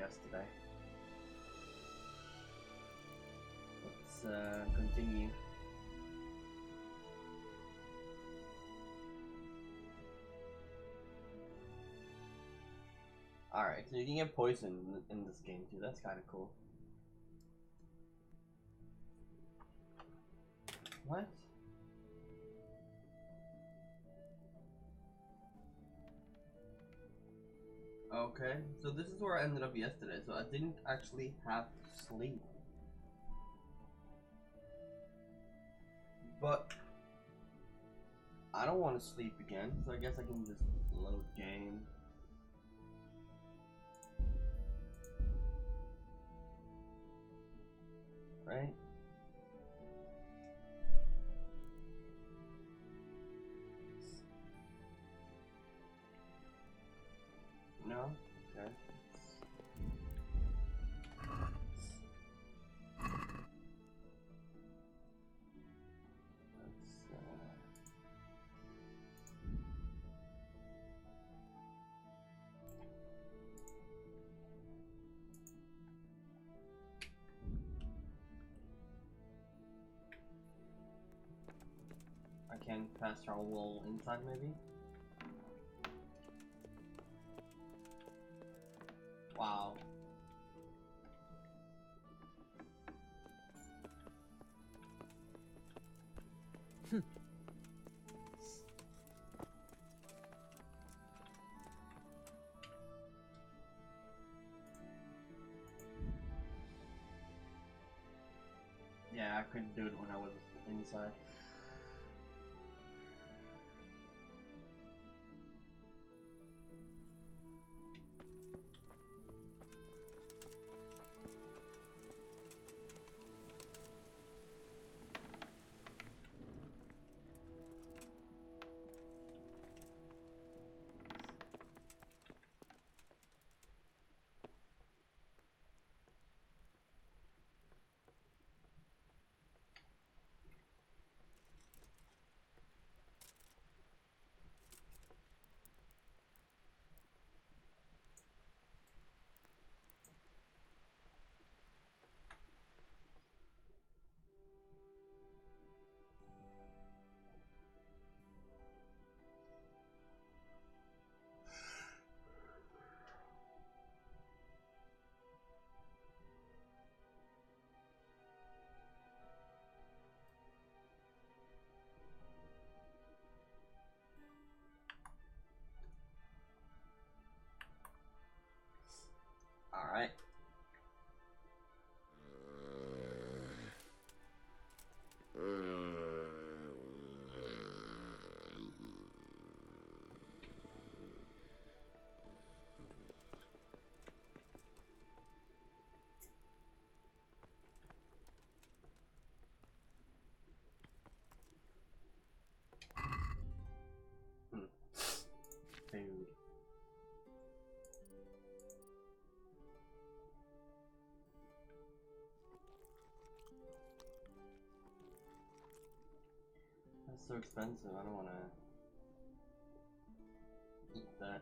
yesterday. Let's continue. Alright, so you can get poisoned in this game too, that's kinda cool. What? Okay, so this is where I ended up yesterday, so I didn't actually have to sleep. But I don't want to sleep again, so I guess I can just load game. Right? No? Okay. I can fast travel wall inside maybe? Wow. Yeah, I couldn't do it when I was inside. Alright. Food. That's so expensive, I don't wanna eat that.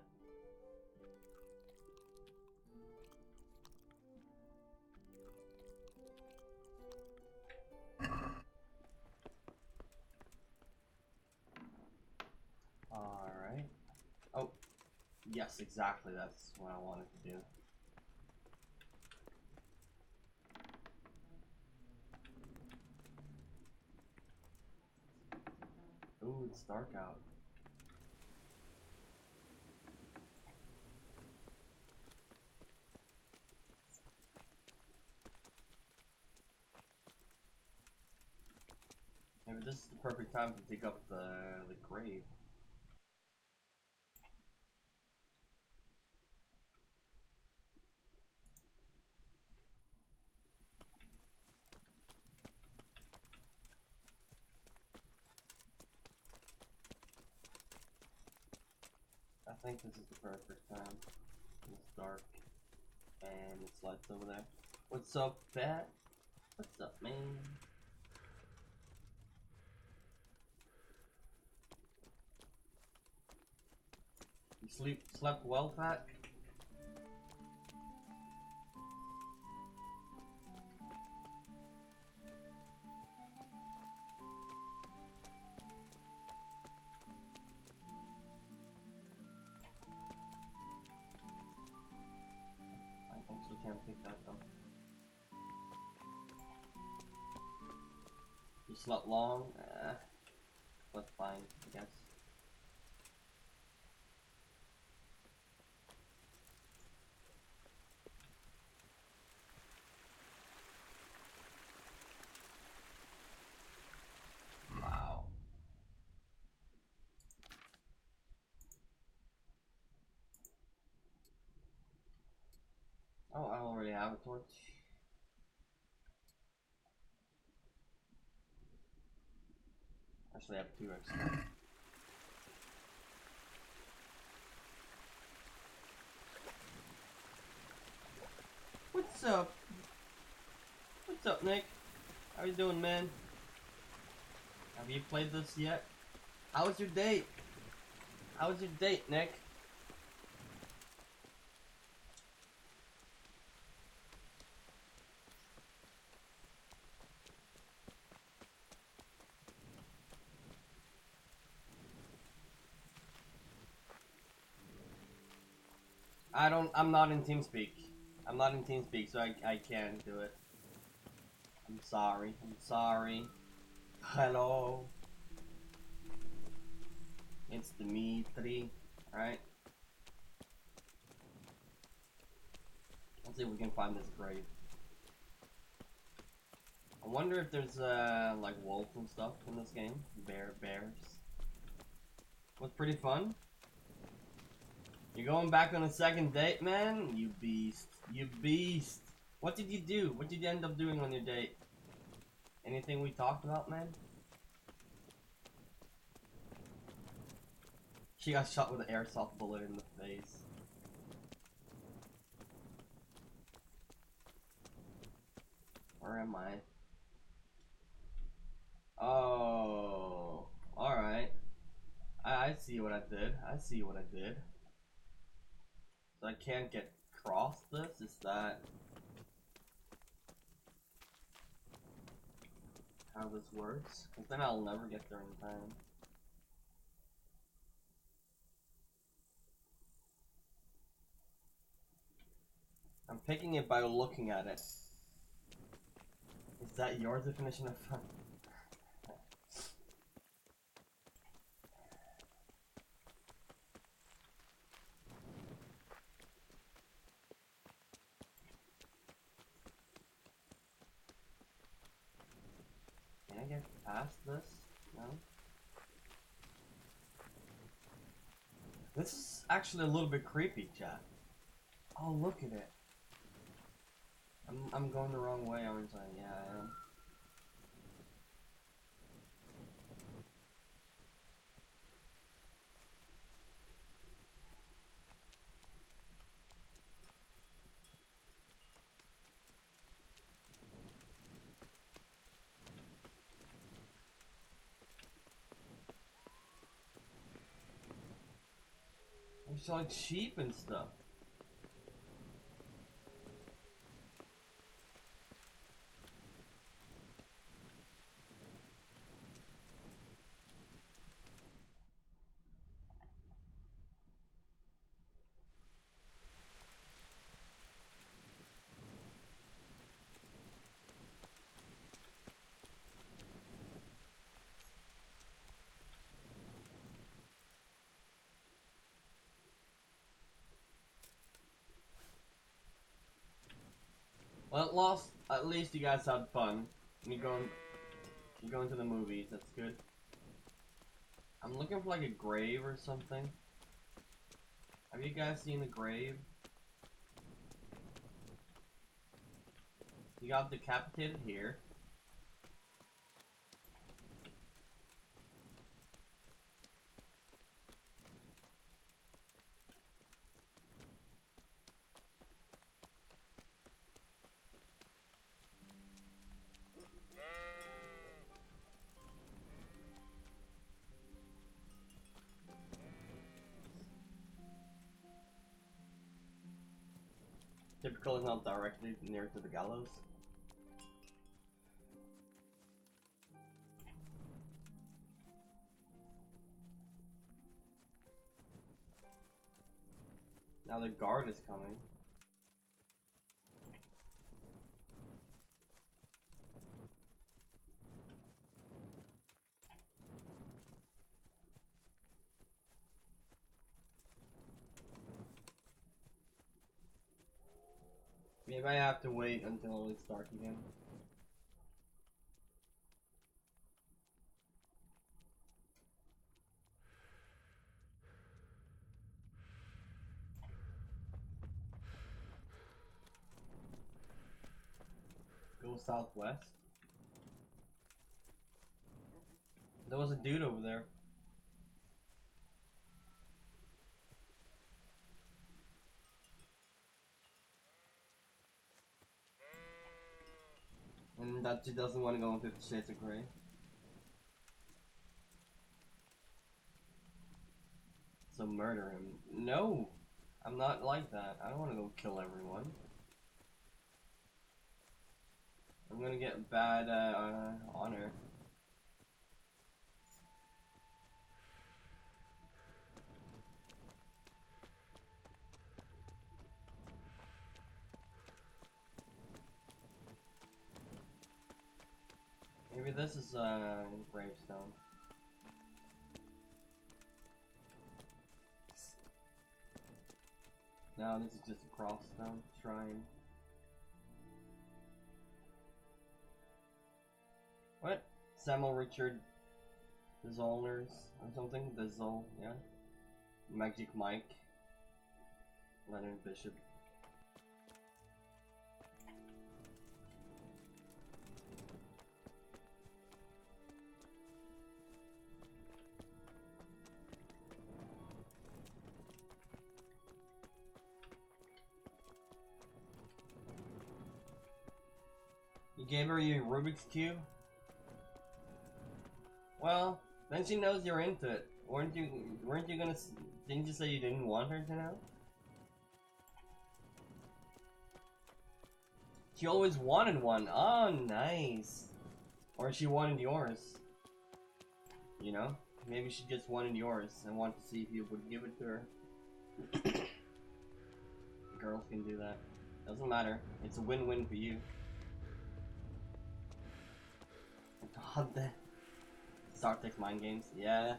Alright. Oh, yes, exactly, that's what I wanted to do. Ooh, it's dark out. Maybe this is the perfect time to dig up the grave. I think this is the perfect time. It's dark, and it's lights over there. What's up, Bat? What's up, man? You slept well, Pat? can't pick that up. Just not long. But fine, I guess. Wow. Oh, I already have a torch. Actually, I have 2 extra. What's up? What's up, Nick? How you doing, man? Have you played this yet? How was your date? How was your date, Nick? I'm not in TeamSpeak. I'm not in TeamSpeak, so I can't do it. I'm sorry. I'm sorry. Hello. It's Dimitri. Alright. Let's see if we can find this grave. I wonder if there's like wolves and stuff in this game. Bears. What's pretty fun? You're going back on a second date, man? You beast. You beast. What did you do? What did you end up doing on your date? Anything we talked about, man? She got shot with an airsoft bullet in the face. Where am I? Oh, alright. I see what I did. I see what I did. So I can't get across this? Is that how this works? Because then I'll never get there in time. I'm picking it by looking at it. Is that your definition of fun? Can I get past this? No? This is actually a little bit creepy, chat. Oh, look at it. I'm going the wrong way, aren't I? Yeah, I am. There's like sheep and stuff. Well, at least you guys had fun. You're going to the movies, that's good. I'm looking for like a grave or something. Have you guys seen a grave? You got decapitated here. Typical is not directly near to the gallows. Now the guard is coming. Maybe I have to wait until it's dark again. Go southwest. There was a dude over there. And that dude doesn't want to go in 50 Shades of Grey. So murder him. No! I'm not like that. I don't want to go kill everyone. I'm gonna get bad honor. Maybe this is gravestone. No, this is just a crossstone shrine. What? Samuel Richard Zollers or something? The Zoll, yeah. Magic Mike. Leonard Bishop. You gave her your Rubik's Cube? Well, then she knows you're into it. Weren't you gonna, didn't you say you didn't want her to know? She always wanted one. Oh, nice. Or she wanted yours. You know? Maybe she just wanted yours and wanted to see if you would give it to her. Girls can do that. Doesn't matter. It's a win-win for you. God damn. Star Trek mind games. Yeah,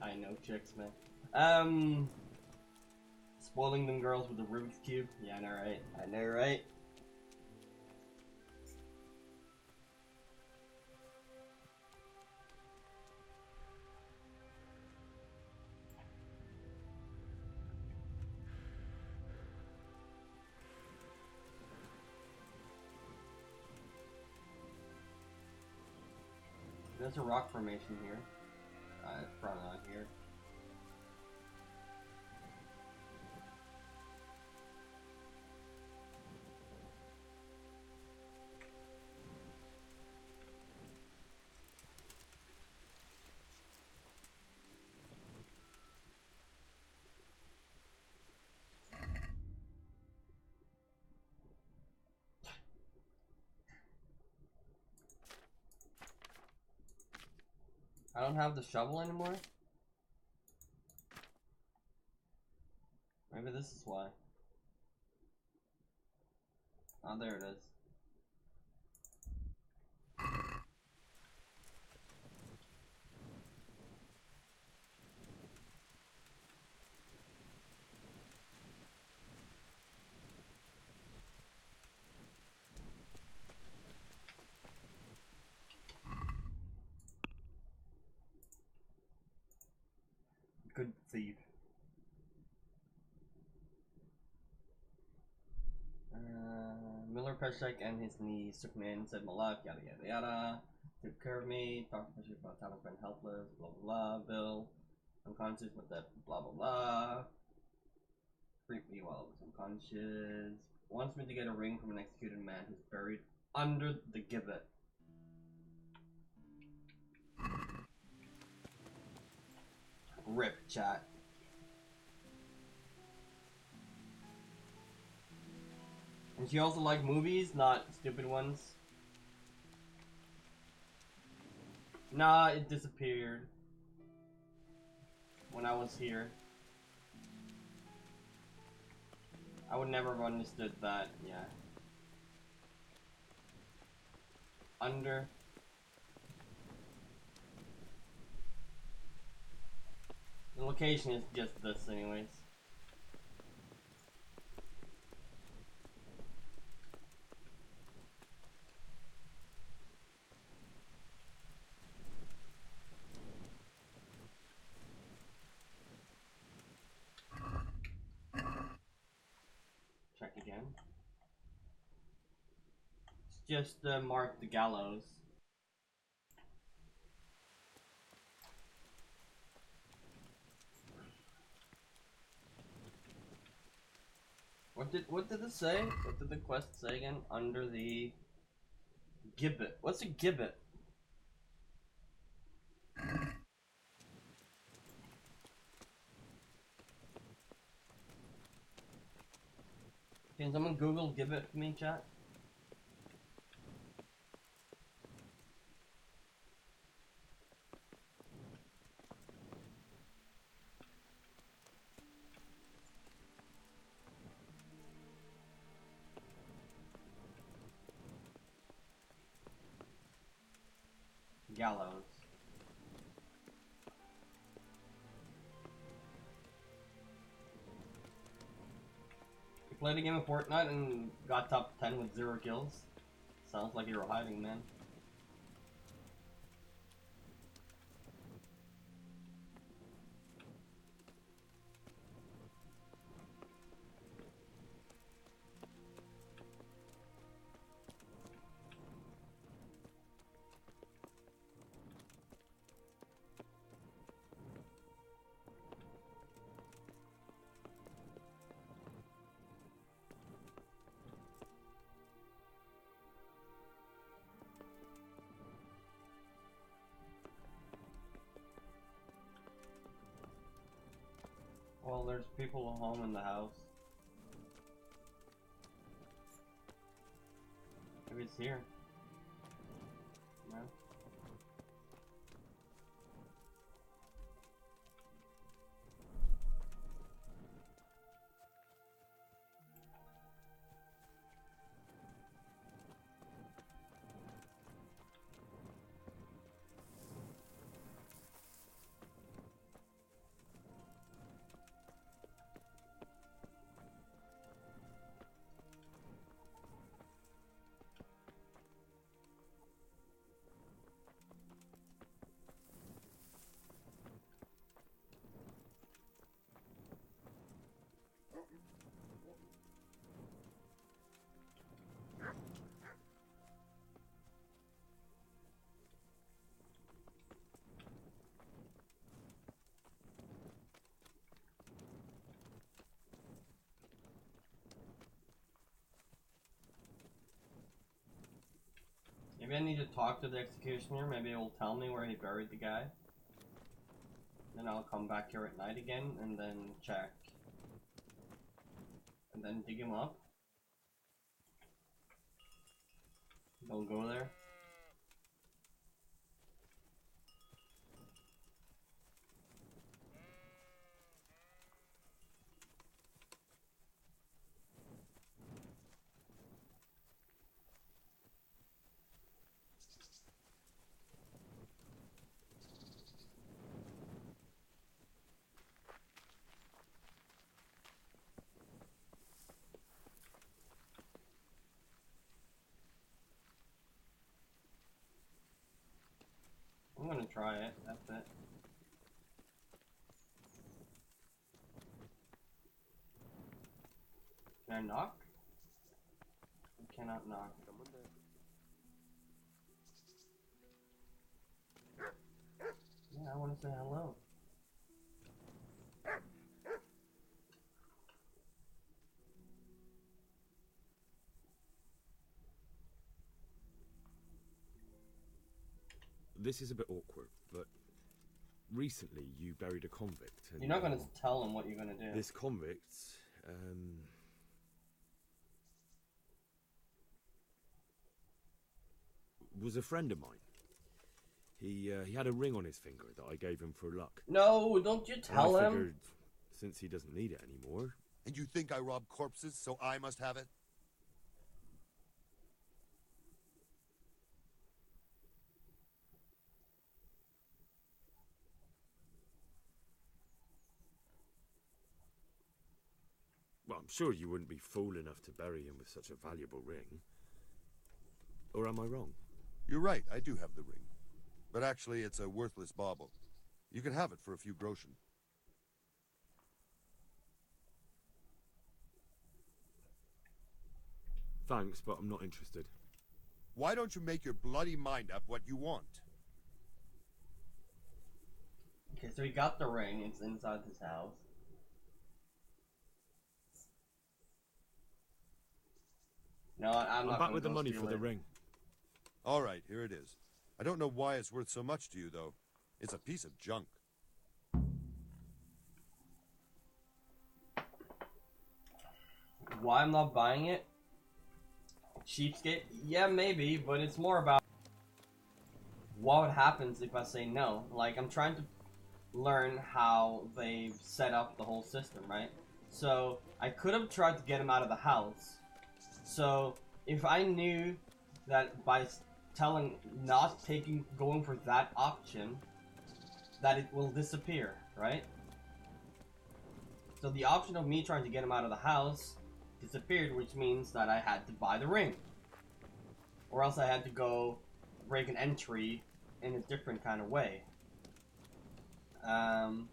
I know chicks, man. Spoiling them girls with the Rubik's Cube. Yeah, I know, right? I know, right? There's a rock formation here. It's probably not here. I don't have the shovel anymore? Maybe this is why. Oh, there it is. Good thief. Miller Peshek and his niece took me in and said my life, yada yada yada. Took care of me, talked to Peshek about how I've been helpless, blah blah blah. Bill, unconscious, but that blah blah blah. Freaked me while I was unconscious. Wants me to get a ring from an executed man who's buried under the gibbet. Rip, chat. And she also liked movies, not stupid ones. Nah, it disappeared when I was here. I would never have understood that, yeah. Under. The location is just this anyways. just mark the gallows. What did it say? What did the quest say again? Under the gibbet. What's a gibbet? Can someone Google gibbet for me, chat? Gallows. You played a game of Fortnite and got top 10 with 0 kills? Sounds like you were hiding, man. Well, there's people at home in the house. Maybe it's here. No? Maybe I need to talk to the executioner. Maybe he'll tell me where he buried the guy. Then I'll come back here at night again and then check. And then dig him up. Don't go there. I'm gonna try it, that's it. Can I knock? I cannot knock. Yeah, I wanna say hello. This is a bit awkward, but recently you buried a convict. And you're not gonna tell him what you're gonna do. This convict, was a friend of mine. He had a ring on his finger that I gave him for luck. No, don't you tell I him. figured, since he doesn't need it anymore. And you think I rob corpses, so I must have it? Well, I'm sure you wouldn't be fool enough to bury him with such a valuable ring. Or am I wrong? You're right, I do have the ring. But actually, it's a worthless bauble. You can have it for a few groschen. Thanks, but I'm not interested. Why don't you make your bloody mind up what you want? Okay, so he got the ring. It's inside his house. No, I'm not back gonna with the go money steal for the it. ring. All right, here it is. I don't know why it's worth so much to you, though. It's a piece of junk. Why I'm not buying it? Cheapskate? Yeah, maybe, but it's more about what happens if I say no. Like, I'm trying to learn how they've set up the whole system, right? So, I could have tried to get him out of the house. So, if I knew that by going for that option, that it will disappear, right? So the option of me trying to get him out of the house disappeared, which means that I had to buy the ring. Or else I had to go break an entry in a different kind of way. And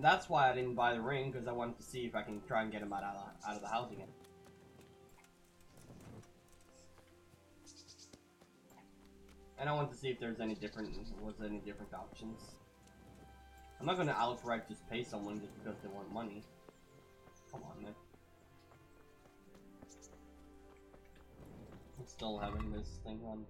that's why I didn't buy the ring, because I wanted to see if I can try and get him out of the house again. And I wanted to see if there's any different options. I'm not gonna outright just pay someone just because they want money. Come on, man. I'm still having this thing on.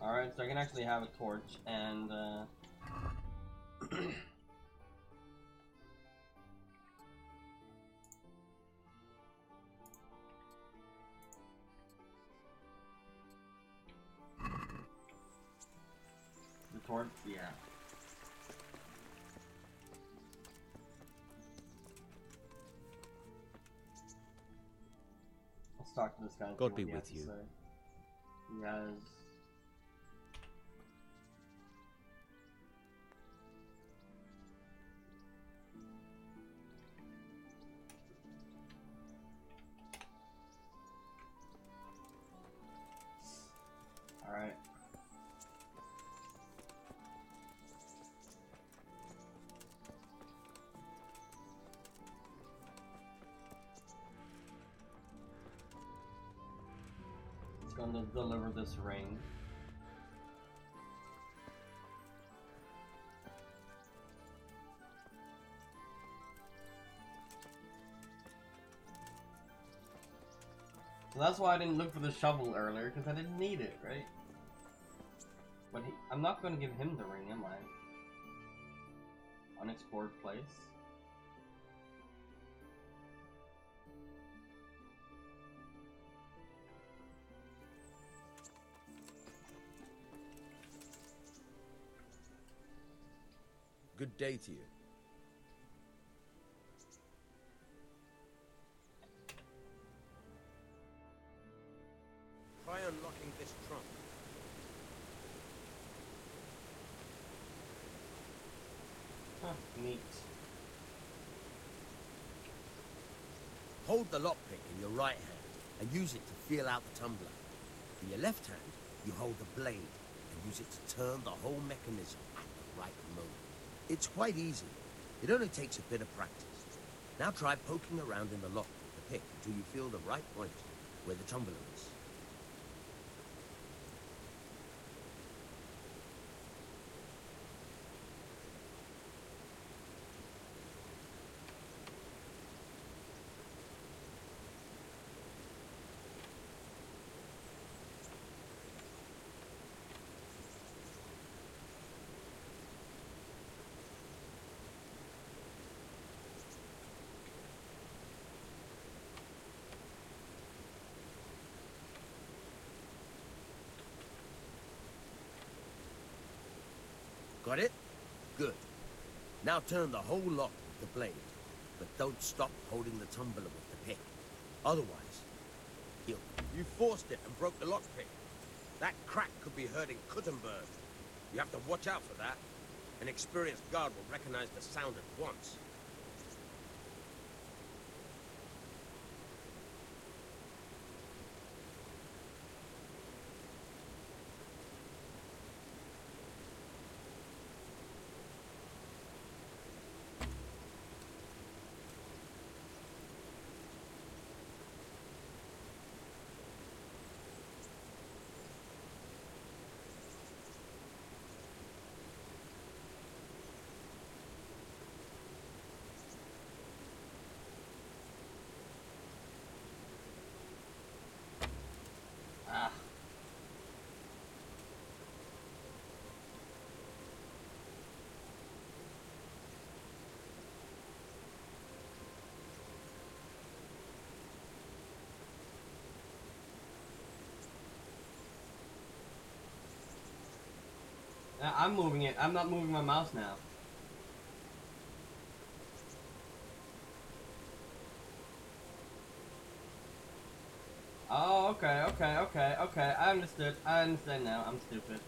Alright, so I can actually have a torch and the torch, yeah. Let's talk to this guy. God be with you. He has. Alright. It's going to deliver this ring. So that's why I didn't look for the shovel earlier, because I didn't need it, right? But I'm not going to give him the ring, am I? Unexplored place. Good day to you. Try unlocking this trunk. Huh, neat. Hold the lockpick in your right hand and use it to feel out the tumbler. In your left hand, you hold the blade and use it to turn the whole mechanism at the right moment. It's quite easy. It only takes a bit of practice. Now try poking around in the lock with the pick until you feel the right point where the tumbler is. Got it? Good. Now turn the whole lock with the blade, but don't stop holding the tumbler with the pick. Otherwise, he'll... You forced it and broke the lockpick. That crack could be hurting Kuttenberg. You have to watch out for that. An experienced guard will recognize the sound at once. Ah. I'm moving it. I'm not moving my mouse now. Oh, okay. I understood. I understand now. I'm stupid.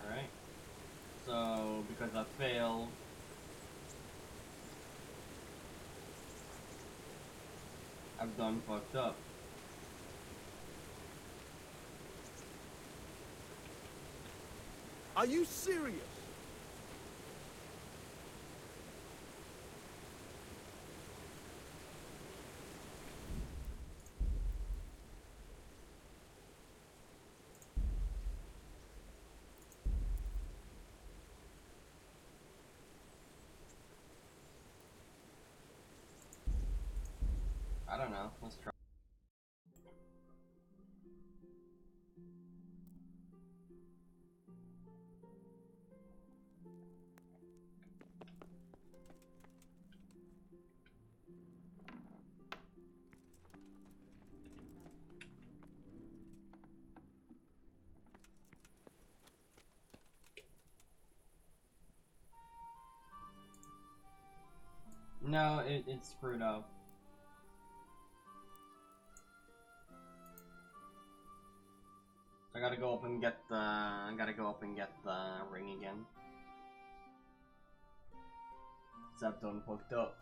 Alright. So, because I failed... I've done fucked up. Are you serious? I don't know. Let's try. No, it's screwed up. I gotta go up and get the... I gotta go up and get the ring again. Except I'm fucked up.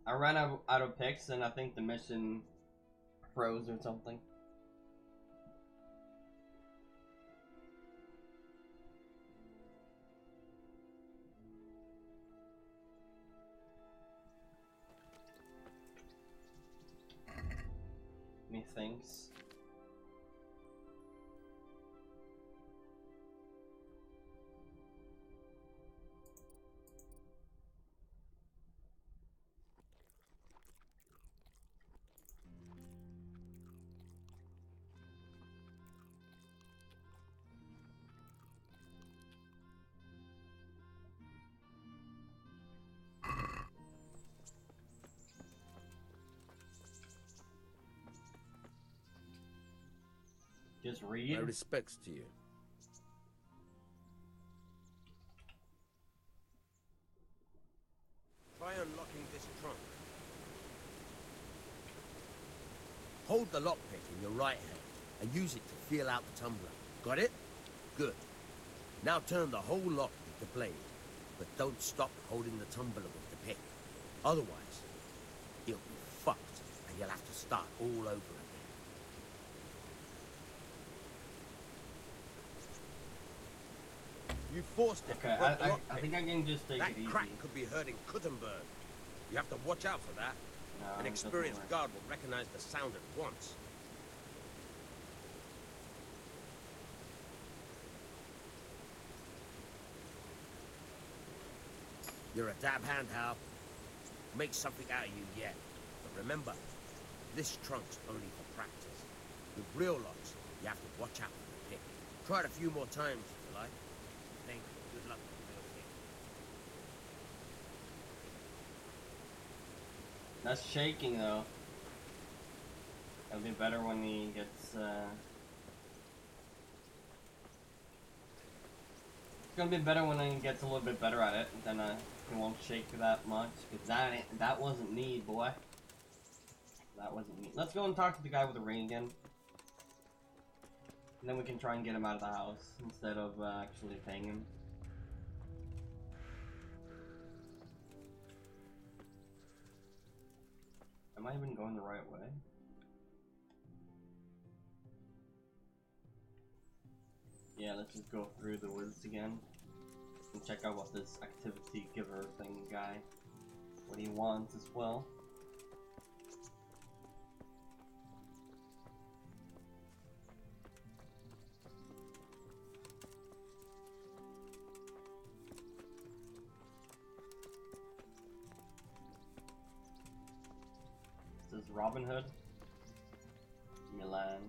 I ran out of picks and I think the mission froze or something. Methinks. Just read. My respects to you. Try unlocking this trunk. Hold the lockpick in your right hand and use it to feel out the tumbler. Got it? Good. Now turn the whole lock with the blade, but don't stop holding the tumbler with the pick. Otherwise, you'll be fucked and you'll have to start all over again. You forced it. Okay, and broke the I lockpick. think I can just take That it easy. crack could be hurting Kuttenberg. You have to watch out for that. No, An it doesn't experienced work. guard will recognize the sound at once. You're a dab hand, Hal. Make something out of you yet. But remember, this trunk's only for practice. With real locks, you have to watch out for the pick. Try it a few more times, if you like. Then good luck with the real pick. That's shaking though. It'll be better when he gets. It's gonna be better when he gets a little bit better at it. Then he won't shake that much. Cause that wasn't me, boy. That wasn't me. Let's go and talk to the guy with the ring again. And then we can try and get him out of the house instead of actually paying him. Am I even going the right way? Yeah, let's just go through the woods again and check out what this activity giver thing guy, what he wants as well. This is Robin Hood, Milan.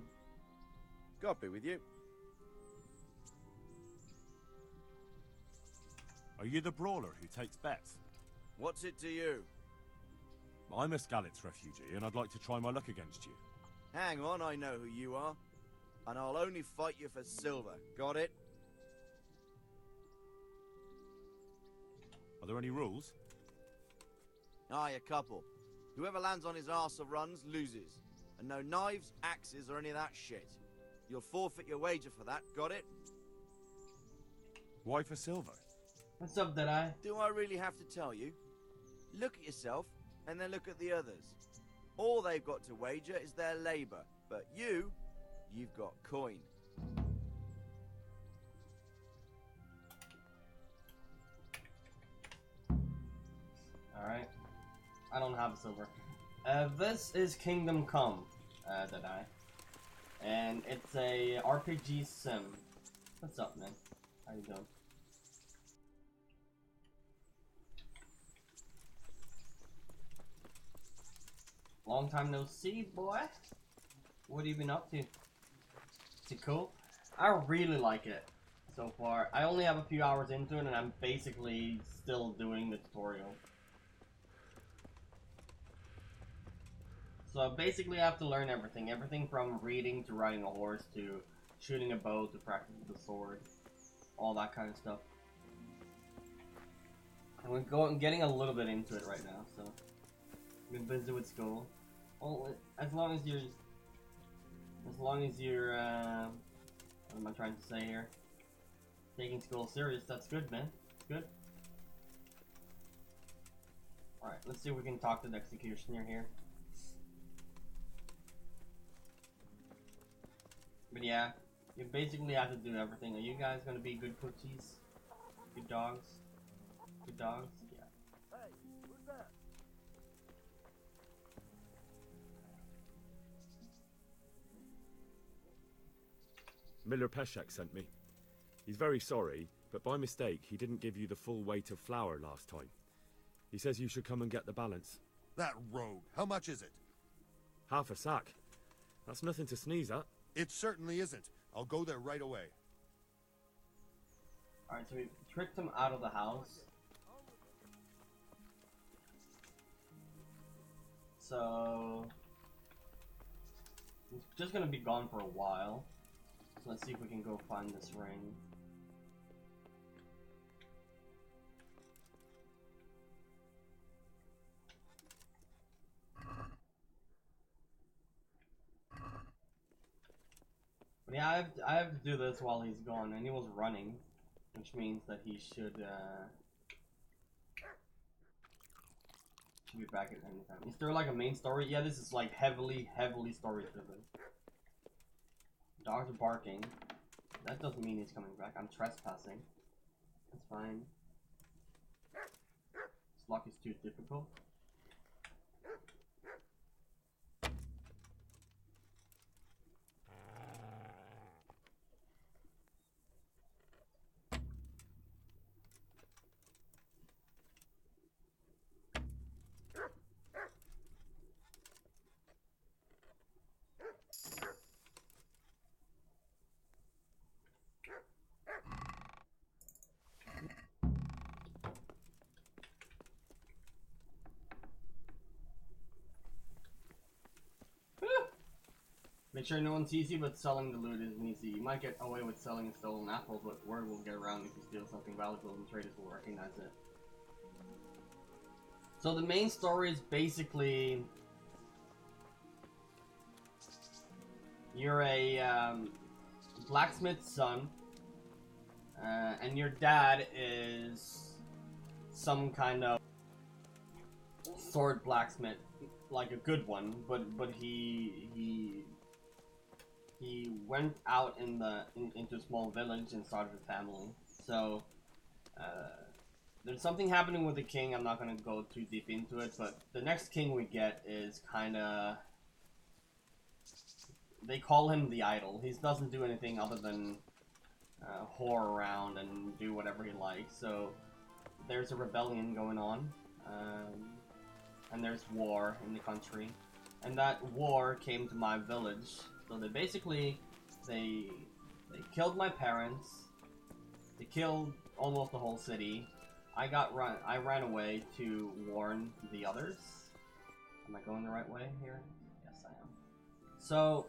God be with you. Are you the brawler who takes bets? What's it to you? I'm a Skalitz refugee, and I'd like to try my luck against you. Hang on, I know who you are. And I'll only fight you for silver. Got it? Are there any rules? Aye, a couple. Whoever lands on his arse or runs, loses. And no knives, axes, or any of that shit. You'll forfeit your wager for that, got it? Why for silver? What's up, Deadeye? Do I really have to tell you? Look at yourself, and then look at the others. All they've got to wager is their labour. But you've got coin. Alright. I don't have silver. This is Kingdom Come, Deadeye. And it's a RPG sim. What's up, man? How you doing? Long time no see, boy. What have you been up to? Is it cool? I really like it so far. I only have a few hours into it and I'm basically still doing the tutorial. So basically I have to learn everything. Everything from reading to riding a horse to shooting a bow to practicing the sword. All that kind of stuff. And we're getting a little bit into it right now, so I've been busy with school. Well, as long as you're, what am I trying to say here? Taking school serious, that's good, man. It's good. Alright, let's see if we can talk to the executioner here. But yeah, you basically have to do everything. Are you guys gonna be good cookies? Good dogs? Good dogs? Yeah. Hey, who's that? Miller Peshek sent me. He's very sorry, but by mistake he didn't give you the full weight of flour last time. He says you should come and get the balance. That rogue. How much is it? Half a sack. That's nothing to sneeze at. It certainly isn't. I'll go there right away. Alright, so we tricked him out of the house. So he's just gonna be gone for a while. So let's see if we can go find this ring. But yeah, I have to do this while he's gone, and he was running, which means that he should be back at any time. Is there like a main story? Yeah, this is like heavily story driven. Dogs are barking. That doesn't mean he's coming back. I'm trespassing. That's fine. This lock is too difficult. Make sure no one sees you, but selling the loot isn't easy. You might get away with selling a stolen apple, but word will get around if you steal something valuable and traders will recognize it. So the main story is basically you're a blacksmith's son, and your dad is some kind of sword blacksmith, like a good one, but he went out into a small village and started a family. So there's something happening with the king. I'm not gonna go too deep into it, but the next king we get is kinda, they call him the idol. He doesn't do anything other than whore around and do whatever he likes. So there's a rebellion going on, and there's war in the country, and that war came to my village. So they basically, they killed my parents. They killed almost the whole city. I ran away to warn the others. Am I going the right way here? Yes, I am. So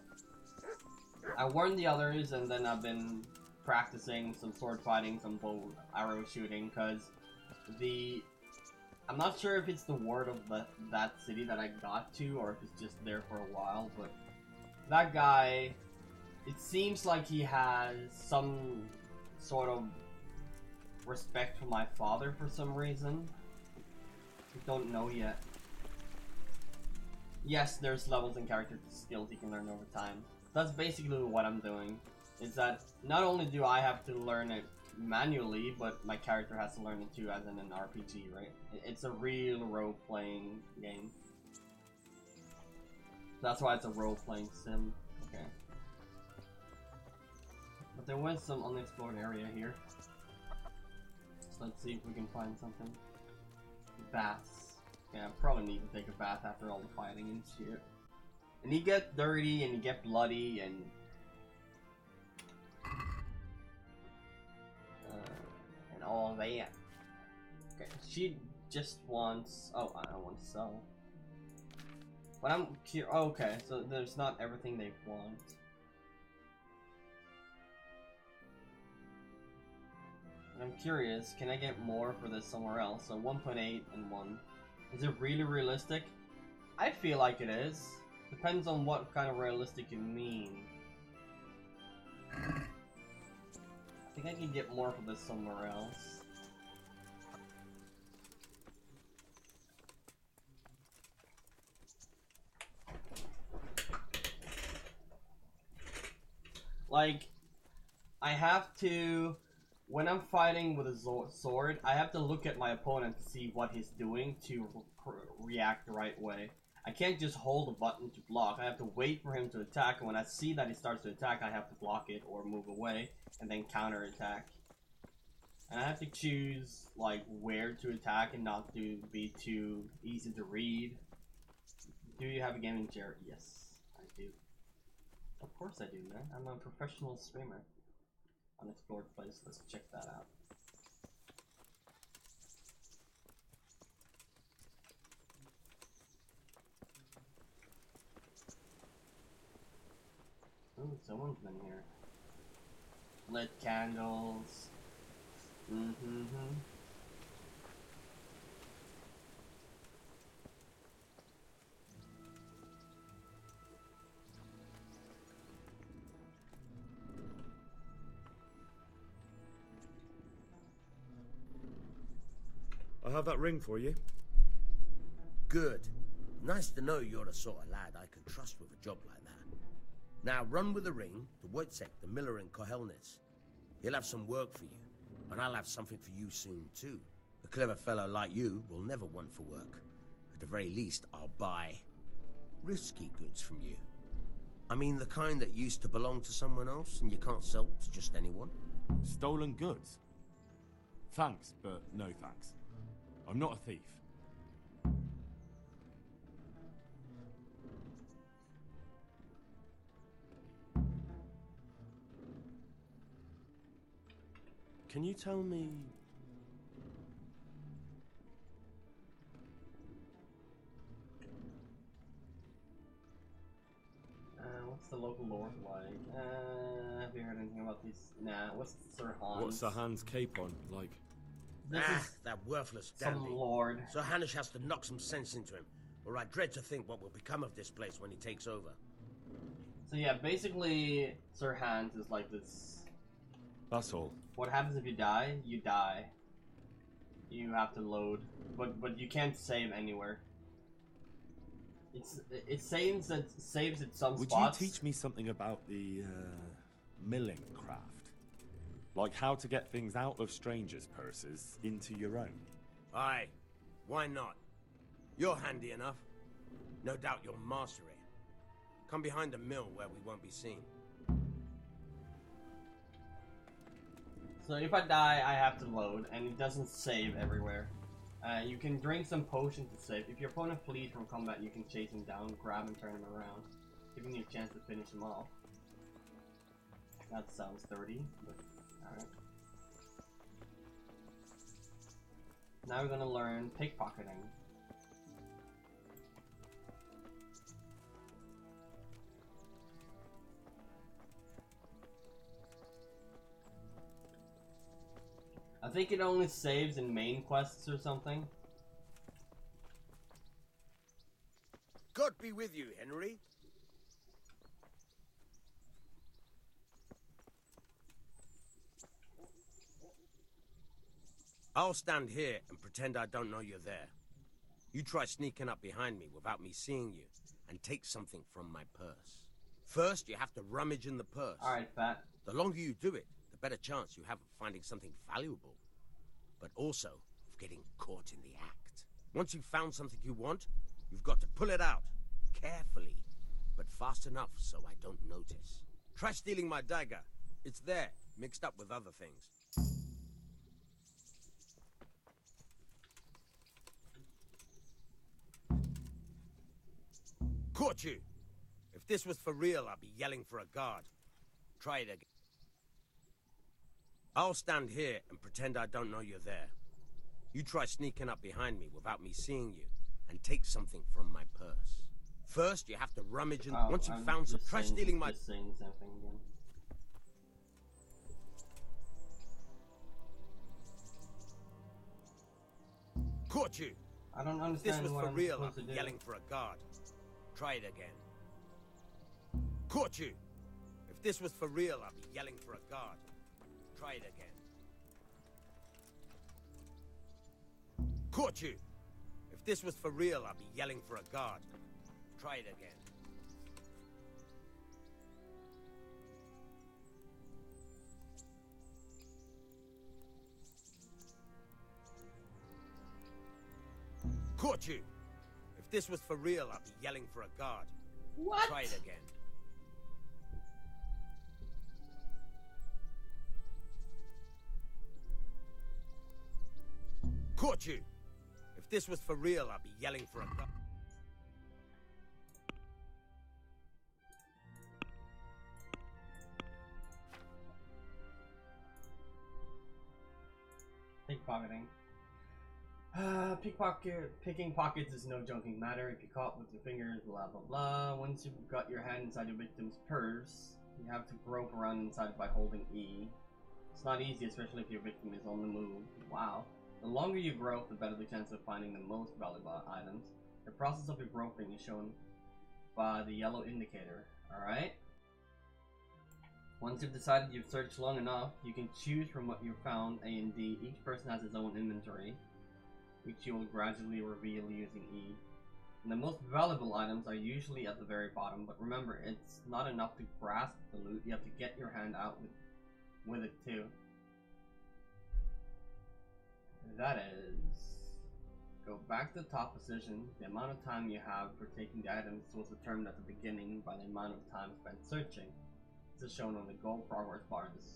I warned the others, and then I've been practicing some sword fighting, some bow arrow shooting, because I'm not sure if it's the word of that city that I got to, or if it's just there for a while, but that guy, it seems like he has some sort of respect for my father for some reason. I don't know yet. Yes, there's levels and character skills you can learn over time. That's basically what I'm doing, is that not only do I have to learn it manually, but my character has to learn it too, as in an RPG, right? It's a real role-playing game. That's why it's a role-playing sim. Okay. But there was some unexplored area here. So let's see if we can find something. Baths. Yeah, I probably need to take a bath after all the fighting and shit. And you get dirty and you get bloody and all that. Okay, she just wants. Oh, I don't want to sell. But I'm curious. Oh, okay, so there's not everything they want. But I'm curious, can I get more for this somewhere else? So 1.8 and 1. Is it really realistic? I feel like it is. Depends on what kind of realistic you mean. I think I can get more for this somewhere else. Like, I have to, when I'm fighting with a sword, I have to look at my opponent to see what he's doing to react the right way. I can't just hold a button to block. I have to wait for him to attack, and when I see that he starts to attack, I have to block it or move away, and then counter attack. And I have to choose, like, where to attack and not to be too easy to read. Do you have a gaming chair? Yes, I do. Of course I do, man. I'm a professional streamer. Unexplored place, let's check that out. Ooh, someone's been here. Lit candles. I have that ring for you. Good. Nice to know you're the sort of lad I can trust with a job like that. Now run with the ring to Wojciech, the miller in Kohelnitz. He'll have some work for you. And I'll have something for you soon, too. A clever fellow like you will never want for work. At the very least, I'll buy risky goods from you. I mean the kind that used to belong to someone else and you can't sell to just anyone. Stolen goods? Thanks, but no thanks. I'm not a thief. Can you tell me... What's the local lore like? Have you heard anything about these? Nah, what's Sir Hans? What's Sir Hans' cape on like? This is that worthless some dandy. lord. So Hanish has to knock some sense into him, or I dread to think what will become of this place when he takes over. So yeah, basically, Sir Hans is like this. That's all. What happens if you die? You die. You have to load, but you can't save anywhere. It saves at some Would spots. you teach me something about the milling craft? Like how to get things out of strangers' purses into your own? Aye, why not? You're handy enough. No doubt you'll master it. Come behind the mill where we won't be seen. So if I die, I have to load, and it doesn't save everywhere. You can drink some potion to save. If your opponent flees from combat, you can chase him down, grab and turn him around, giving you a chance to finish him off. That sounds dirty, but alright. Now we're gonna learn pickpocketing. I think it only saves in main quests or something. God be with you, Henry. I'll stand here and pretend I don't know you're there. You try sneaking up behind me without me seeing you, and take something from my purse. First, you have to rummage in the purse. Alright, Fat. The longer you do it, the better chance you have of finding something valuable, but also of getting caught in the act. Once you've found something you want, you've got to pull it out, carefully, but fast enough so I don't notice. Try stealing my dagger. It's there, mixed up with other things. Caught you! If this was for real, I'd be yelling for a guard. Try it again. I'll stand here and pretend I don't know you're there. You try sneaking up behind me without me seeing you, and take something from my purse. First, you have to rummage in. Once you've found some, try stealing my. Just saying the same thing again. Caught you! I don't If understand this was what for I'm real, supposed I'd to be do. yelling for a guard. Try it again. Caught you! If this was for real, I'd be yelling for a guard. Try it again. Caught you! If this was for real, I'd be yelling for a guard. Try it again. Caught you! If this was for real, I'd be yelling for a guard. What? Try it again. Caught you! If this was for real, I'd be yelling for a guard. Pickpocketing. Picking pockets is no joking matter. If you're caught with your fingers, blah blah blah. Once you've got your hand inside your victim's purse, you have to grope around inside by holding E. It's not easy, especially if your victim is on the move. Wow. The longer you grope, the better the chance of finding the most valuable items. The process of your groping is shown by the yellow indicator. Alright? Once you've decided you've searched long enough, you can choose from what you've found, A and D. Each person has his own inventory, which you will gradually reveal using E. And the most valuable items are usually at the very bottom, but remember, it's not enough to grasp the loot, you have to get your hand out with it too. That is, go back to the top position. The amount of time you have for taking the items was determined at the beginning by the amount of time spent searching. This is shown on the gold progress bar of the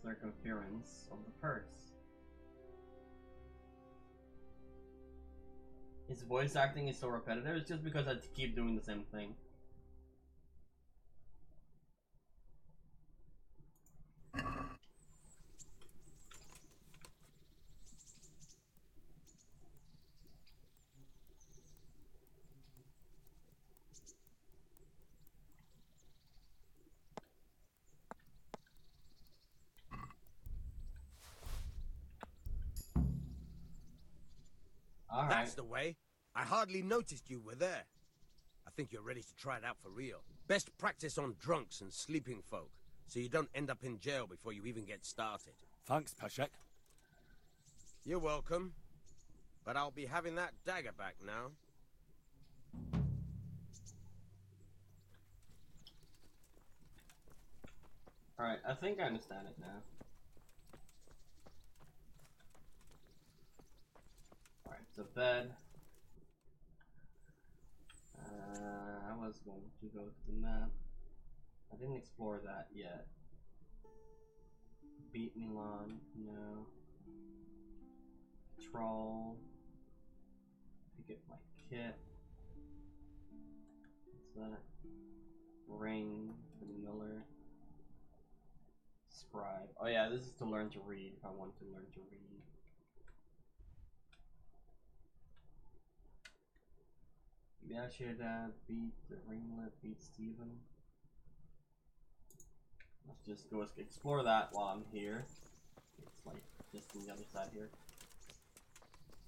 circumference of the purse. His voice acting is so repetitive, it's just because I keep doing the same thing. Alright. That's the way. I hardly noticed you were there. I think you're ready to try it out for real. Best practice on drunks and sleeping folk, so you don't end up in jail before you even get started. Thanks, Peshek. You're welcome. But I'll be having that dagger back now. Alright, I think I understand it now. Alright, so bed. I was going to go to the map. I didn't explore that yet. Beat Milan, no. Troll. Pick up my kit. What's that? Ring for the Miller. Scribe. Oh yeah, this is to learn to read if I want to learn to read. Maybe I should beat the ringlet, beat Steven. Let's just go explore that while I'm here. It's like just on the other side here.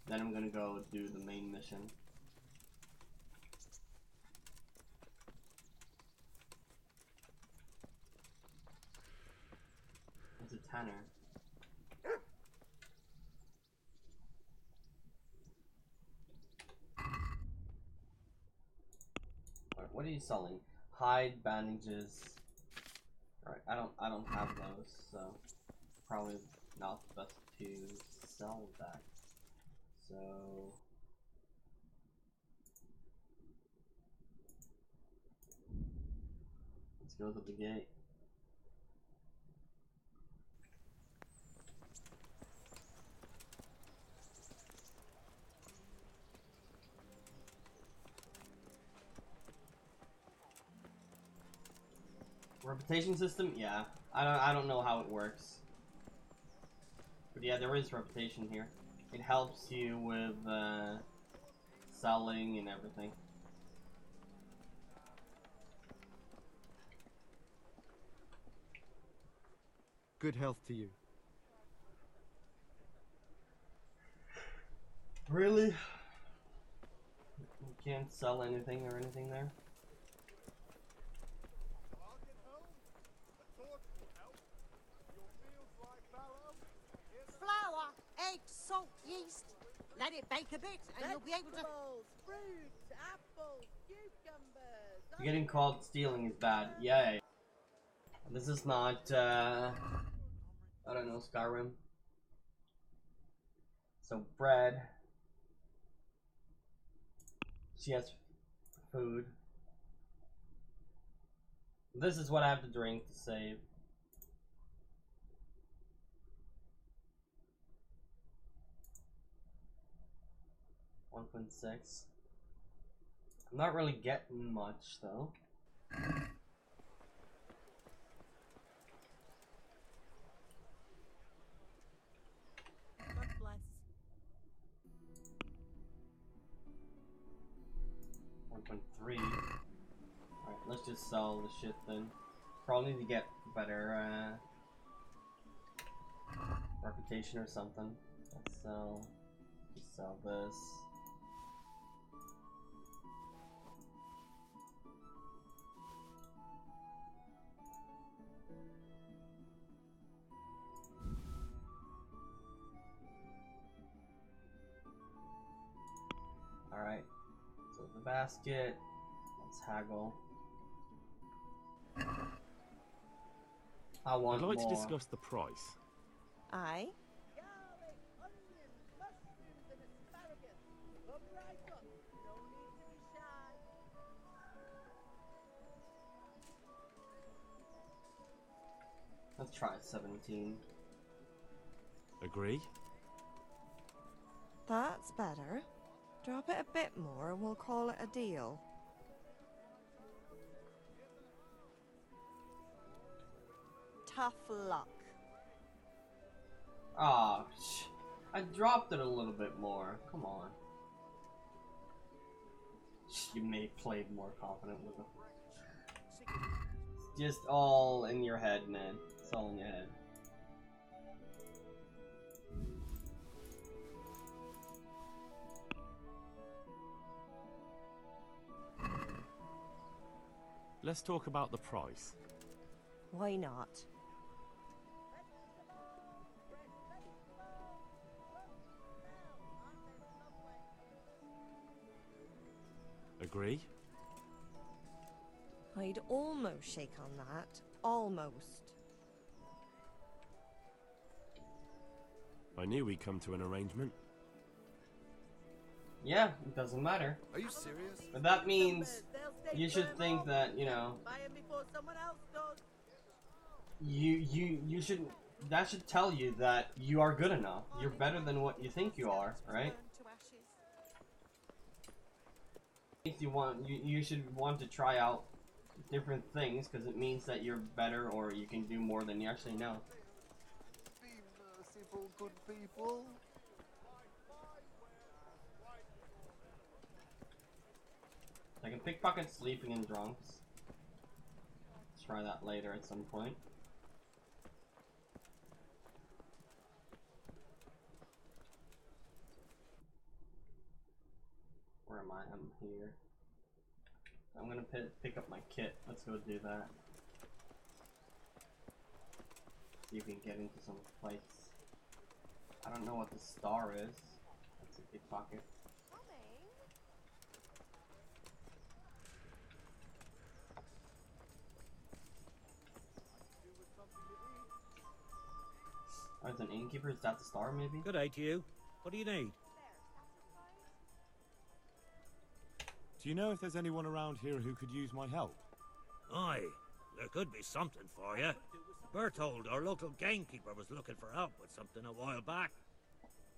Then I'm gonna go do the main mission. It's a Tanner. Alright, what are you selling? Hide bandages. Alright, I don't have those, so probably not the best to sell that. So let's go to the gate. Reputation system? Yeah. I don't know how it works. But yeah, there is reputation here. It helps you with selling and everything. Good health to you. Really? You can't sell anything or anything there? Flour, eggs, salt, yeast. Let it bake a bit and you'll be able to... Fruits, apples, cucumbers... Getting caught stealing is bad. Yay. This is not, I don't know, Skyrim. So, bread. She has food. This is what I have to drink to save. $1.6. I'm not really getting much though. God bless. 1.3. Alright, let's just sell the shit then. Probably need to get better reputation or something. Let's sell this. Alright, so the basket, let's haggle. I want I'd like more. to discuss the price. Aye. Let's try 17. Agree? That's better. Drop it a bit more and we'll call it a deal. Tough luck. Ah, I dropped it a little bit more. Come on. You may have played more confident with it. Just all in your head, man. It's all in your head. Let's talk about the price. Why not? Agree? I'd almost shake on that. Almost. I knew we'd come to an arrangement. Yeah, it doesn't matter. Are you serious? But that means you should think that, you know, Buy 'em before someone else does. you should, that should tell you that you are good enough. You're better than what you think you are, right? If you want, you should want to try out different things because it means that you're better or you can do more than you actually know. Be merciful, good people. I can pickpocket sleeping and drunks. Let's try that later at some point. Where am I? I'm here. I'm gonna pick up my kit. Let's go do that. See if we can get into some fights. I don't know what the star is. That's a pickpocket. Oh, it's an innkeeper. Is that the star, maybe? Good day to you. What do you need? Do you know if there's anyone around here who could use my help? Aye, there could be something for you. Berthold, our local gamekeeper, was looking for help with something a while back.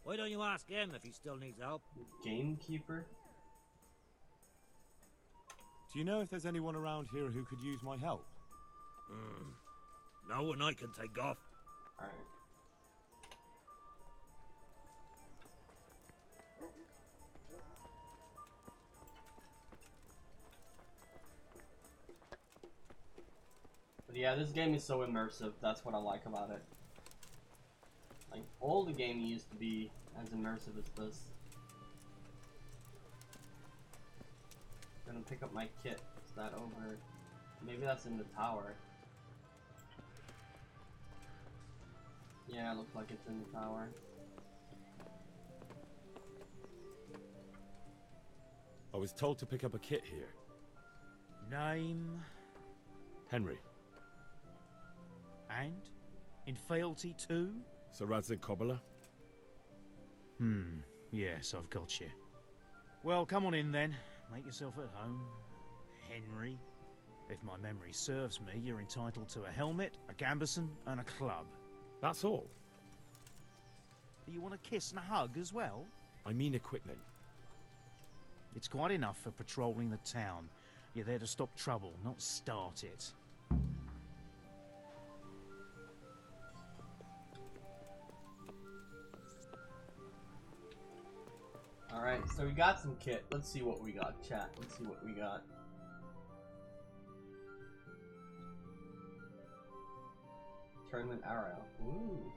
Why don't you ask him if he still needs help? Gamekeeper? Do you know if there's anyone around here who could use my help? No one I can take off. Alright. But yeah, this game is so immersive. That's what I like about it. Like, all the game used to be as immersive as this. Gonna pick up my kit. Is that over? Maybe that's in the tower. Yeah, it looks like it's in the tower. I was told to pick up a kit here. Name? Henry. And? In fealty too? Sir Radzig Cobbler? Yes, I've got you. Well, come on in then. Make yourself at home. Henry. If my memory serves me, you're entitled to a helmet, a gambeson, and a club. That's all? Do you want a kiss and a hug as well? I mean equipment. It's quite enough for patrolling the town. You're there to stop trouble, not start it. Alright, so we got some kit. Let's see what we got, chat. Let's see what we got. Tournament arrow. Ooh.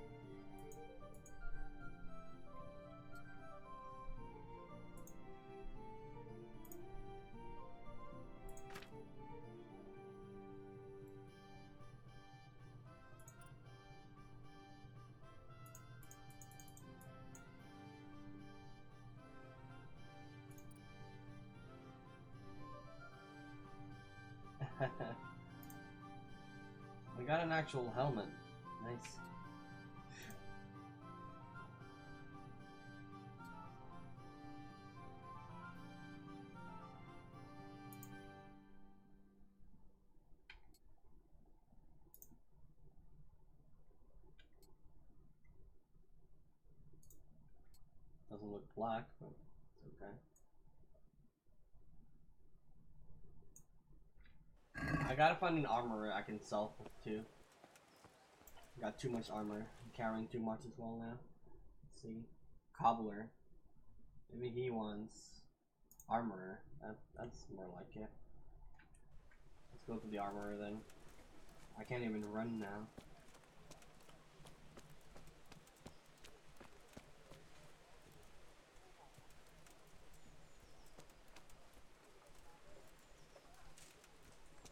We got an actual helmet. Nice. bit black, but it's okay. I gotta find an armorer I can sell too. Got too much armor. I'm carrying too much as well now. Let's see. Cobbler. Maybe he wants armorer. That's more like it. Let's go to the armorer then. I can't even run now.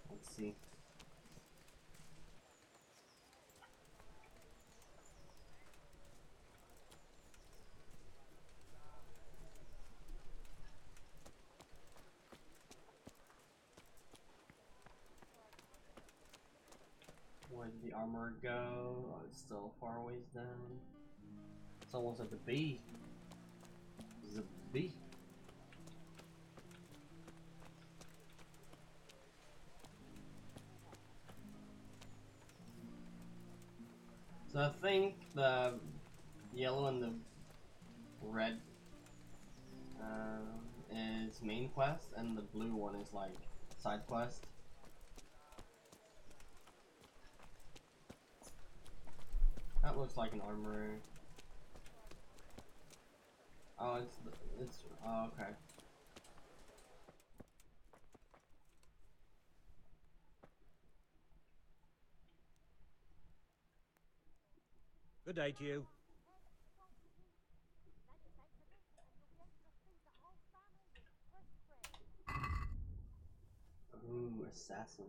Let's see. Where did the armor go? Oh, it's still far ways down. It's almost at the B. This is a B. So I think the yellow and the red is main quest, and the blue one is like side quest. That looks like an armorer. Oh, oh, okay. Good day to you. Ooh, assassin.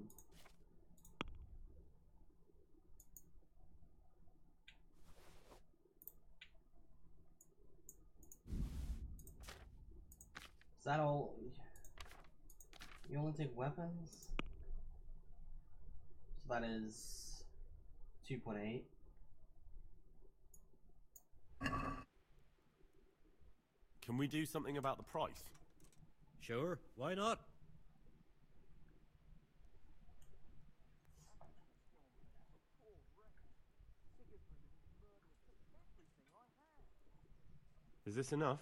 Is that all? You only take weapons? So that is 2.8. Can we do something about the price? Sure, why not? Is this enough?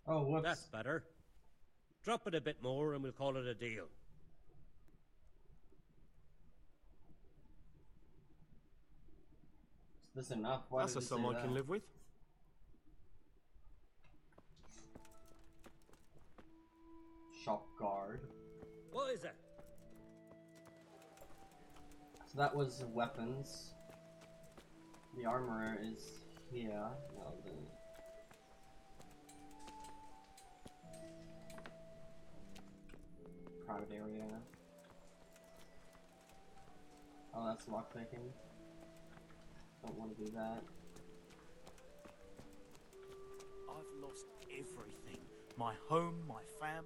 Oh, whoops. That's better. Drop it a bit more and we'll call it a deal. Is this enough? Why That's a sum I can live with. Shop guard. What is it? So that was weapons. The armorer is here. No, the private area. Oh, that's lockpicking. Don't want to do that. I've lost everything. My home, my fam.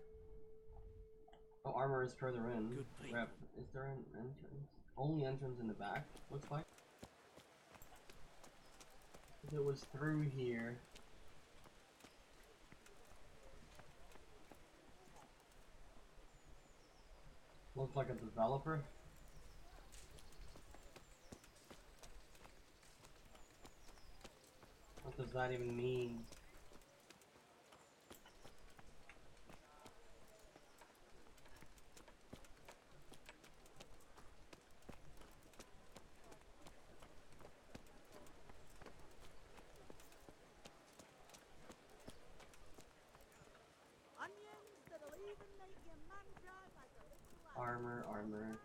Oh, armor is further in. Good people. Rep. Is there an entrance? Only entrance in the back, looks like. If it was through here. Looks like a developer. What does that even mean? Armor, armor.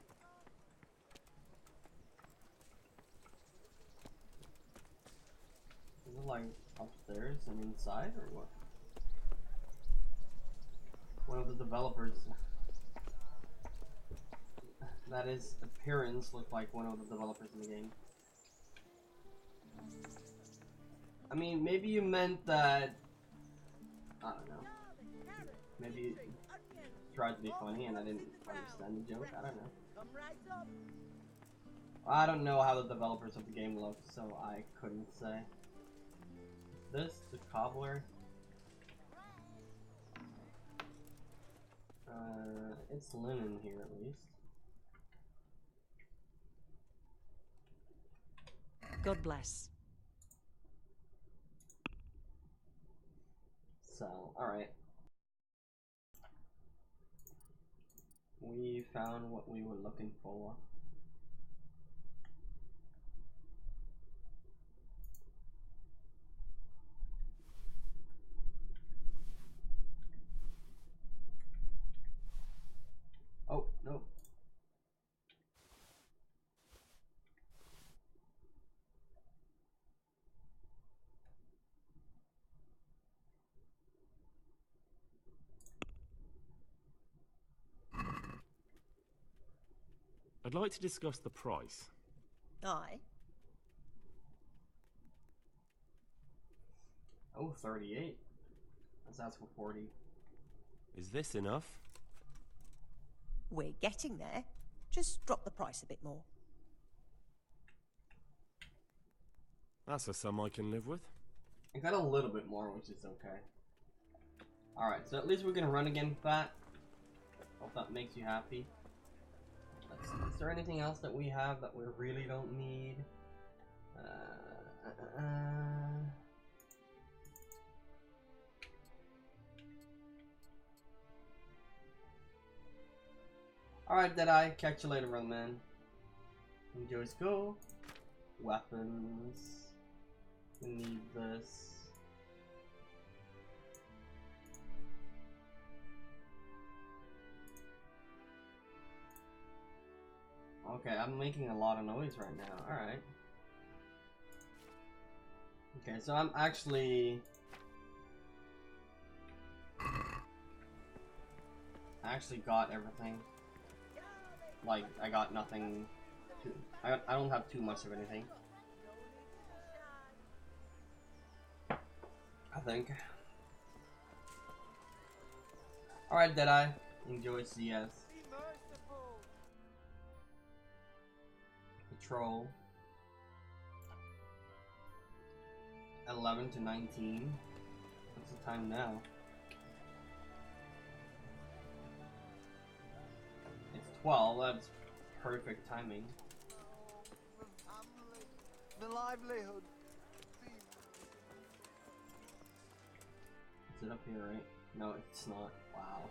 Is it like upstairs and inside or what? One of the developers that is appearance looked like one of the developers in the game. I mean, maybe you meant that, I don't know. Maybe you tried to be funny and I didn't understand the joke, I don't know. I don't know how the developers of the game look, so I couldn't say. This, the cobbler. It's linen here at least. God bless. sell. Alright. We found what we were looking for. Oh, no. I'd like to discuss the price. Aye. Oh, 38. Let's ask for 40. Is this enough? We're getting there. Just drop the price a bit more. That's a sum I can live with. I got a little bit more, which is okay. Alright, so at least we're gonna run again with that. Hope that makes you happy. Let's see, is there anything else that we have that we really don't need? Alright, Deadeye. Catch you later, run man. Enjoy school. Weapons. We need this. Okay, I'm making a lot of noise right now. Alright. Okay, so I'm actually... I actually got everything. Like, I got nothing too... I don't have too much of anything. I think. Alright, Deadeye. Enjoy CS. Patrol. 11 to 19. What's the time now? It's 12. That's perfect timing. The livelihood. Is it up here, right? No, it's not. Wow.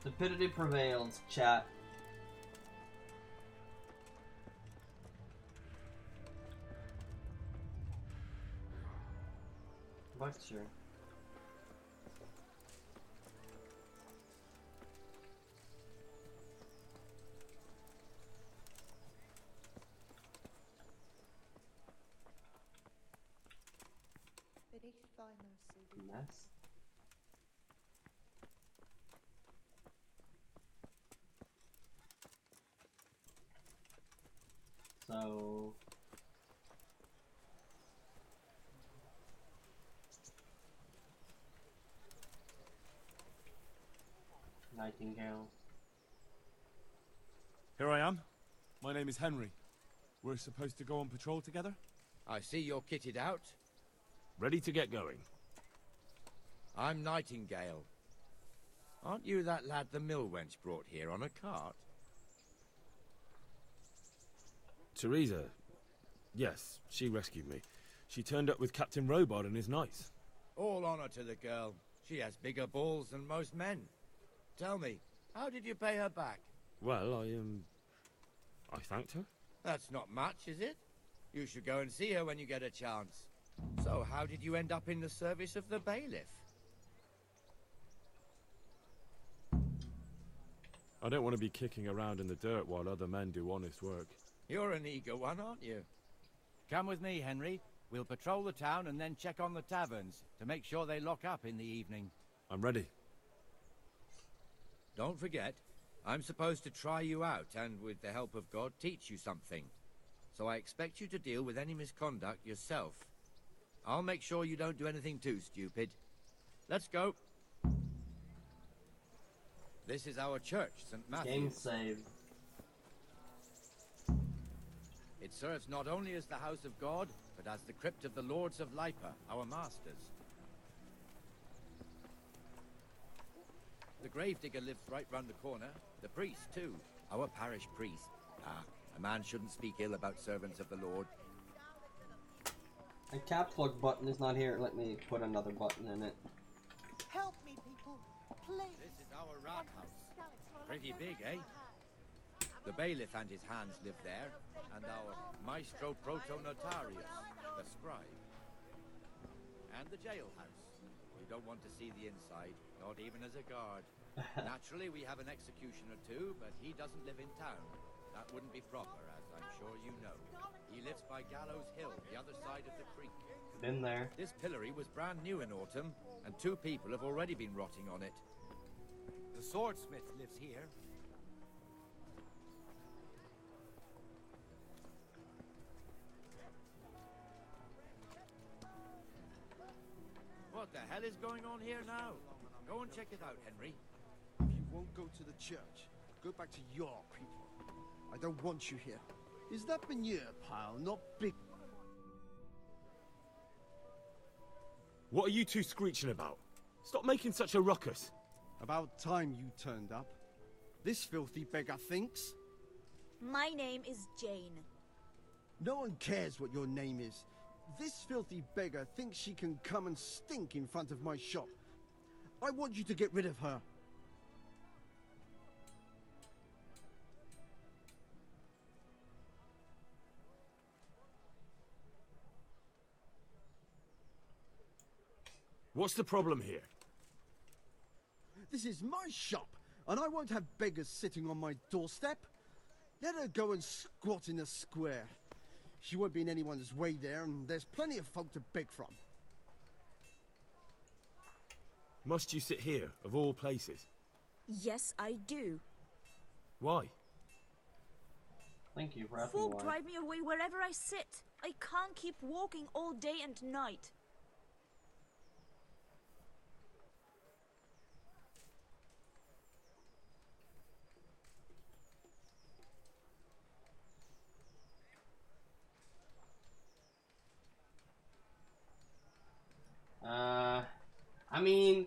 Stupidity prevails, chat. But sure. Beneath thy mercy. Mess. So Nightingale. Here I am. My name is Henry. We're supposed to go on patrol together? I see you're kitted out. Ready to get going. I'm Nightingale. Aren't you that lad the mill wench brought here on a cart? Teresa. Yes, she rescued me. She turned up with Captain Robot and is nice. All honor to the girl. She has bigger balls than most men. Tell me, how did you pay her back? Well, I thanked her. That's not much, is it? You should go and see her when you get a chance. So, how did you end up in the service of the bailiff? I don't want to be kicking around in the dirt while other men do honest work. You're an eager one, aren't you? Come with me, Henry. We'll patrol the town and then check on the taverns to make sure they lock up in the evening. I'm ready. Don't forget, I'm supposed to try you out and, with the help of God, teach you something. So I expect you to deal with any misconduct yourself. I'll make sure you don't do anything too stupid. Let's go. This is our church, St. Matthew's. Game saved. It serves not only as the house of God, but as the crypt of the Lords of Lipa, our masters. The gravedigger lives right round the corner. The priest, too. Our parish priest. Ah, a man shouldn't speak ill about servants of the Lord. A caps lock button is not here. Let me put another button in it. Help me, people. Please. This is our rat house. Pretty big, eh? The bailiff and his hands live there, and our maestro proto-notarius, the scribe. And the jailhouse. You don't want to see the inside, not even as a guard. Naturally, we have an executioner too, but he doesn't live in town. That wouldn't be proper, as I'm sure you know. He lives by Gallows Hill, the other side of the creek. Been there. This pillory was brand new in autumn, and 2 people have already been rotting on it. The swordsmith lives here. What the hell is going on here now? Go and check it out, Henry. If you won't go to the church, go back to your people. I don't want you here. Is that manure pile not big? What are you two screeching about? Stop making such a ruckus. About time you turned up. This filthy beggar thinks. My name is Jane. No one cares what your name is. This filthy beggar thinks she can come and stink in front of my shop. I want you to get rid of her. What's the problem here? This is my shop, and I won't have beggars sitting on my doorstep. Let her go and squat in the square. She won't be in anyone's way there, and there's plenty of folk to beg from. Must you sit here, of all places? Yes, I do. Why? Thank you for asking Folk why. drive me away wherever I sit. I can't keep walking all day and night. I mean,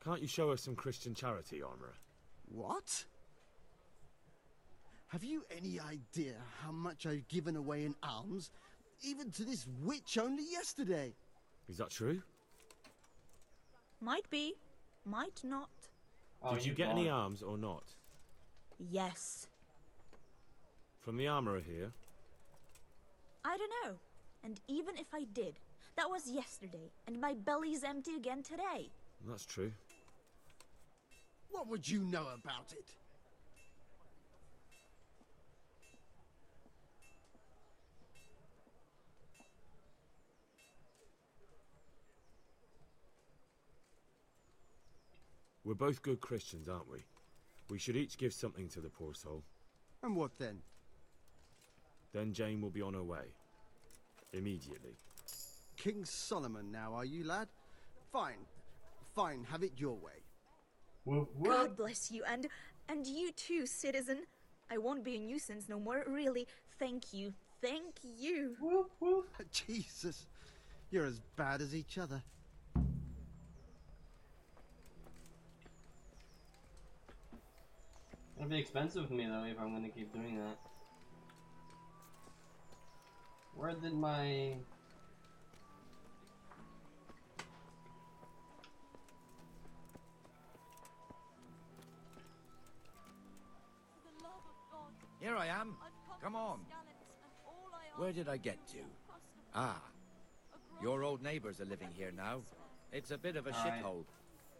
can't you show us some Christian charity, Armourer? What? Have you any idea how much I've given away in alms? Even to this witch only yesterday. Is that true? Might be, might not. Did you get any alms or not? Yes. From the Armourer here? I don't know. And even if I did, that was yesterday, and my belly's empty again today. That's true. What would you know about it? We're both good Christians, aren't we? We should each give something to the poor soul. And what then? Then Jane will be on her way. Immediately. King Solomon now, are you, lad? Fine. Fine, have it your way. God bless you, and you too, citizen. I won't be a nuisance no more, really. Thank you. Thank you. Jesus. You're as bad as each other. It'll be expensive for me though if I'm gonna keep doing that. Where did my... Here I am. Come on. Where did I get to? Ah. Your old neighbors are living here now. It's a bit of a shithole.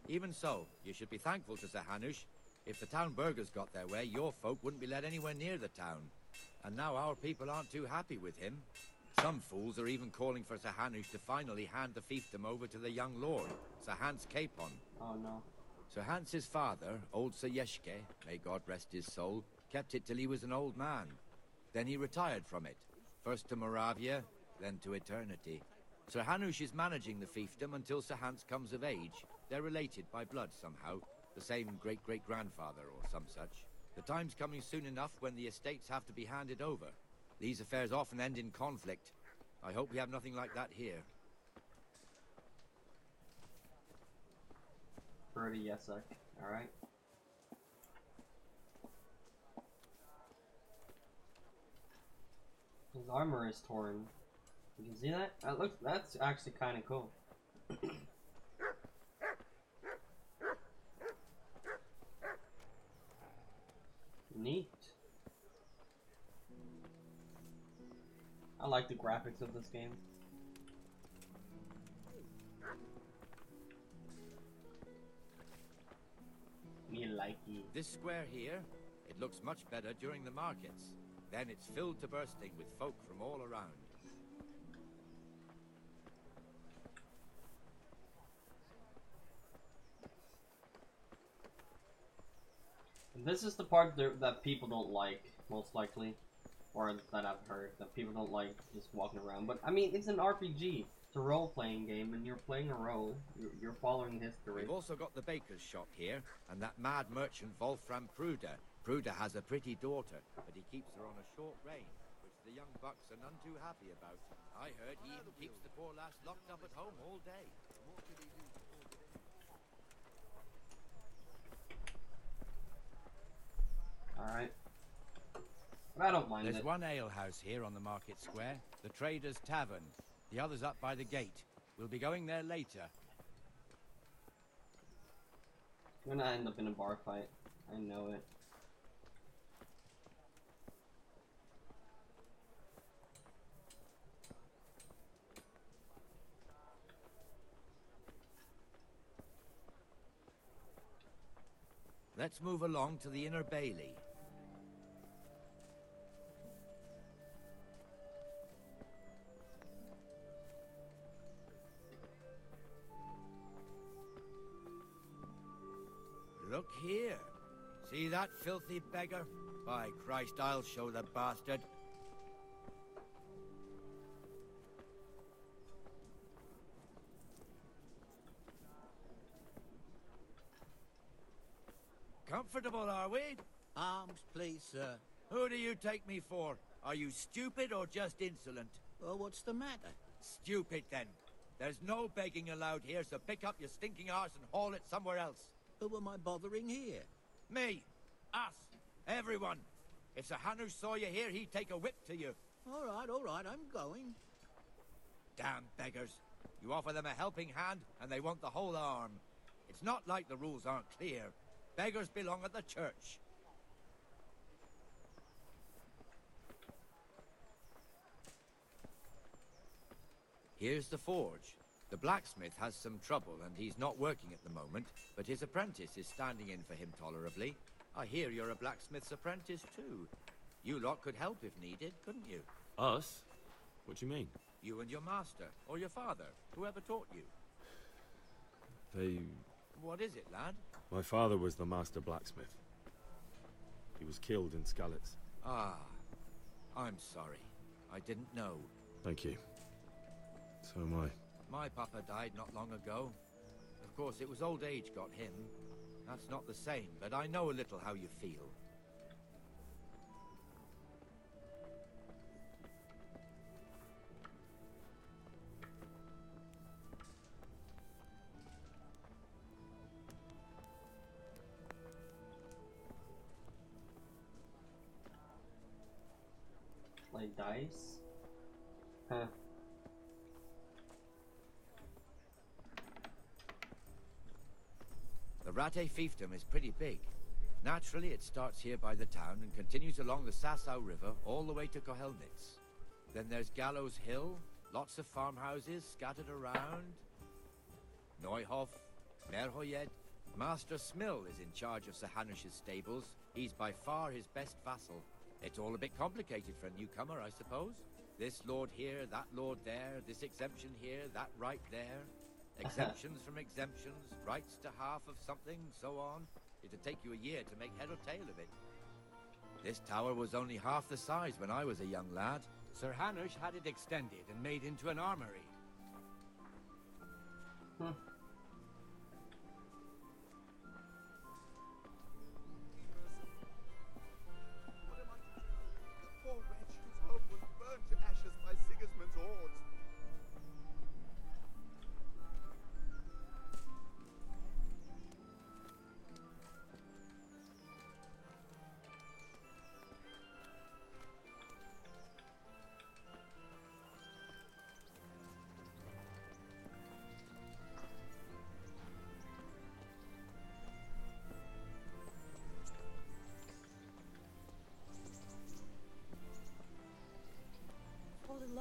Even so, you should be thankful to Sir Hanush. If the town burghers got their way, your folk wouldn't be let anywhere near the town. And now our people aren't too happy with him. Some fools are even calling for Sir Hanush to finally hand the fiefdom over to the young lord, Sir Hans Capon. Oh no. Sir Hans's father, old Sir Yeshke, may God rest his soul, kept it till he was an old man. Then he retired from it, first to Moravia, then to eternity. Sir Hanush is managing the fiefdom until Sir Hans comes of age. They're related by blood somehow, the same great-great-grandfather or some such. The time's coming soon enough when the estates have to be handed over. These affairs often end in conflict. I hope we have nothing like that here. Birdie, yes, sir. Alright. What? His armor is torn. You can see that? That's actually kind of cool. Neat. I like the graphics of this game. Me like it. This square here, it looks much better during the markets. Then it's filled to bursting with folk from all around. This is the part that people don't like, most likely. Or that I've heard, that people don't like just walking around. But, I mean, it's an RPG. It's a role-playing game, and you're playing a role. You're following history. We've also got the baker's shop here, and that mad merchant Wolfram Pruder. Pruder has a pretty daughter, but he keeps her on a short rein, which the young bucks are none too happy about. I heard he even keeps the poor lass locked up at home all day. Alright. But I don't mind There's it. one alehouse here on the market square, the Trader's Tavern. The other's up by the gate. We'll be going there later. We're gonna end up in a bar fight. I know it. Let's move along to the Inner Bailey. Look here. See that filthy beggar? By Christ, I'll show the bastard. Comfortable, are we? Arms, please, sir. Who do you take me for? Are you stupid or just insolent? Well, what's the matter? Stupid, then. There's no begging allowed here, so pick up your stinking arse and haul it somewhere else. Who am I bothering here? Me. Us. Everyone. If Sir Hanush saw you here, he'd take a whip to you. All right, I'm going. Damn beggars. You offer them a helping hand, and they want the whole arm. It's not like the rules aren't clear. Beggars belong at the church. Here's the forge. The blacksmith has some trouble, and he's not working at the moment, but his apprentice is standing in for him tolerably. I hear you're a blacksmith's apprentice, too. You lot could help if needed, couldn't you? Us? What do you mean? You and your master, or your father, whoever taught you. They... What is it, lad? My father was the master blacksmith. He was killed in Skalitz. Ah, I'm sorry. I didn't know. Thank you. So am I. My papa died not long ago. Of course, it was old age got him. That's not the same, but I know a little how you feel. Play dice? Huh. The Rate fiefdom is pretty big. Naturally, it starts here by the town and continues along the Sasau River all the way to Kohelnitz. Then there's Gallows Hill, lots of farmhouses scattered around. Neuhof, Merhoyed. Master Smill is in charge of Sir Hanush's stables. He's by far his best vassal. It's all a bit complicated for a newcomer, I suppose. This lord here, that lord there, this exemption here, that right there. Exemptions from exemptions, rights to half of something, so on. It'd take you a year to make head or tail of it. This tower was only half the size when I was a young lad. Sir Hanush had it extended and made into an armory. Poor wretch whose home was burned to ashes by Sigismund's hordes.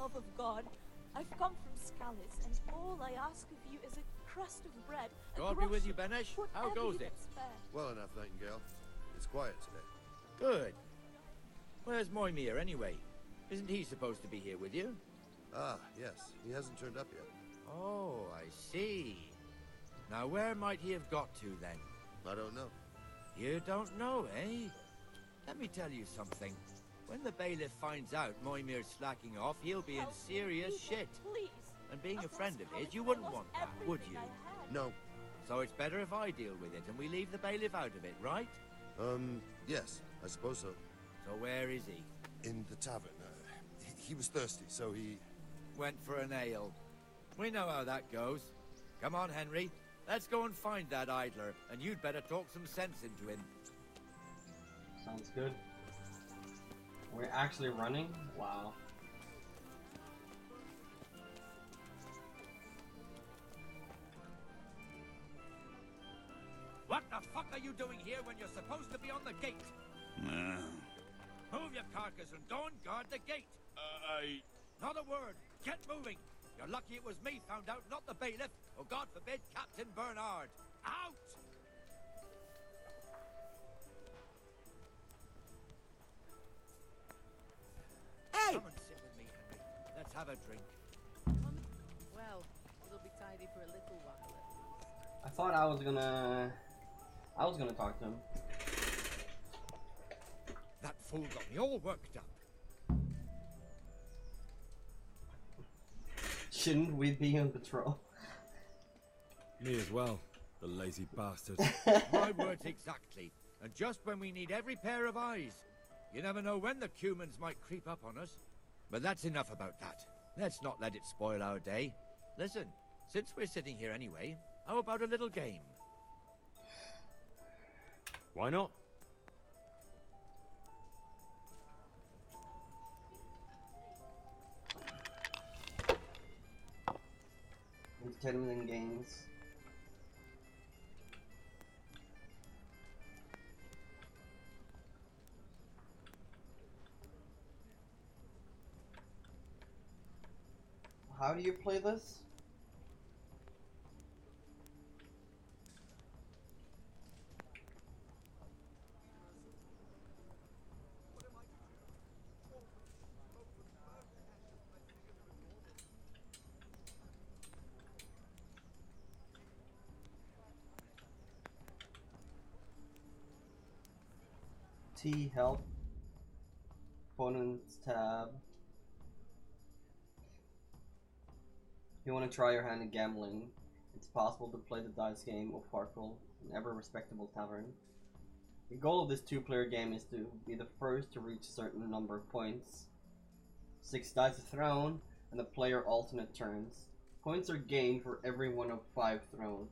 love of God, I've come from Scallis, and all I ask of you is a crust of bread. God be with you, Benesh. How goes it? Well enough, Nightingale. It's quiet today. Good. Where's Moimir, anyway? Isn't he supposed to be here with you? Ah, yes. He hasn't turned up yet. Oh, I see. Now, where might he have got to, then? I don't know. You don't know, eh? Let me tell you something. When the bailiff finds out Moimir's slacking off, he'll be in serious shit. Please. And being a friend of his, you wouldn't want that, would you? No. So it's better if I deal with it and we leave the bailiff out of it, right? Yes, I suppose so. So where is he? In the tavern. He was thirsty, so he... Went for an ale. We know how that goes. Come on, Henry. Let's go and find that idler, and you'd better talk some sense into him. Sounds good. We're actually running? Wow. What the fuck are you doing here when you're supposed to be on the gate? Move your carcass and go and guard the gate. Not a word. Get moving. You're lucky it was me found out, not the bailiff. Or God forbid, Captain Bernard. Out! Hey! Come and sit with me, Henry. Let's have a drink. Well, it'll be tidy for a little while at least. I thought I was gonna talk to him. That fool got me all worked up. Shouldn't we be on patrol? Me as well, the lazy bastard. My words exactly. And just when we need every pair of eyes. You never know when the Cumans might creep up on us. But that's enough about that. Let's not let it spoil our day. Listen, since we're sitting here anyway, how about a little game? Why not? Entertainment games. How do you play this? T, help. Opponents tab. If you want to try your hand at gambling, it's possible to play the dice game of Farkle in every respectable tavern. The goal of this two-player game is to be the first to reach a certain number of points. 6 dice are thrown, and the player alternate turns. Points are gained for every one of 5 thrown.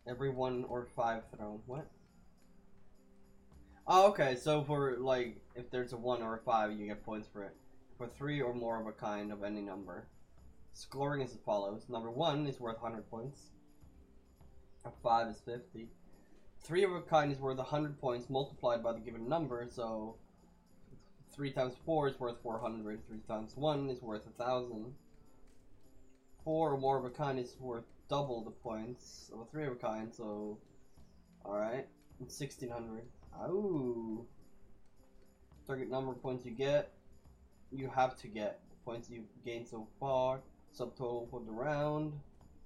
Every 1 or 5 thrown. What? Oh, okay, so for, like, if there's a 1 or a 5, you get points for it. For 3 or more of a kind of any number. Scoring is as follows. Number 1 is worth 100 points. A 5 is 50. 3 of a kind is worth 100 points multiplied by the given number, so 3 times 4 is worth 400. 3 times 1 is worth 1,000. 4 or more of a kind is worth double the points of a 3 of a kind, so alright. 1,600. Oh. Target number of points you get. You have to get points you've gained so far. Subtotal for the round.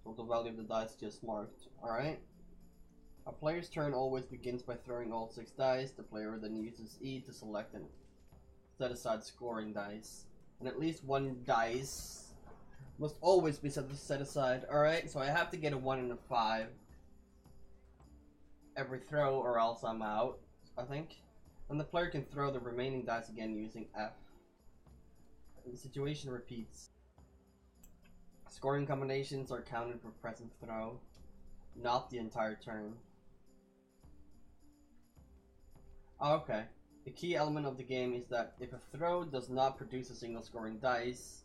Total value of the dice just marked. Alright. A player's turn always begins by throwing all 6 dice. The player then uses E to select and set aside scoring dice. And at least 1 dice must always be set aside. Alright, so I have to get a 1 and a 5 every throw or else I'm out, I think. And the player can throw the remaining dice again using F. The situation repeats. Scoring combinations are counted for present throw, not the entire turn. Okay. The key element of the game is that if a throw does not produce a single scoring dice,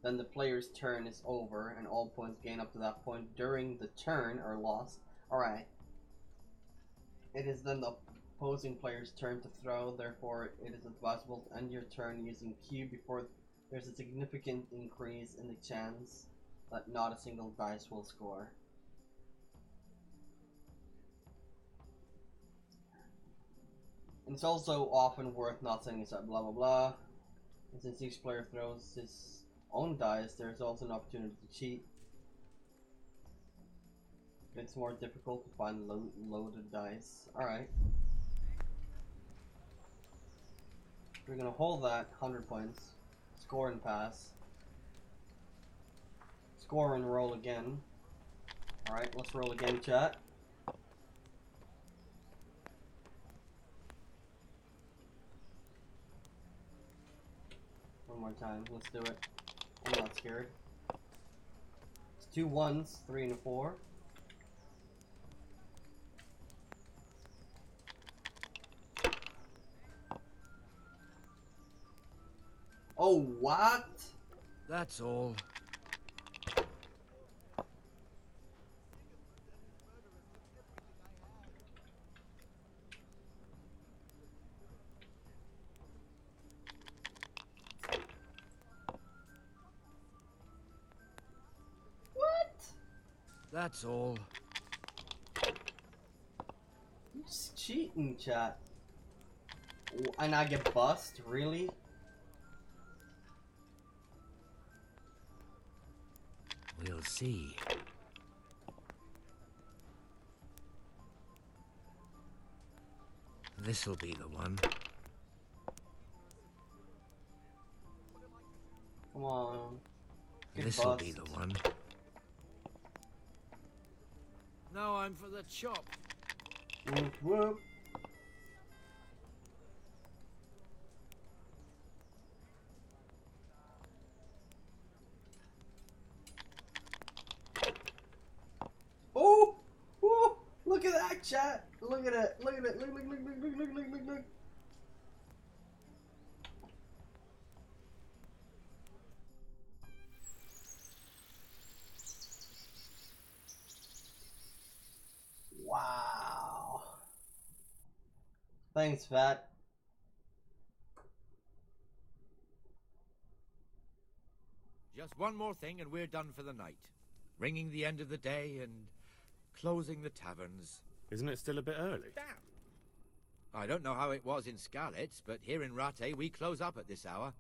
then the player's turn is over and all points gained up to that point during the turn are lost. Alright. It is then the opposing player's turn to throw, therefore it is advisable to end your turn using Q before there's a significant increase in the chance that not a single dice will score. And it's also often worth not setting aside blah blah blah. And since each player throws his own dice, there's also an opportunity to cheat. It's more difficult to find loaded dice. Alright. We're gonna hold that 100 points. Score and pass. Score and roll again. Alright, let's roll again, chat. One more time, let's do it. I'm not scared. It's 2 1s, 3 and a 4. Oh, what? That's all. What? That's all. You're just cheating, chat. And I get bust? Really? We'll see. This'll be the one. Come on. This'll be the one. Now I'm for the chop. Whoop whoop. Oh! Oh! Look at that, chat! Look at it! Look at it! Look, look, look, look, look, look, look, look, look! Wow! Thanks, Fat. Just one more thing and we're done for the night. Ringing the end of the day and closing the taverns. Isn't it still a bit early? Damn! I don't know how it was in Skalitz, but here in Rattay we close up at this hour.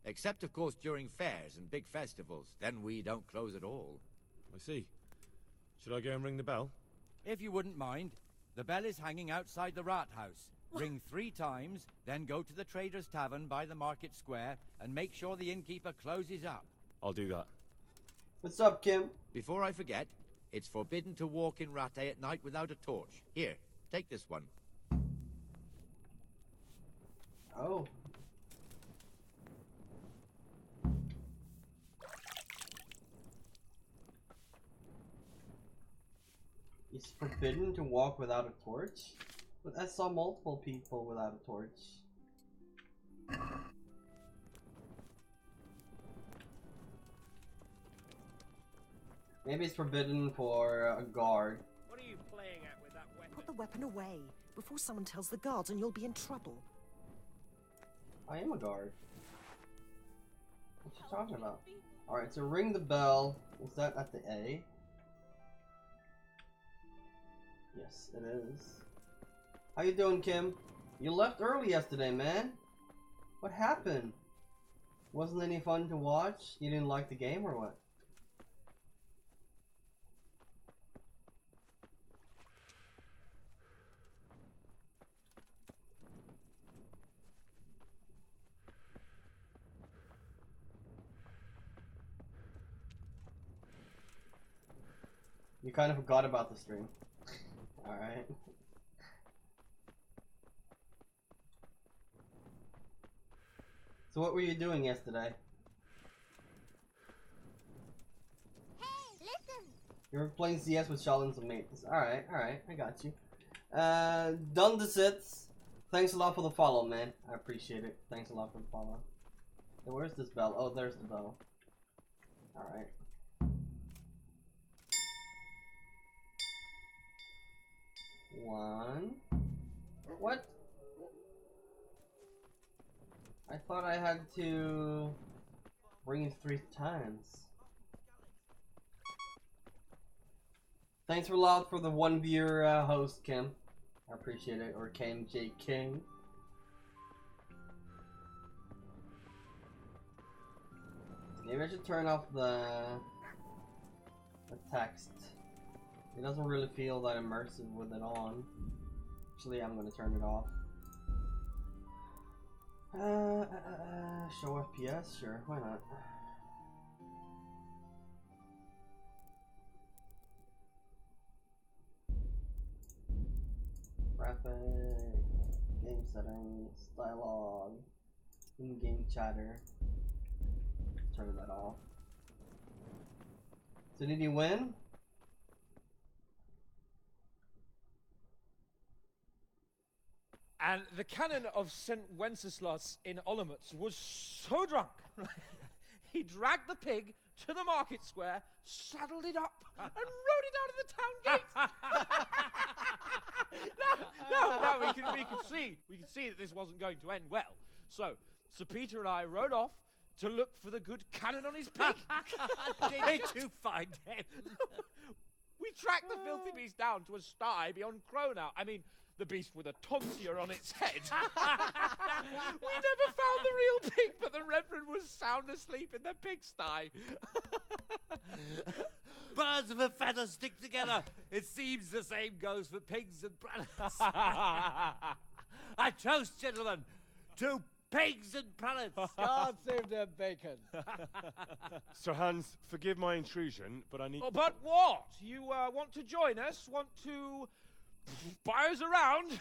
Except, of course, during fairs and big festivals. Then we don't close at all. I see. Should I go and ring the bell? If you wouldn't mind, the bell is hanging outside the rat house. Ring 3 times, then go to the Trader's Tavern by the market square and make sure the innkeeper closes up. I'll do that. What's up, Kim? Before I forget, it's forbidden to walk in Rattay at night without a torch. Here, take this one. Oh. It's forbidden to walk without a torch? But I saw multiple people without a torch. Maybe it's forbidden for a guard. What are you playing at with that weapon? Put the weapon away before someone tells the guards and you'll be in trouble. I am a guard. What you talking about? Alright, so ring the bell. Is that at the A? Yes, it is. How you doing, Kim? You left early yesterday, man. What happened? Wasn't any fun to watch? You didn't like the game or what? You kind of forgot about the stream. Alright. So what were you doing yesterday? Hey, listen! You were playing CS with Shaw and some mates. Alright, I got you. Done the sits. Thanks a lot for the follow, man. I appreciate it. Thanks a lot for the follow. So where's this bell? Oh, there's the bell. Alright. One. What? I thought I had to bring it 3 times. Thanks a lot for the 1 viewer host, Kim. I appreciate it. Or KMJ King. Maybe I should turn off the text. It doesn't really feel that immersive with it on. Actually, I'm gonna turn it off. Show FPS? Sure, why not? Graphic, game settings, dialogue, in-game chatter. Turn that off. So did you win? And the canon of St. Wenceslas in Olomouc was so drunk, he dragged the pig to the market square, saddled it up, and rode it out of the town gate. No, we can see that this wasn't going to end well. So, Sir Peter and I rode off to look for the good canon on his pig. Did you find him? We tracked the filthy beast down to a sty beyond Cronau. I mean, the beast with a tonsure on its head. We never found the real pig, but the Reverend was sound asleep in the pigsty. Birds of a feather stick together. It seems the same goes for pigs and prelates. I toast, gentlemen, to pigs and prelates. God save their bacon. Sir Hans, forgive my intrusion, but I need... Oh, but what? You want to join us? Want to buy us around?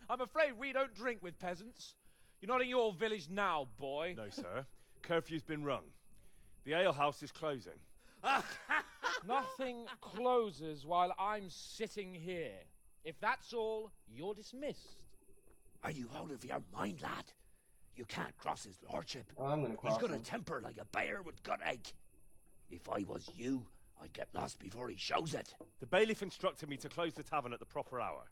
I'm afraid we don't drink with peasants. You're not in your village now, boy. No, sir. Curfew's been rung. The alehouse is closing. Nothing closes while I'm sitting here. If that's all, you're dismissed. Are you out of your mind, lad? You can't cross his lordship. Oh, I'm gonna cross He's got a him. temper like a bear with gut ache. If I was you, I'd get lost before he shows it. The bailiff instructed me to close the tavern at the proper hour.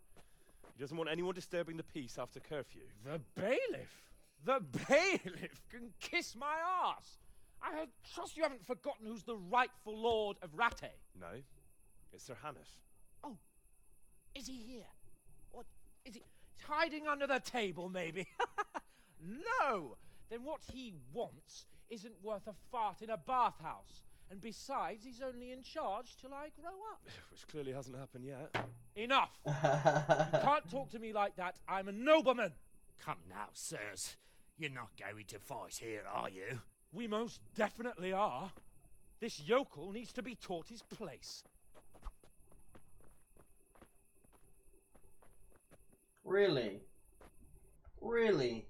He doesn't want anyone disturbing the peace after curfew. The bailiff? The bailiff can kiss my arse. I trust you haven't forgotten who's the rightful lord of Rattay. No, it's Sir Hannes. Oh, is he here? What, is he he's hiding under the table, maybe? No! Then what he wants isn't worth a fart in a bathhouse. And besides, he's only in charge till I grow up. Which clearly hasn't happened yet. Enough! You can't talk to me like that. I'm a nobleman. Come now, sirs. You're not going to fight here, are you? We most definitely are. This yokel needs to be taught his place. Really? Really?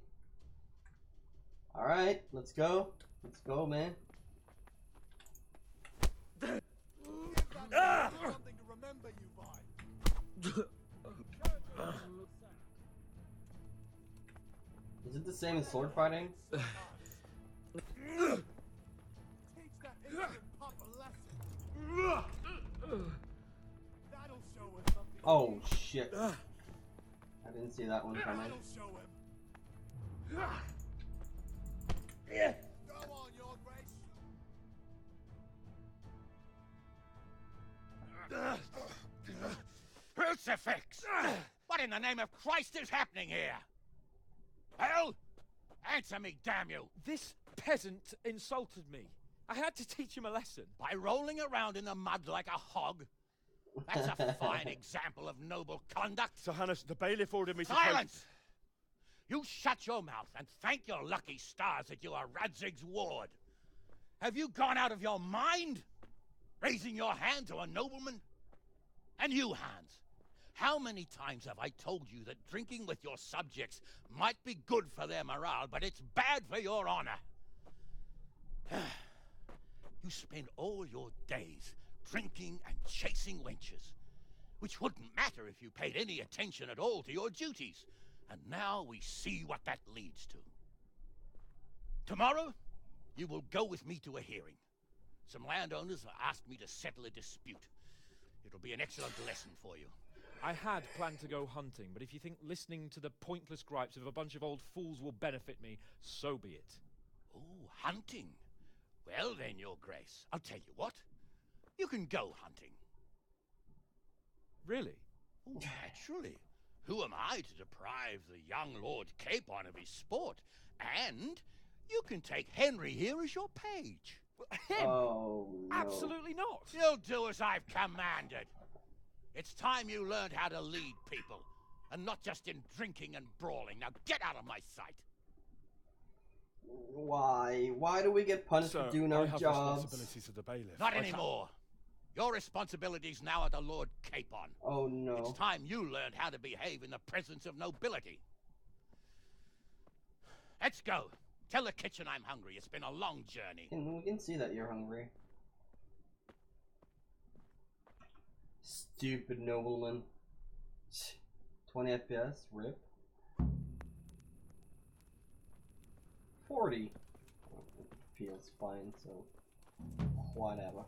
Alright, let's go. Let's go, man. Something to remember you by. Is it the same as sword fighting? Teach that ignorant pup a lesson. That'll show us something. Oh shit. I didn't see that one coming. That'll show him. Go on, Your Grace. Crucifix! What in the name of Christ is happening here? Hell? Answer me, damn you! This peasant insulted me. I had to teach him a lesson. By rolling around in the mud like a hog? That's a fine example of noble conduct. Sir Hannes, the bailiff ordered me to... Silence! You shut your mouth and thank your lucky stars that you are Radzig's ward. Have you gone out of your mind? Raising your hand to a nobleman? And you, Hans, how many times have I told you that drinking with your subjects might be good for their morale, but it's bad for your honor? You spend all your days drinking and chasing wenches, which wouldn't matter if you paid any attention at all to your duties. And now we see what that leads to. Tomorrow, you will go with me to a hearing. Some landowners have asked me to settle a dispute. It'll be an excellent lesson for you. I had planned to go hunting, but if you think listening to the pointless gripes of a bunch of old fools will benefit me, so be it. Oh, hunting? Well then, Your Grace, I'll tell you what. You can go hunting. Really? Oh, naturally. Who am I to deprive the young Lord Capon of his sport? And you can take Henry here as your page. Him? Oh, no. Absolutely not. You'll do as I've commanded. It's time you learned how to lead people, and not just in drinking and brawling. Now get out of my sight. Why? Why do we get punished for doing our jobs? Responsibilities of the bailiff. Not anymore. Your responsibilities now are the Lord Capon. Oh no. It's time you learned how to behave in the presence of nobility. Let's go. Tell the kitchen I'm hungry. It's been a long journey. We can see that you're hungry. Stupid nobleman. 20 FPS, rip. 40. Feels fine, so whatever.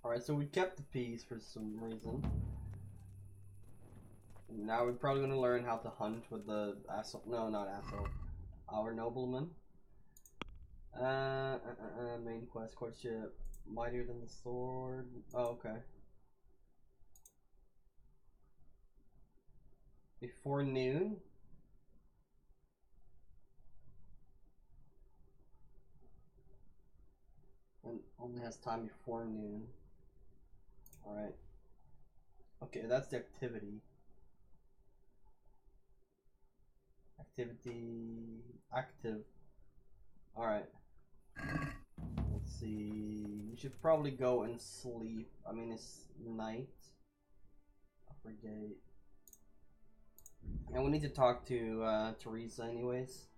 Alright, so we kept the peas for some reason. Now we're probably gonna learn how to hunt with the asshole. No, not asshole. Our nobleman. Main quest, courtship. Mightier than the sword. Oh, okay. Before noon? And only has time before noon. Alright. Okay, that's the activity. Activity... active. Alright. Let's see... You should probably go and sleep. I mean, it's night. Upper gate. And we need to talk to Teresa anyways.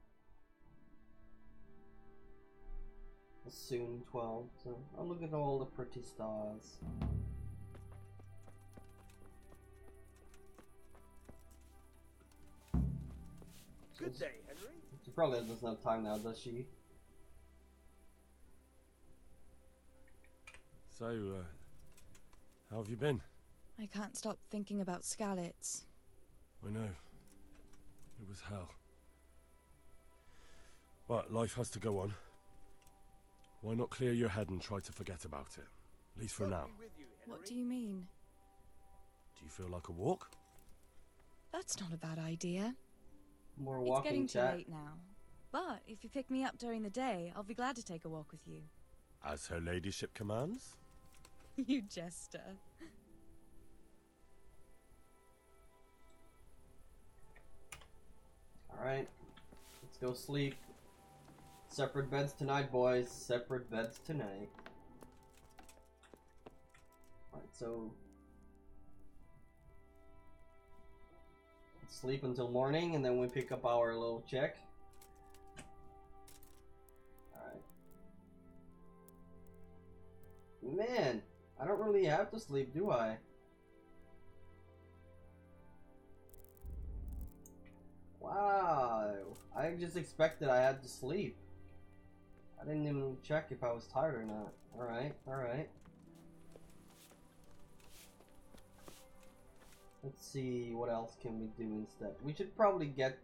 Soon 12, so I'll look at all the pretty stars. Good day, Henry. She probably doesn't have time now, does she? So, how have you been? I can't stop thinking about Skalitz. I know. It was hell. But life has to go on. Why not clear your head and try to forget about it? At least for now. What do you mean? Do you feel like a walk? That's not a bad idea. More It's walking getting too chat. late now. But if you pick me up during the day, I'll be glad to take a walk with you. As her ladyship commands? You jester. Alright. Let's go sleep. Separate beds tonight, boys. Separate beds tonight. Alright, so... sleep until morning, and then we pick up our little check. Alright. Man, I don't really have to sleep, do I? Wow. I just expected I had to sleep. I didn't even check if I was tired or not. Alright, alright. Let's see, what else can we do instead? We should probably get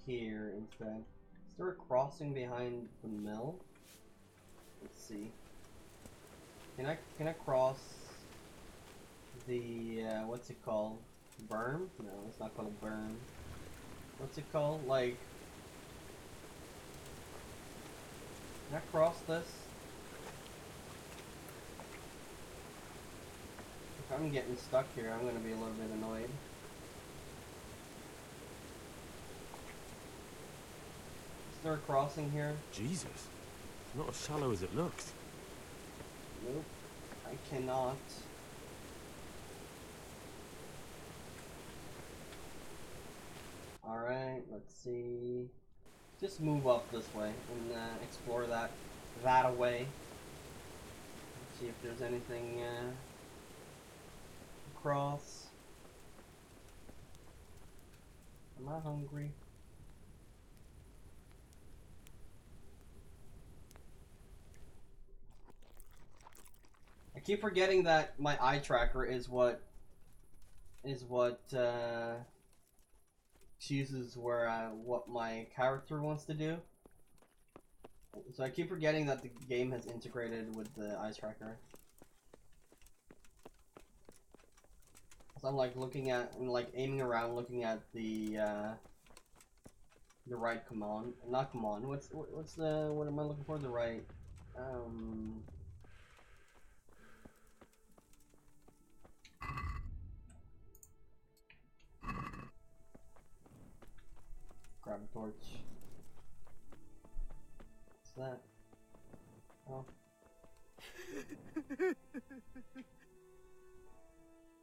here instead. Is there a crossing behind the mill? Let's see. Can I cross the what's it called? Berm? No, it's not called a berm. What's it called? Like, can I cross this? If I'm getting stuck here, I'm gonna be a little bit annoyed. Is there a crossing here? Jesus. It's not as shallow as it looks. Nope. I cannot. Alright, let's see. Just move up this way and explore that away. Let's see if there's anything across. Am I hungry? I keep forgetting that my eye tracker is what chooses where what my character wants to do. So I keep forgetting that the game has integrated with the eye tracker. So I'm like looking at and like aiming around, looking at the right command. Not command. What's the what am I looking for? The right grab a torch. What's that? Oh.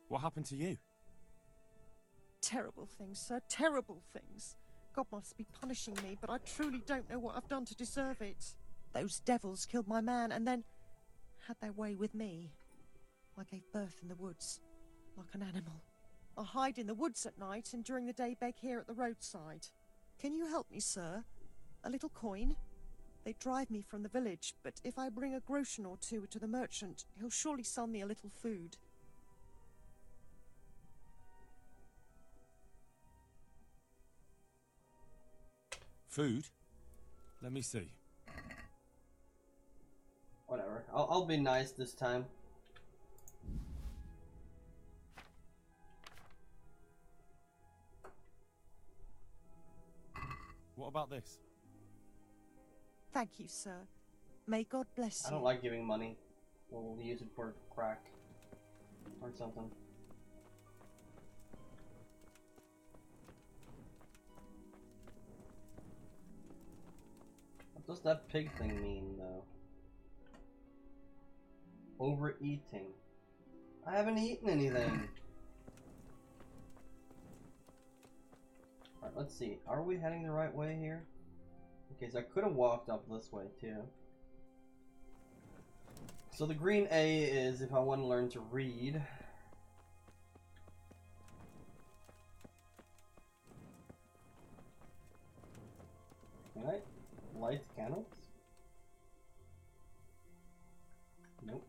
What happened to you? Terrible things, sir. Terrible things. God must be punishing me, but I truly don't know what I've done to deserve it. Those devils killed my man and then had their way with me. I gave birth in the woods, like an animal. I hide in the woods at night and during the day beg here at the roadside. Can you help me, sir? A little coin? They drive me from the village, but if I bring a groschen or two to the merchant, he'll surely sell me a little food. Food? Let me see. Whatever. I'll be nice this time. What about this? Thank you, sir. May God bless you. I don't like giving money. We'll use it for crack or something. What does that pig thing mean, though? Overeating. I haven't eaten anything. Alright, let's see. Are we heading the right way here? Okay, so I could have walked up this way, too. So the green A is if I want to learn to read. Can I light candles? Nope.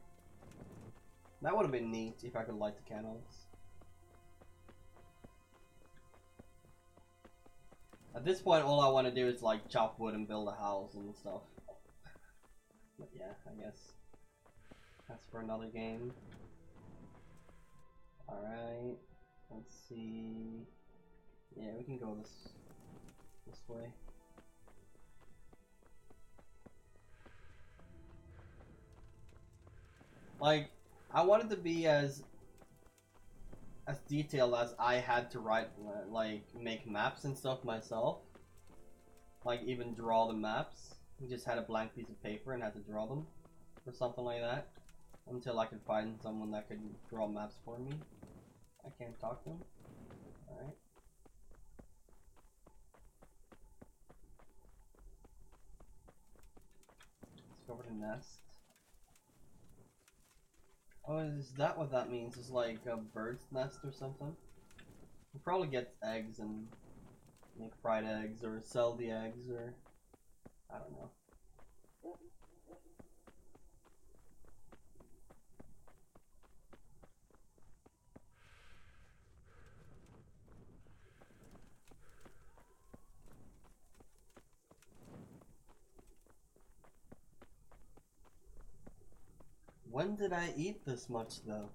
That would have been neat if I could light the candles. At this point, all I want to do is like chop wood and build a house and stuff. But yeah, I guess that's for another game. Alright, let's see. Yeah, we can go this way. Like, I wanted to be as detailed as I had to write, like, make maps and stuff myself. Like, even draw the maps. We just had a blank piece of paper and had to draw them. Or something like that. Until I could find someone that could draw maps for me. I can't talk to him. Alright. Let's go over to nest. Oh, is that what that means? It's like a bird's nest or something? We'll probably get eggs and make fried eggs or sell the eggs or... I don't know. When did I eat this much though?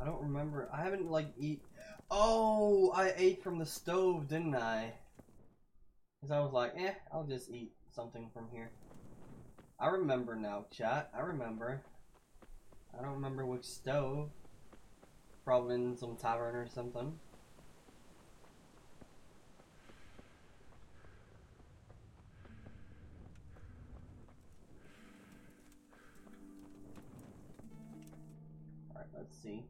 I don't remember. I haven't like Oh, I ate from the stove, didn't I? Because I was like, I'll just eat something from here. I remember now, chat. I remember. I don't remember which stove. Probably in some tavern or something. Let's see.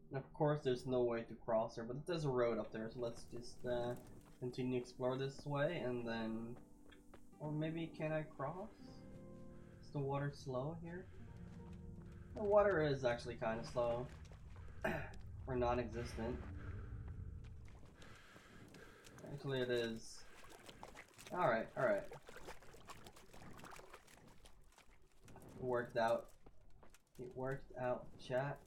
And of course, there's no way to cross there, but there's a road up there, so let's just continue to explore this way, and then... Or maybe, can I cross? Is the water slow here? The water is actually kind of slow. Or non-existent. Actually, it is. Alright, alright. Worked out. It worked out, chat.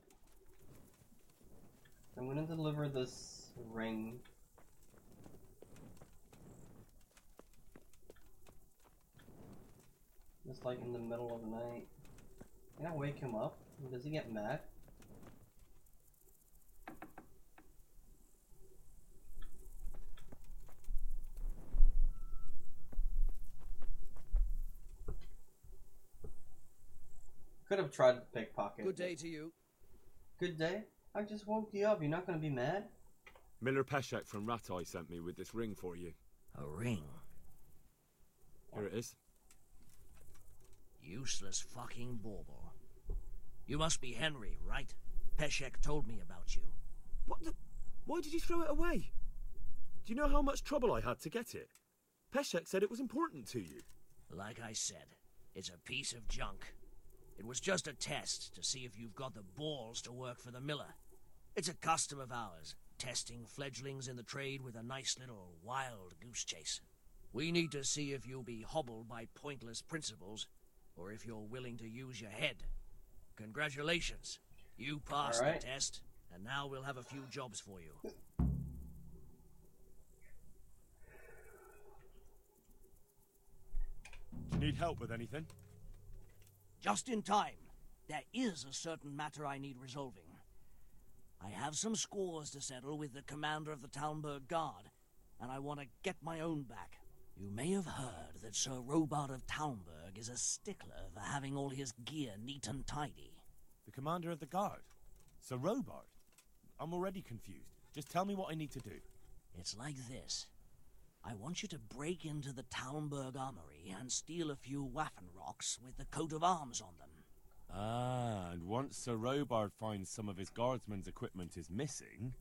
I'm gonna deliver this ring. Just like in the middle of the night. Can I wake him up? Does he get mad? Could have tried to pickpocket. Good day to you. Good day? I just woke you up. You're not gonna be mad? Miller Peshek from Ratai sent me with this ring for you. A ring? Here it is. Useless fucking bauble. You must be Henry, right? Peshek told me about you. What the... Why did you throw it away? Do you know how much trouble I had to get it? Peshek said it was important to you. Like I said, it's a piece of junk. It was just a test to see if you've got the balls to work for the miller. It's a custom of ours, testing fledglings in the trade with a nice little wild goose chase. We need to see if you'll be hobbled by pointless principles, or if you're willing to use your head. Congratulations. You passed the test, and now we'll have a few jobs for you. Do you need help with anything? Just in time. There is a certain matter I need resolving. I have some scores to settle with the commander of the Talmberg Guard, and I want to get my own back. You may have heard that Sir Robard of Talmberg is a stickler for having all his gear neat and tidy. The commander of the guard? Sir Robard? I'm already confused. Just tell me what I need to do. It's like this. I want you to break into the Talmberg armory and steal a few Waffen rocks with the coat of arms on them. Ah, and once Sir Robard finds some of his guardsmen's equipment is missing...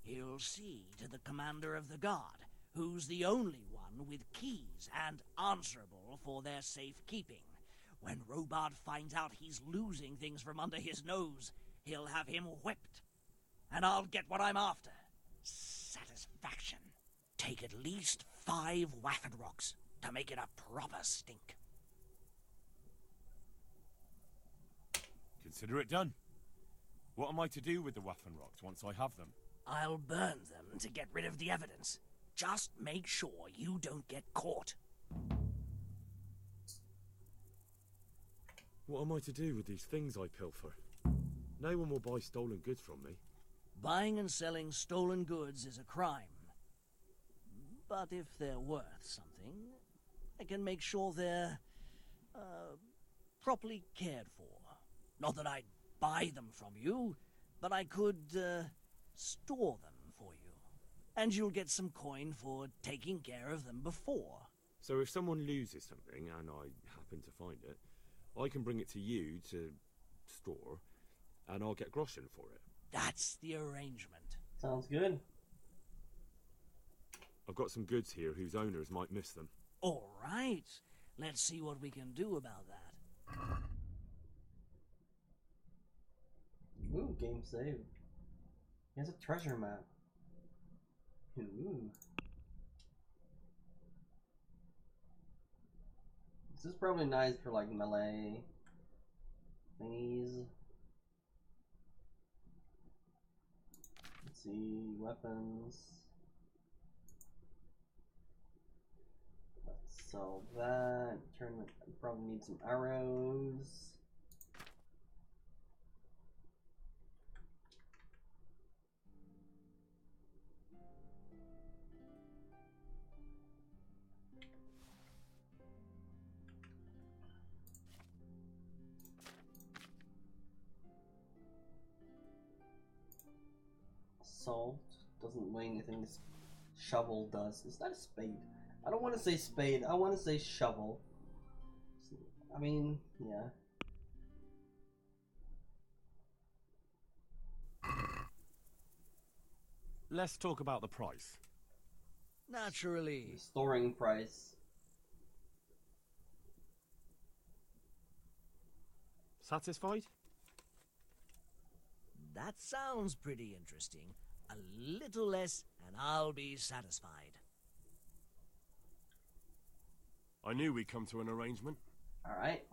He'll see to the commander of the guard, who's the only one with keys and answerable for their safekeeping. When Robard finds out he's losing things from under his nose, he'll have him whipped. And I'll get what I'm after. Satisfaction. Take at least 5 Waffen rocks to make it a proper stink. Consider it done. What am I to do with the Waffen rocks once I have them? I'll burn them to get rid of the evidence. Just make sure you don't get caught. What am I to do with these things I pilfer? No one will buy stolen goods from me. Buying and selling stolen goods is a crime. But if they're worth something, I can make sure they're, properly cared for. Not that I'd buy them from you, but I could, store them for you. And you'll get some coin for taking care of them before. So if someone loses something, and I happen to find it, I can bring it to you to store, and I'll get groschen for it. That's the arrangement. Sounds good. I've got some goods here whose owners might miss them. All right. Let's see what we can do about that. Ooh, game saved. He has a treasure map. Ooh. This is probably nice for like melee thingies. Let's see, weapons. Let's sell that. Probably need some arrows. Salt doesn't weigh anything. This shovel does. Is that a spade? I don't want to say spade. I want to say shovel. I mean, yeah. Let's talk about the price. Naturally. The storing price. Satisfied? That sounds pretty interesting. A little less, and I'll be satisfied. I knew we'd come to an arrangement. Alright.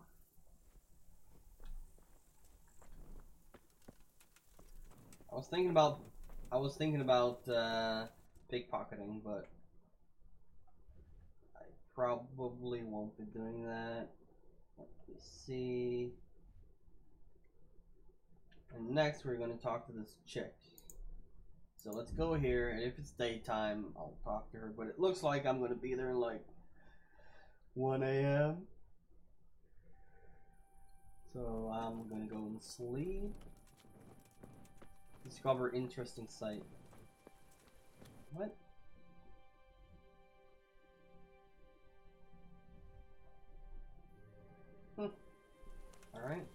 I was thinking about pickpocketing, but I probably won't be doing that. Let me see. And next we're going to talk to this chick. So let's go here, and if it's daytime, I'll talk to her. But it looks like I'm going to be there in like 1 a.m. So I'm going to go and sleep. Discover interesting site. What? Alright.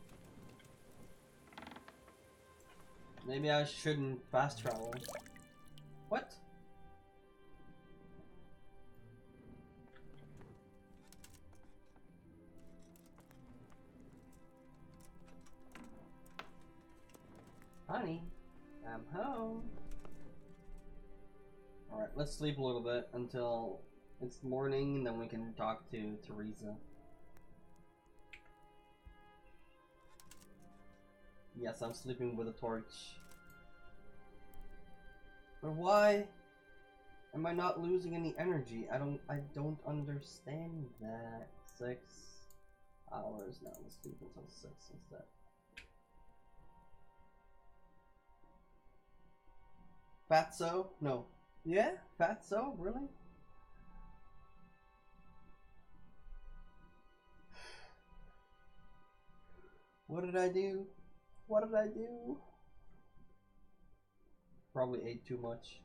Maybe I shouldn't fast travel. What? Honey, I'm home. Alright, let's sleep a little bit until it's morning, and then we can talk to Teresa. Yes, I'm sleeping with a torch. But why am I not losing any energy? I don't understand that. 6 hours now. Let's sleep until 6 instead. Fatso? No. Yeah? Fatso? Really? What did I do? What did I do? Probably ate too much.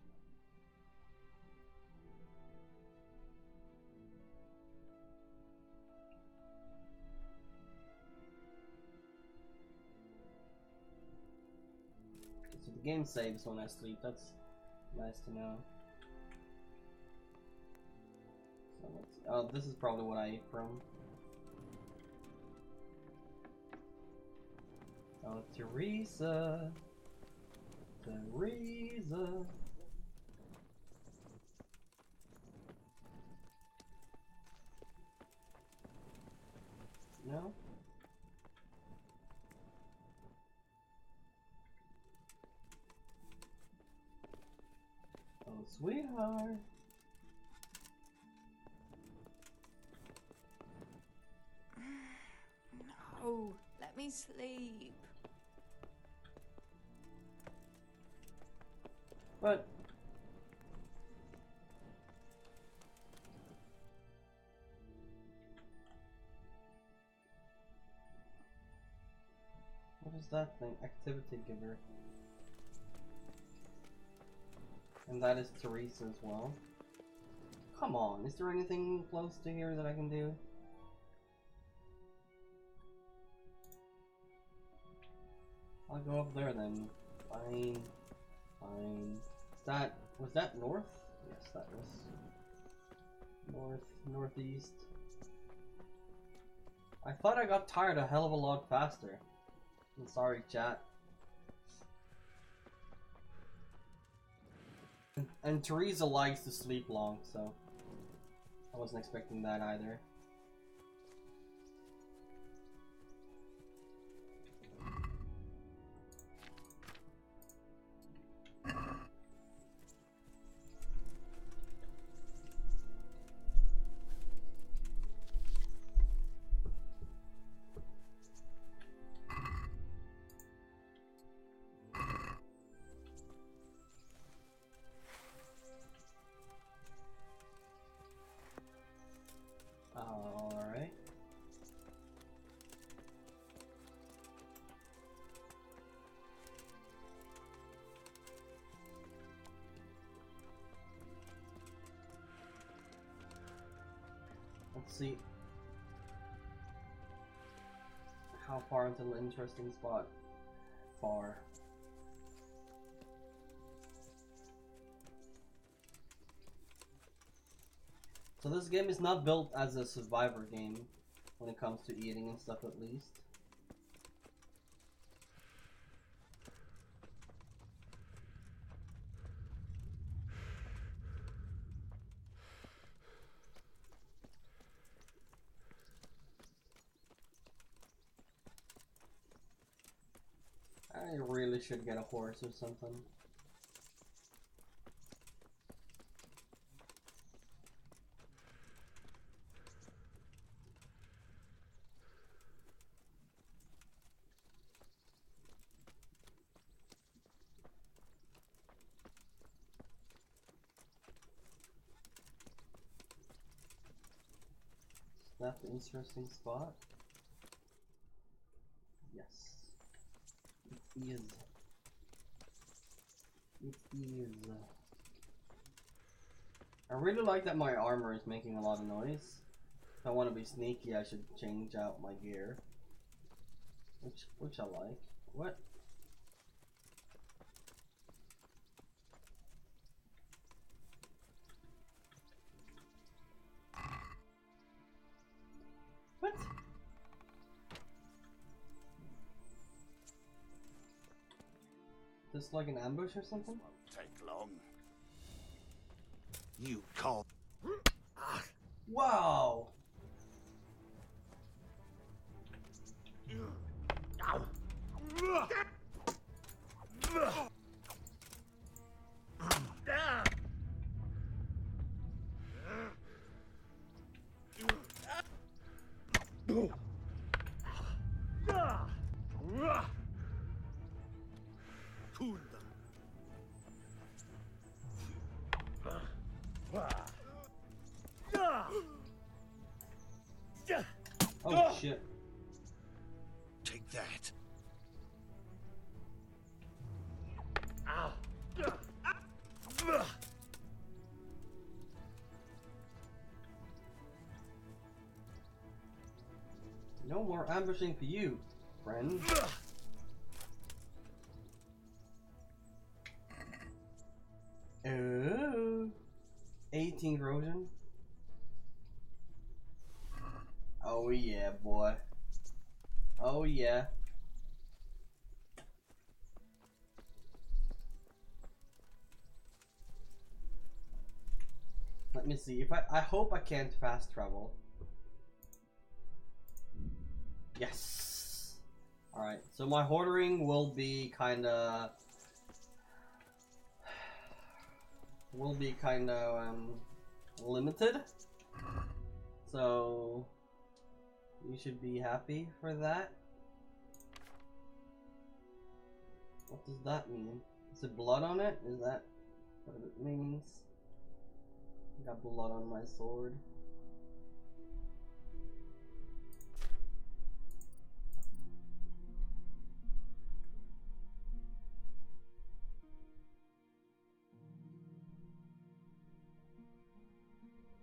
So the game saves when I sleep. That's nice to know. So let's, oh, this is probably what I ate from. Oh, Teresa. Teresa. No? Oh, sweetheart. No, let me sleep. But what is that thing? Activity giver. And that is Teresa as well. Come on, is there anything close to here that I can do? I'll go up there then. Fine. Fine. Was that north? Yes, that was northeast. I thought I got tired a hell of a lot faster. I'm sorry, chat. And Teresa likes to sleep long, so I wasn't expecting that either. Alright. Let's see how far into the interesting spot. Far. So this game is not built as a survivor game when it comes to eating and stuff, at least. I really really should get a horse or something. Is that the interesting spot? Yes. It is. It is. I really like that my armor is making a lot of noise. If I want to be sneaky, I should change out my gear. Which I like. What? What? This like an ambush or something? Take long. You call. Wow! Oh shit. Take that. No more ambushing for you, friend. Oh, 18 corrosion. Oh yeah, boy. Oh yeah. Let me see if I hope I can't fast travel. Yes. All right. So my hoarding will be kind of limited. So you should be happy for that. What does that mean? Is it blood on it? Is that what it means? I got blood on my sword.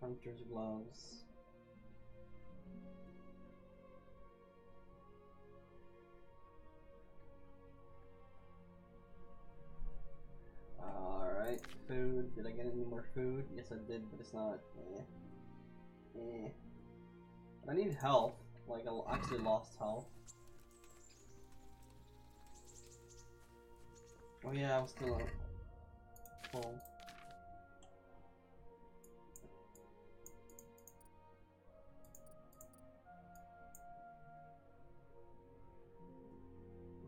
Hunter's gloves. Alright, food. Did I get any more food? Yes I did, but it's not. But I need health. Like, I actually lost health. Oh yeah, I was still full.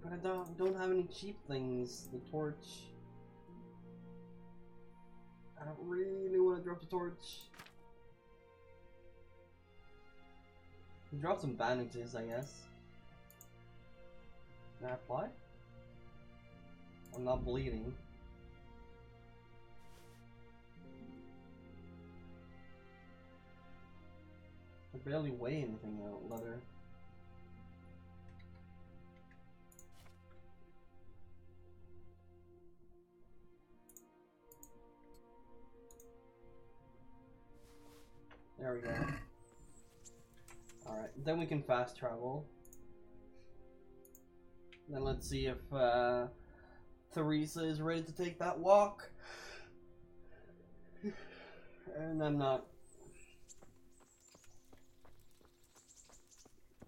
But I don't have any cheap things. The torch. I don't really want to drop the torch. Drop some bandages, I guess. Can I apply? I'm not bleeding. I barely weigh anything though, leather. There we go. Alright, then we can fast travel. Then let's see if Teresa is ready to take that walk. And I'm not.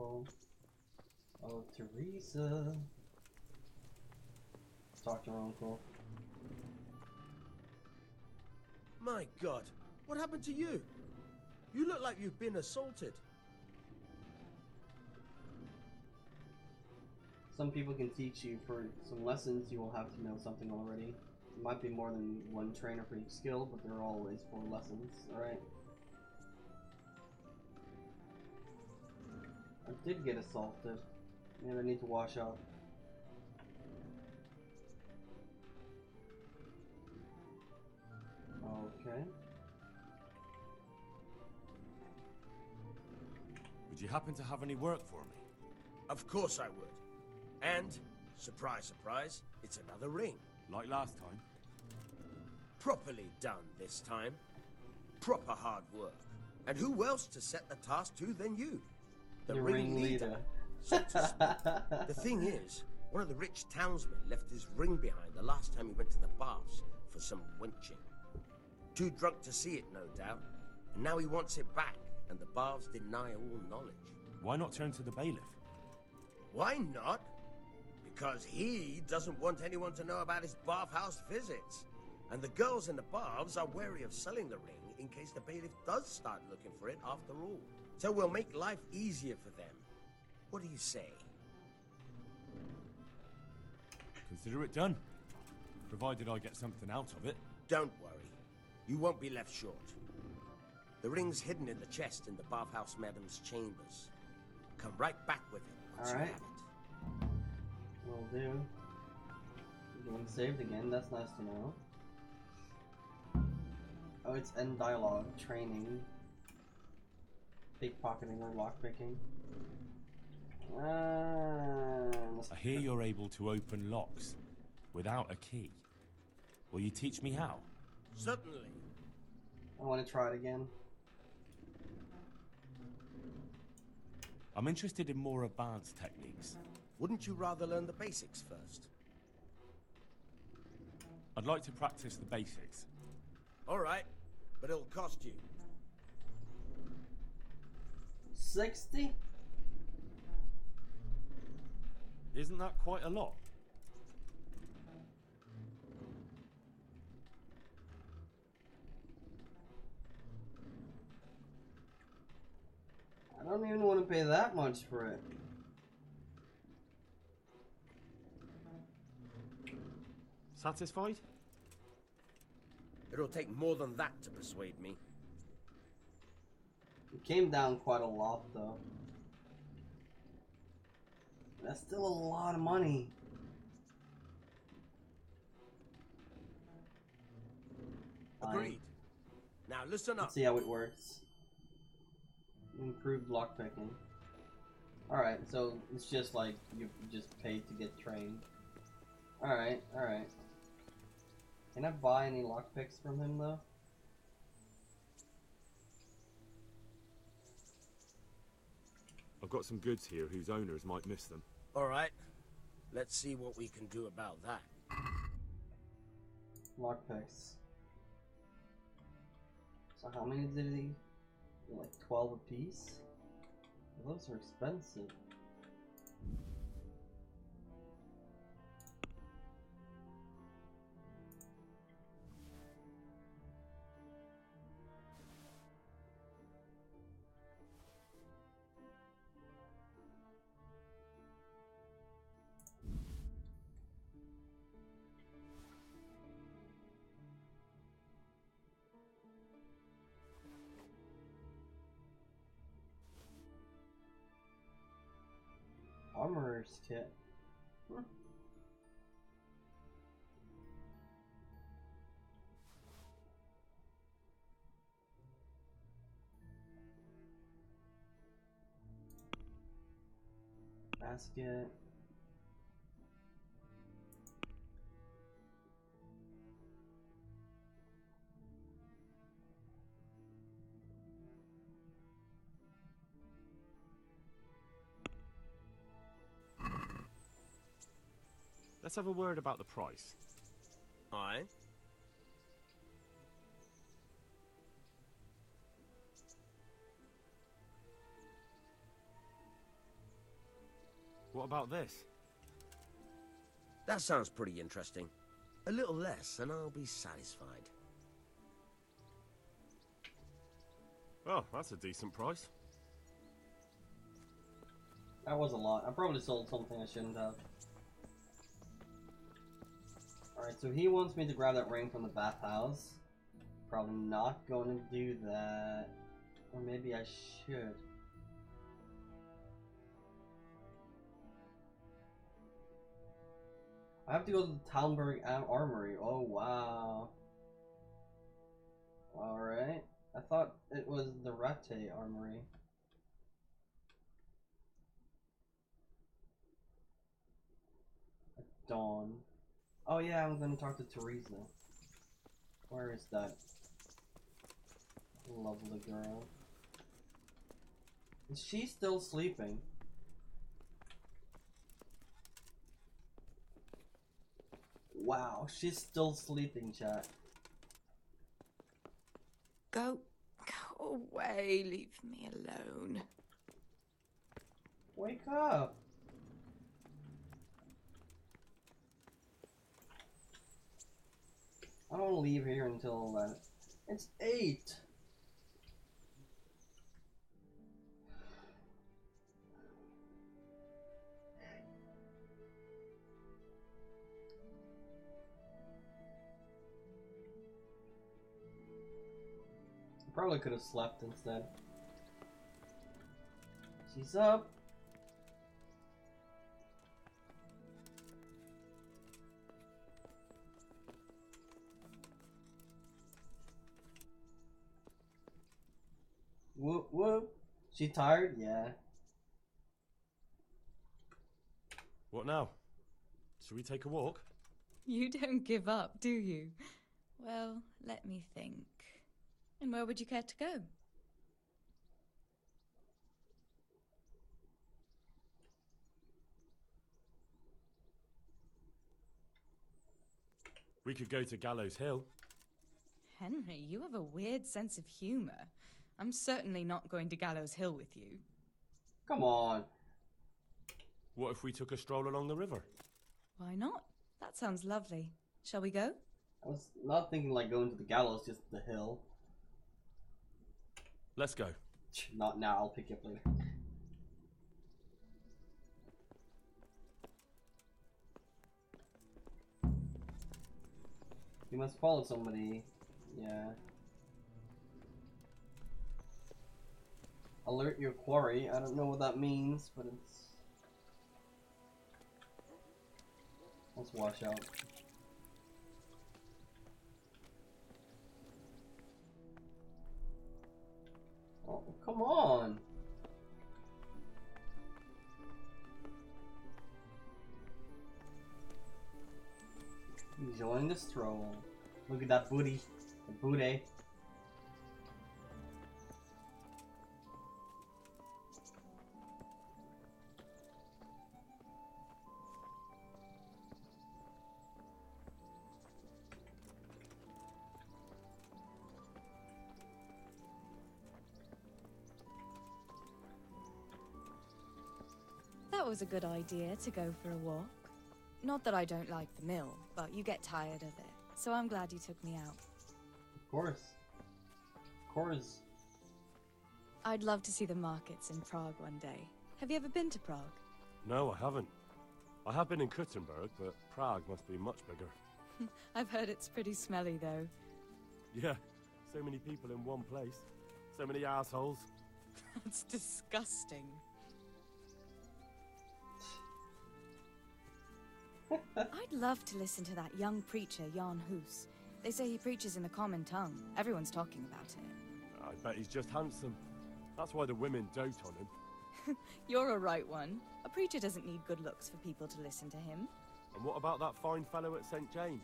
Oh, Teresa. Let's talk to her uncle. My God, what happened to you? You look like you've been assaulted. Some people can teach you. For some lessons, you will have to know something already. It might be more than one trainer for each skill, but there are always 4 lessons. Alright. I did get assaulted. Maybe I need to wash up. Okay. Would you happen to have any work for me? Of course I would. And, surprise, surprise, it's another ring. Like last time? Properly done this time. Proper hard work. And who else to set the task to than you? The ring leader. So to speak. The thing is, one of the rich townsmen left his ring behind the last time he went to the baths for some wenching. Too drunk to see it, no doubt. And now he wants it back, and the baths deny all knowledge. Why not turn to the bailiff? Why not? Because he doesn't want anyone to know about his bathhouse visits. And the girls in the baths are wary of selling the ring in case the bailiff does start looking for it after all. So we'll make life easier for them. What do you say? Consider it done. Provided I get something out of it. Don't worry. You won't be left short. The ring's hidden in the chest in the bathhouse madam's chambers. Come right back with it once you have it. Will do. Getting saved again, that's nice to know. Oh, it's end dialogue, training, pickpocketing or lockpicking. I hear you're able to open locks without a key. Will you teach me how? Certainly. I want to try it again. I'm interested in more advanced techniques. Wouldn't you rather learn the basics first? I'd like to practice the basics. All right, but it'll cost you. 60? Isn't that quite a lot? I don't even want to pay that much for it. Satisfied? It'll take more than that to persuade me. It came down quite a lot, though. That's still a lot of money. Agreed. Now listen up. Let's see how it works. Improved lockpicking. Alright, so it's just like you just pay to get trained. Alright, alright. Can I buy any lockpicks from him though? I've got some goods here whose owners might miss them. All right. Let's see what we can do about that. Lockpicks. So how many did he? Like 12 a piece? Those are expensive. Armorer's kit. Basket. Let's have a word about the price. Aye. What about this? That sounds pretty interesting. A little less and I'll be satisfied. Oh, that's a decent price. That was a lot. I probably sold something I shouldn't have. Alright, so he wants me to grab that ring from the bathhouse. Probably not going to do that. Or maybe I should. I have to go to the Talmberg Armory. Oh, wow. Alright. I thought it was the Rate Armory. At dawn. Oh yeah, I'm gonna talk to Teresa. Where is that lovely girl? Is she still sleeping? Wow, she's still sleeping, chat. Go away, leave me alone. Wake up! I don't leave here until it's 8. Probably could have slept instead. She's up. Whoop whoop. She tired? Yeah. What now? Should we take a walk? You don't give up, do you? Well, let me think. And where would you care to go? We could go to Gallows Hill. Henry, you have a weird sense of humor. I'm certainly not going to Gallows Hill with you. Come on. What if we took a stroll along the river? Why not? That sounds lovely. Shall we go? I was not thinking like going to the gallows, just the hill. Let's go. Not now, I'll pick you up later. You must follow somebody. Yeah. Alert your quarry. I don't know what that means, but it's... Let's wash out. Oh, come on! Enjoying the stroll. Look at that booty. The booty. That was a good idea to go for a walk. Not that I don't like the mill, but you get tired of it. So I'm glad you took me out. Of course. Of course. I'd love to see the markets in Prague one day. Have you ever been to Prague? No, I haven't. I have been in Kuttenberg, but Prague must be much bigger. I've heard it's pretty smelly, though. Yeah, so many people in one place. So many assholes. That's disgusting. I'd love to listen to that young preacher, Jan Hus. They say he preaches in the common tongue. Everyone's talking about it. I bet he's just handsome. That's why the women dote on him. You're a right one. A preacher doesn't need good looks for people to listen to him. And what about that fine fellow at St. James?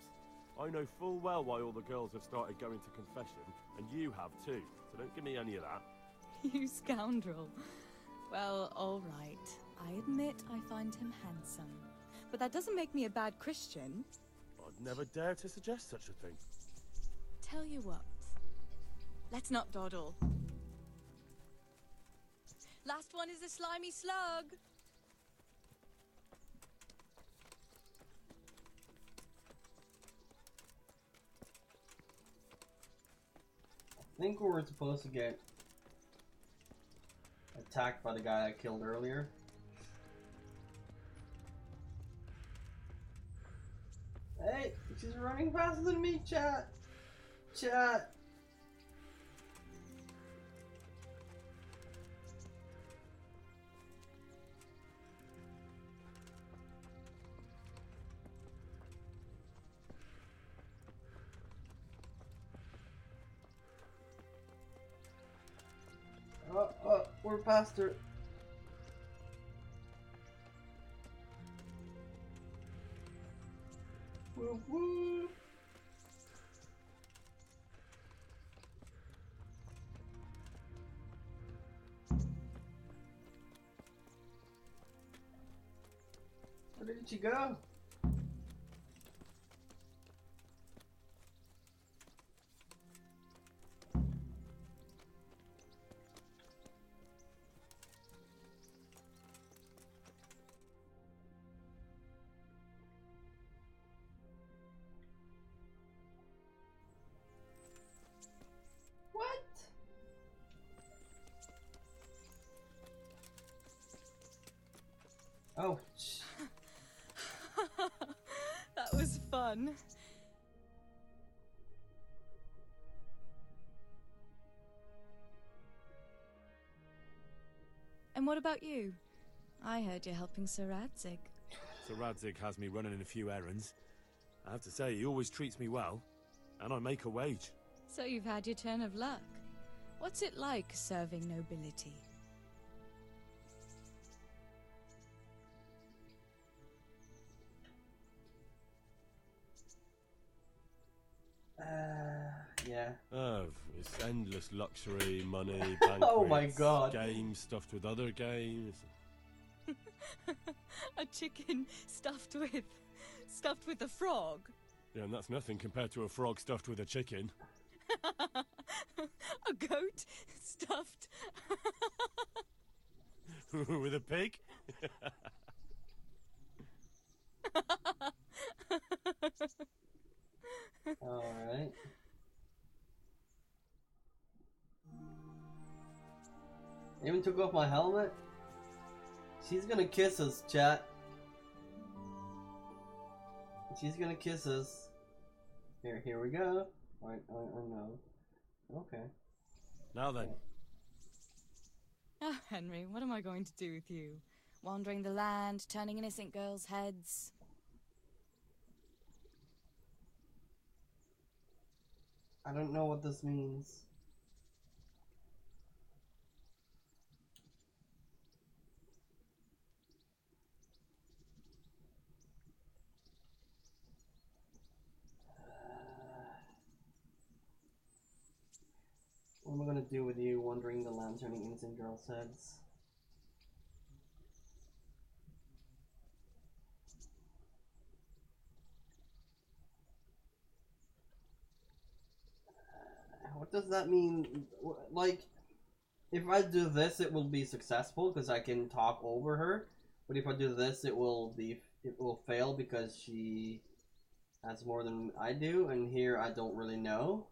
I know full well why all the girls have started going to confession, and you have too, so don't give me any of that. You scoundrel. Well, all right. I admit I find him handsome. But that doesn't make me a bad Christian. I'd never dare to suggest such a thing. Tell you what. Let's not dawdle. Last one is a slimy slug. I think we were supposed to get attacked by the guy I killed earlier. You're running faster than me, chat. Chat. We're past her. Woo woo. Where did she go? What? Oh. That was fun. And what about you? I heard you're helping Sir Radzig. Sir Radzig has me running a few errands. I have to say, he always treats me well, and I make a wage. So you've had your turn of luck. What's it like serving nobility? Yeah. Oh, it's endless luxury, money, banquets, Oh my god. games stuffed with other games. A chicken stuffed with a frog. Yeah, and that's nothing compared to a frog stuffed with a chicken. A goat stuffed with a pig? Alright. I even took off my helmet. She's gonna kiss us, chat. She's gonna kiss us. Here we go. Oh no. Okay. Now then. Oh, Henry, what am I going to do with you? Wandering the land, turning innocent girls' heads. I don't know what this means. What am I gonna do with you wandering the land, turning innocent girls' heads? What does that mean? Like, if I do this, it will be successful because I can talk over her. But if I do this, it will fail because she has more than I do, and here I don't really know.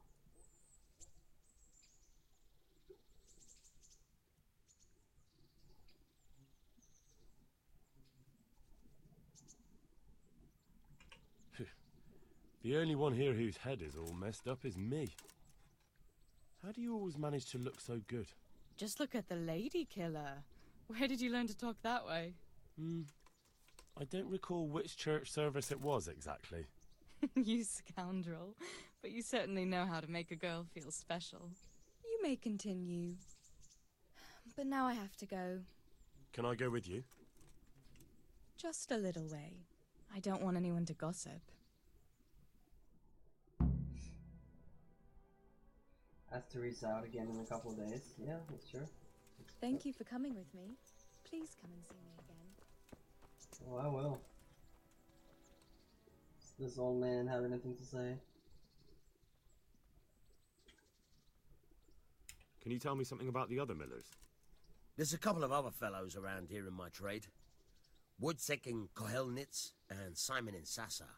The only one here whose head is all messed up is me. How do you always manage to look so good? Just look at the lady killer. Where did you learn to talk that way? I don't recall which church service it was exactly. You scoundrel. But you certainly know how to make a girl feel special. You may continue. But now I have to go. Can I go with you? Just a little way. I don't want anyone to gossip. Ask Teresa out again in a couple of days. Yeah, that's true. Thank you for coming with me. Please come and see me again. Oh, I will. Does this old man have anything to say? Can you tell me something about the other millers? There's a couple of other fellows around here in my trade. Woodsek in Kohelnitz and Simon in Sasau.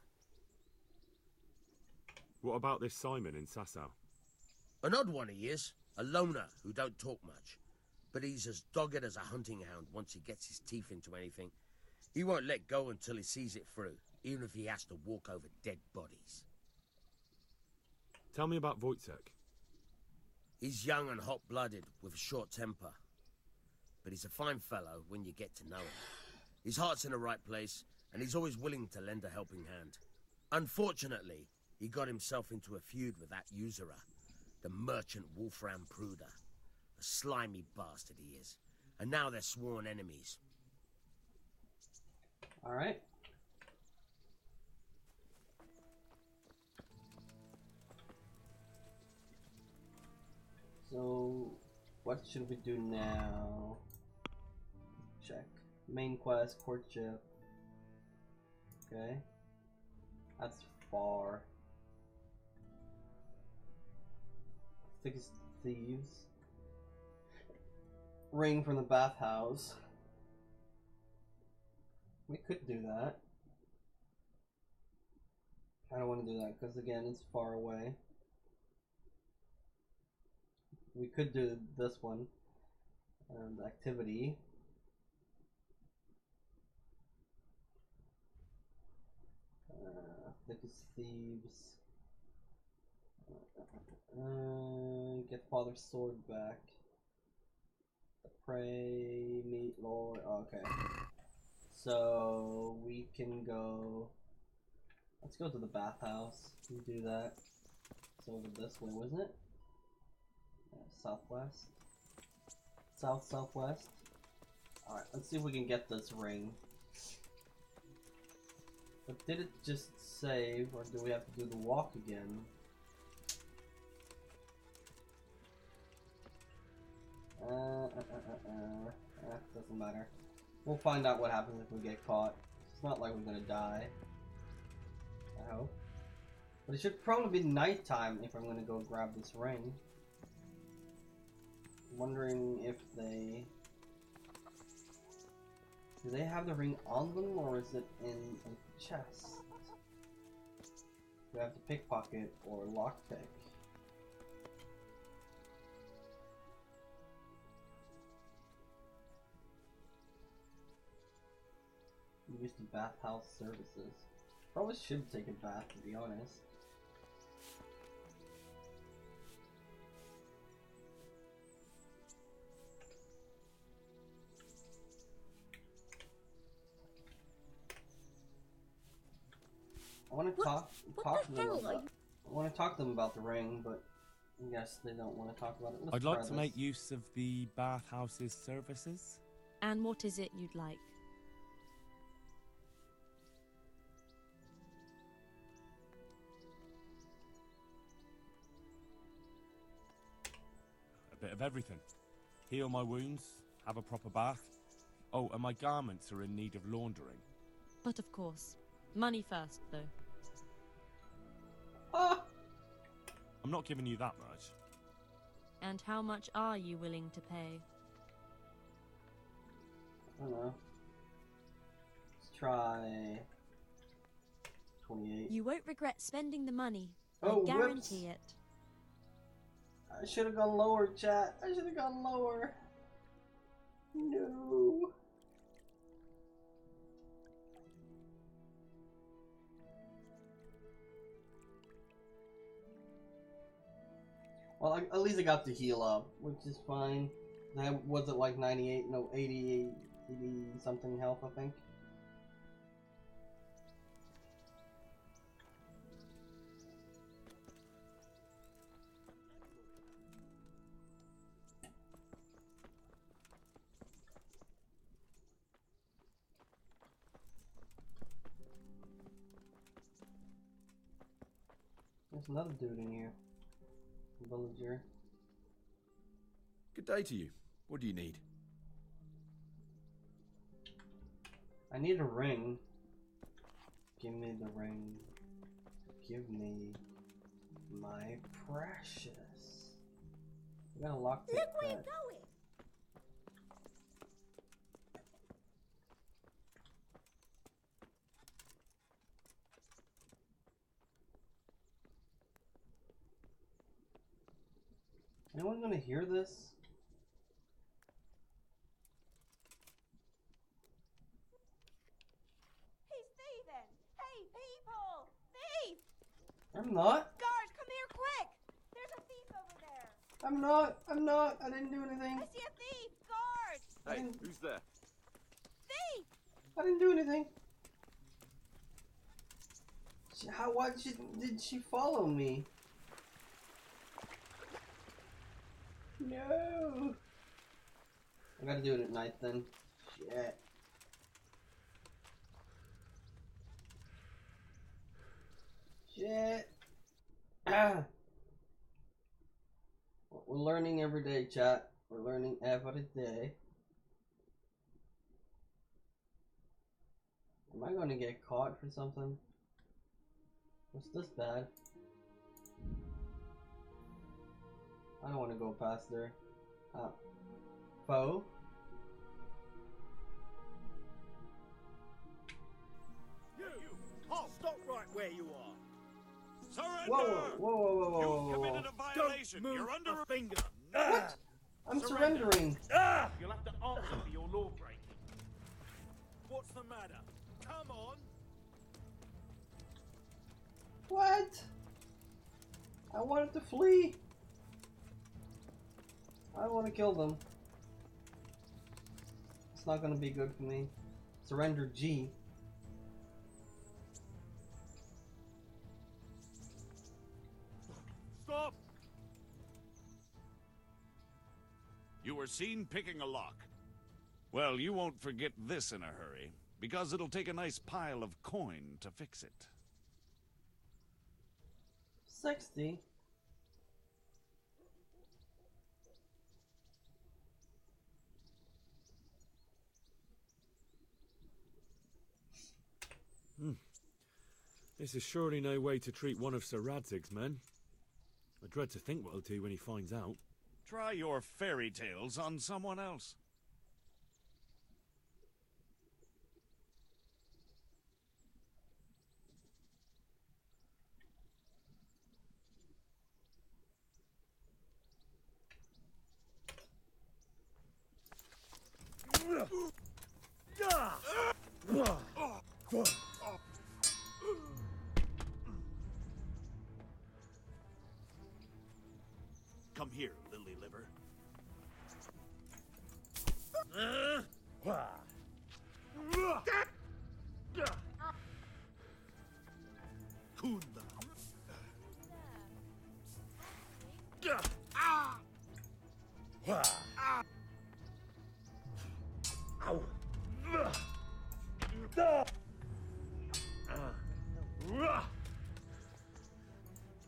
What about this Simon in Sasau? An odd one he is. A loner who don't talk much. But he's as dogged as a hunting hound once he gets his teeth into anything. He won't let go until he sees it through, even if he has to walk over dead bodies. Tell me about Wojciech. He's young and hot-blooded, with a short temper. But he's a fine fellow when you get to know him. His heart's in the right place, and he's always willing to lend a helping hand. Unfortunately, he got himself into a feud with that usurer, the merchant Wolfram Pruder. A slimy bastard he is. And now they're sworn enemies. Alright. So, what should we do now? Check. Main quest, courtship. Okay. That's far. Thickest thieves. Ring from the bathhouse. We could do that. I don't want to do that because again it's far away. We could do this one. Activity. Thickest thieves. Get father's sword back. Pray, meet Lord. Okay. So we can go. Let's go to the bathhouse. We do that. It's over this way, wasn't it? Southwest. Southwest. Alright, let's see if we can get this ring. But did it just save, or do we have to do the walk again? Doesn't matter. We'll find out what happens if we get caught. It's not like we're gonna die. I hope. But it should probably be nighttime if I'm gonna go grab this ring. Wondering if they... Do they have the ring on them, or is it in a chest? Do I have to pickpocket or lockpick? Use the bathhouse services. Probably should take a bath, to be honest. I want to talk to them about. I want to talk to them about the ring, but I guess they don't want to talk about it. Let's I'd like try to this. make use of the bathhouse's services. And what is it you'd like? A bit of everything. Heal my wounds, have a proper bath. Oh, and my garments are in need of laundering. But of course. Money first, though. I'm not giving you that much. And how much are you willing to pay? I don't know. Let's try 28. You won't regret spending the money. Oh, I guarantee it. I should have gone lower, chat. I should have gone lower. No. Well, at least I got to heal up, which is fine. That was it like 98, no, 80 something health, I think. There's another dude in here. Villager. Good day to you. What do you need? I need a ring. Give me the ring. Give me my precious. I gotta lockpick Look where that. you're going! Anyone gonna hear this? He's thieving! Hey, people! Thief! I'm not. Guards, come here quick! I'm not. I didn't do anything. I see a thief! Guard! Hey, who's there? Thief! I didn't do anything. Why did she follow me? No. I gotta do it at night then. Shit. Shit. We're learning every day, chat. We're learning every day. Am I gonna get caught for something? What's this bad? I don't want to go past there. Foe? You! Halt! Stop right where you are! Surrender! Whoa. You've committed a violation! You're under a finger! What? I'm surrendering. You'll have to answer for your law breaking. What's the matter? Come on! What? I wanted to flee. I want to kill them. It's not gonna be good for me. Surrender G. Stop! You were seen picking a lock. Well, you won't forget this in a hurry, because it'll take a nice pile of coin to fix it. 60. This is surely no way to treat one of Sir Radzig's men. I dread to think what he'll do when he finds out. Try your fairy tales on someone else. Come here, lily liver.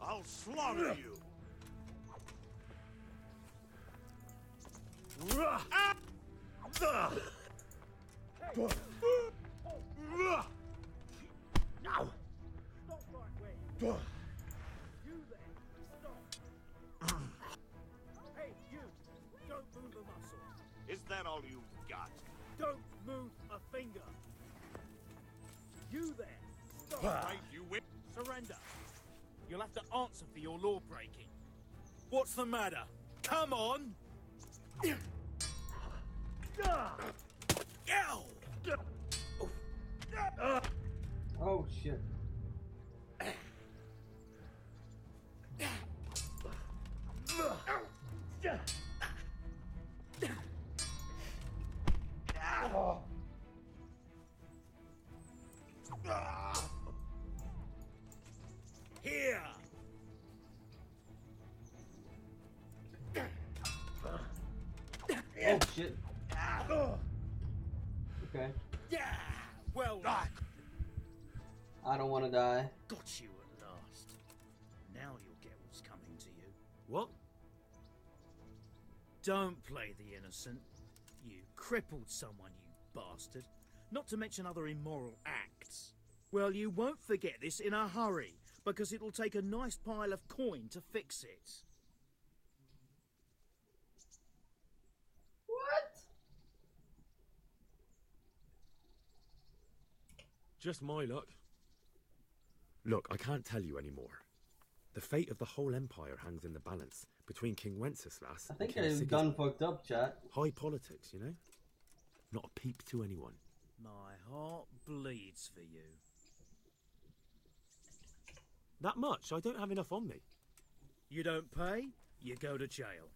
I'll slaughter you. Now! Stop right where you there! Stop! Hey, you! Don't move a muscle! Is that all you've got? Don't move a finger! You there! Stop! Right, you win. Surrender! You'll have to answer for your law breaking. What's the matter? Come on! Oh shit. Here! Oh shit. Okay. Yeah! Well done! I don't want to die. Got you at last. Now you'll get what's coming to you. What? Don't play the innocent. You crippled someone, you bastard. Not to mention other immoral acts. Well, you won't forget this in a hurry, because it'll take a nice pile of coin to fix it. What? Just my luck. Look, I can't tell you anymore. The fate of the whole empire hangs in the balance between King Wenceslas I think and King I've done fucked up, chat. High politics, you know? Not a peep to anyone. My heart bleeds for you. That much? I don't have enough on me. You don't pay? you go to jail.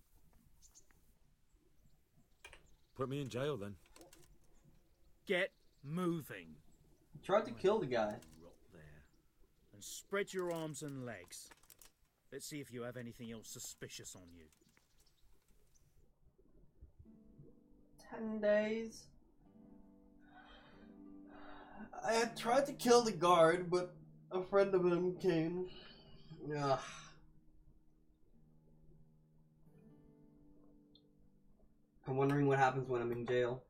Put me in jail then. Get moving. Tried to kill the guy. Rot there. And spread your arms and legs. Let's see if you have anything else suspicious on you. 10 days. I had tried to kill the guard, but a friend of him came. Ugh. I'm wondering what happens when I'm in jail.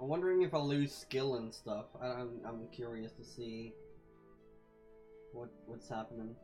I'm wondering if I'll lose skill and stuff. I'm curious to see what's happening.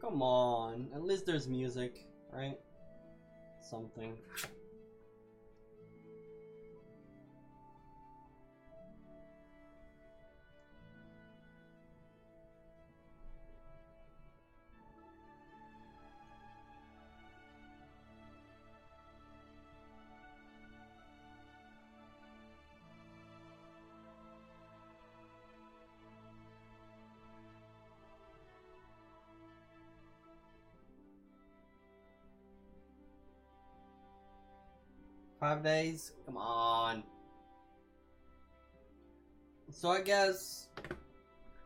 Come on, at least there's music, right? Something. Five days? Come on. So I guess,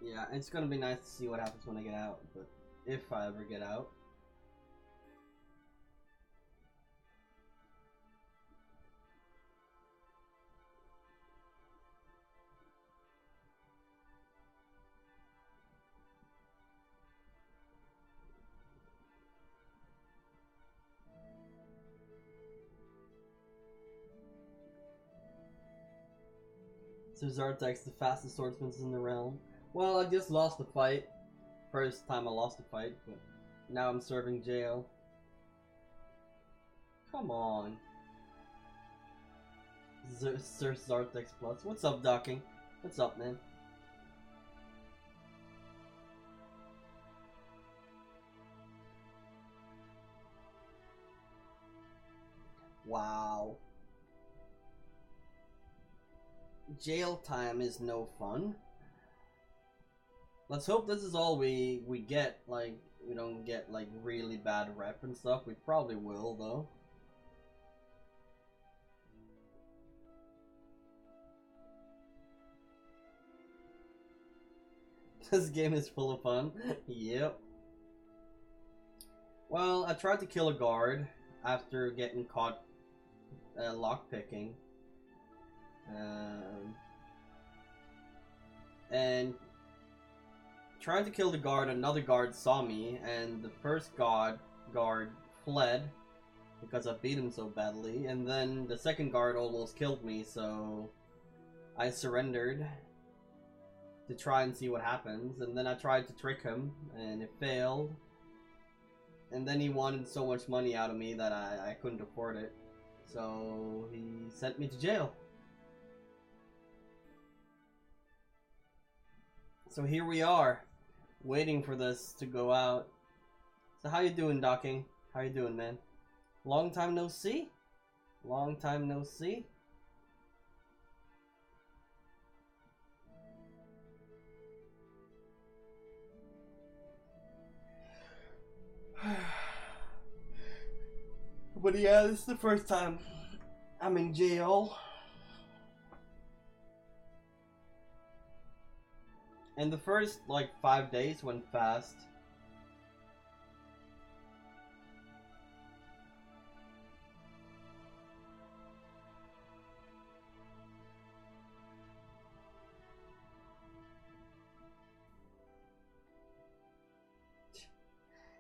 yeah, it's gonna be nice to see what happens when I get out, but if I ever get out. So Zartek's the fastest swordsman in the realm. Well, I just lost the fight. First time I lost the fight, but now I'm serving jail. Come on. Sir Zartex Plus. What's up, Docking? What's up, man? Wow. Jail time is no fun. Let's hope this is all we get. Like, we don't get like really bad rep and stuff. We probably will though. This game is full of fun. Yep. Well, I tried to kill a guard after getting caught lockpicking. And trying to kill the guard, another guard saw me, and the first guard fled because I beat him so badly, and then the second guard almost killed me, so I surrendered to try and see what happens, and then I tried to trick him, and it failed, and then he wanted so much money out of me that I couldn't afford it, so he sent me to jail. So here we are, waiting for this to go out. So how you doing, Docking? How you doing, man? Long time no see? Long time no see? But yeah, this is the first time I'm in jail. And the first, like, 5 days went fast.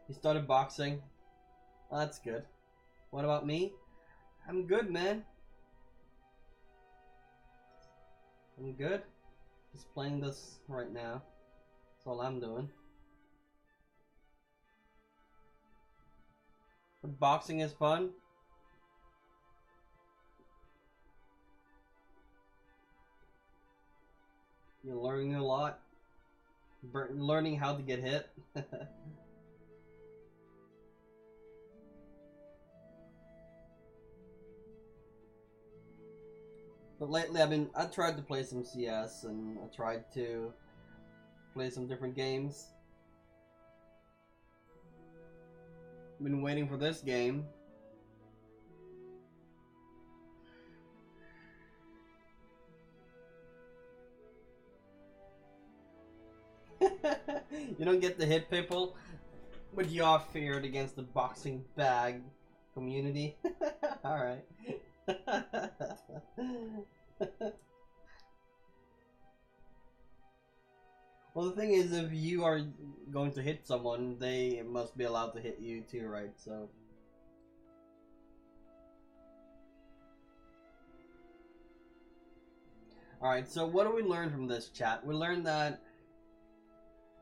You started boxing. Oh, that's good. What about me? I'm good, man. I'm good. Just playing this right now. That's all I'm doing. But boxing is fun. You're learning a lot. Learning how to get hit. But lately I tried to play some CS and I tried to play some different games. Been waiting for this game. You don't get to hit people, but you are feared against the boxing bag community. Alright. Well, the thing is, if you are going to hit someone, they must be allowed to hit you too, right? So. Alright, so what do we learn from this chat? We learned that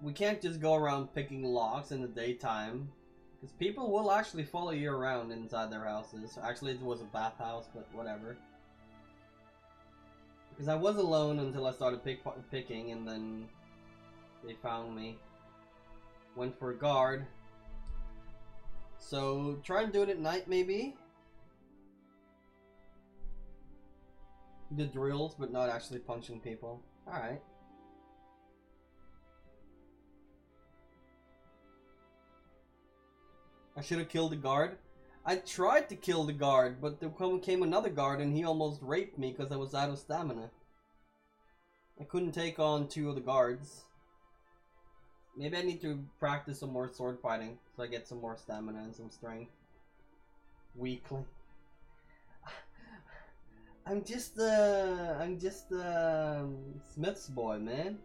we can't just go around picking locks in the daytime, because people will actually follow you around inside their houses. Actually, it was a bathhouse, but whatever. Because I was alone until I started picking, and then they found me. Went for a guard. So, try and do it at night, maybe? The drills, but not actually punching people. Alright. I should have killed the guard. I tried to kill the guard, but there came another guard and he almost raped me because I was out of stamina. I couldn't take on 2 of the guards. Maybe I need to practice some more sword fighting so I get some more stamina and some strength. Weakling. I'm just Smith's boy, man.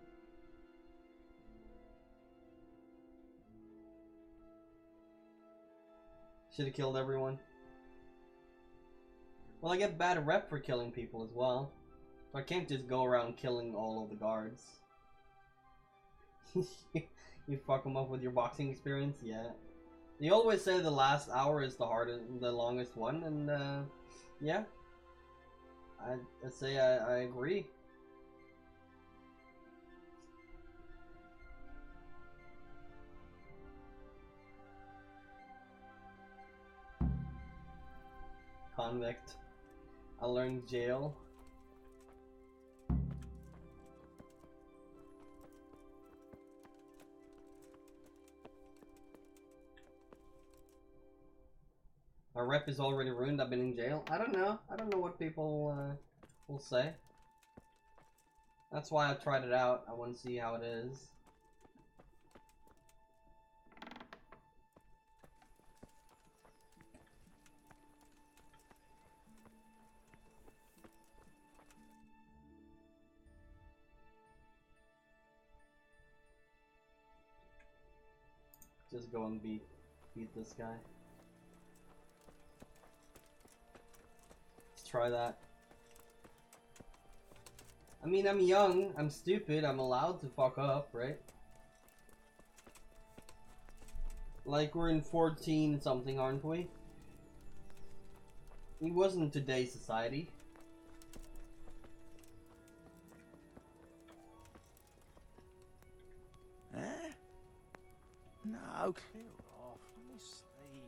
Should have killed everyone. Well, I get bad rep for killing people as well. So I can't just go around killing all of the guards. You fuck them up with your boxing experience? Yeah. You always say the last hour is the hardest, the longest one, and yeah. I say I agree. Convict. I learned jail. My rep is already ruined. I've been in jail. I don't know. I don't know what people will say. That's why I tried it out. I want to see how it is. Just go and beat this guy. Let's try that. I mean, I'm young, I'm stupid, I'm allowed to fuck up, right? Like, we're in 14 something, aren't we? It wasn't today's society. Eh? No, clear off. Let me sleep.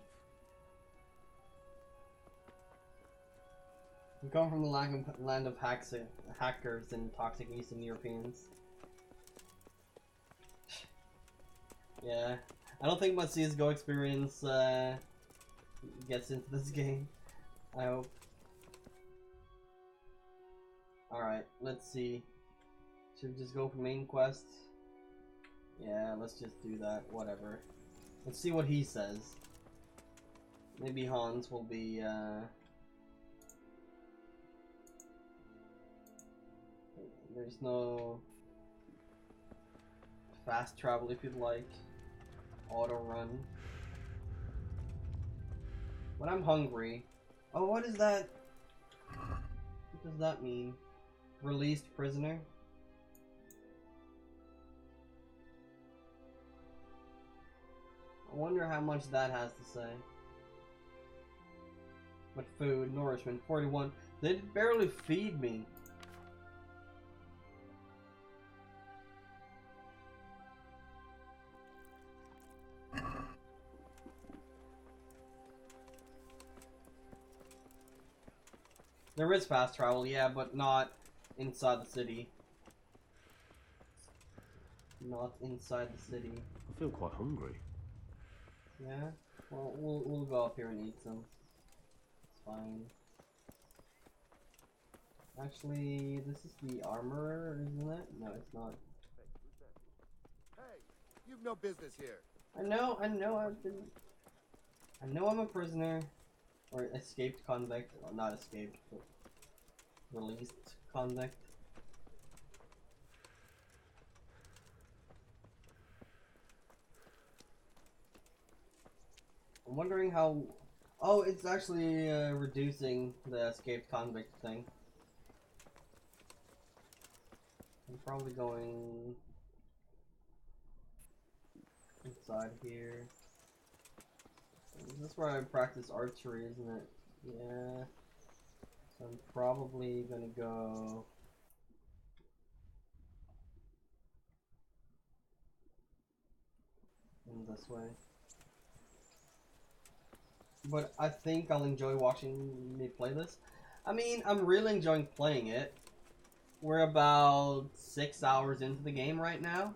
We come from the land of hackers and toxic Eastern Europeans. Yeah, I don't think my CSGO experience gets into this game. I hope. Alright, let's see. Should we just go for main quest? Yeah, let's just do that. Whatever. Let's see what he says. Maybe Hans will be, there's no fast travel if you'd like. Auto run. When I'm hungry. Oh, what is that? What does that mean? Released prisoner? I wonder how much that has to say. But food, nourishment, 41. They barely feed me. There is fast travel, yeah, but not inside the city. Not inside the city. I feel quite hungry. Yeah? Well, we'll go up here and eat some. It's fine. Actually, this is the armorer, isn't it? No, it's not. Hey, you've no business here. I know I'm a prisoner. Or escaped convict. Well, not escaped, but released convict. I'm wondering how... Oh, it's actually reducing the escaped convict thing. I'm probably going inside here. This is where I practice archery, isn't it? Yeah. So I'm probably gonna go... in this way. But I think I'll enjoy watching me play this. I mean, I'm really enjoying playing it. We're about 6 hours into the game right now.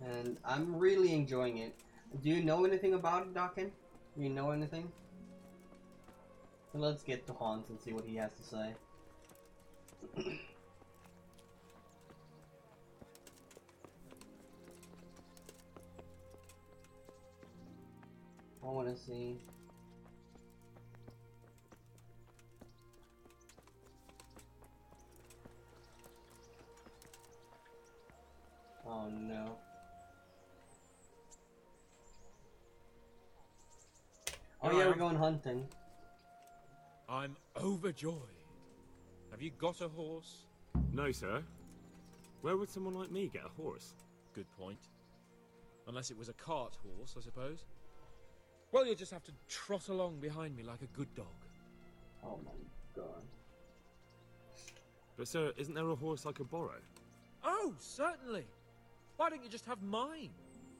And I'm really enjoying it. Do you know anything about it, Dakin? Do you know anything? So let's get to Hans and see what he has to say. I want to see. Oh no. Oh yeah, we're going hunting. I'm overjoyed. Have you got a horse? No, sir. Where would someone like me get a horse? Good point. Unless it was a cart horse, I suppose. Well, you'll just have to trot along behind me like a good dog. Oh my god. But sir, isn't there a horse I could borrow? Oh, certainly. Why don't you just have mine?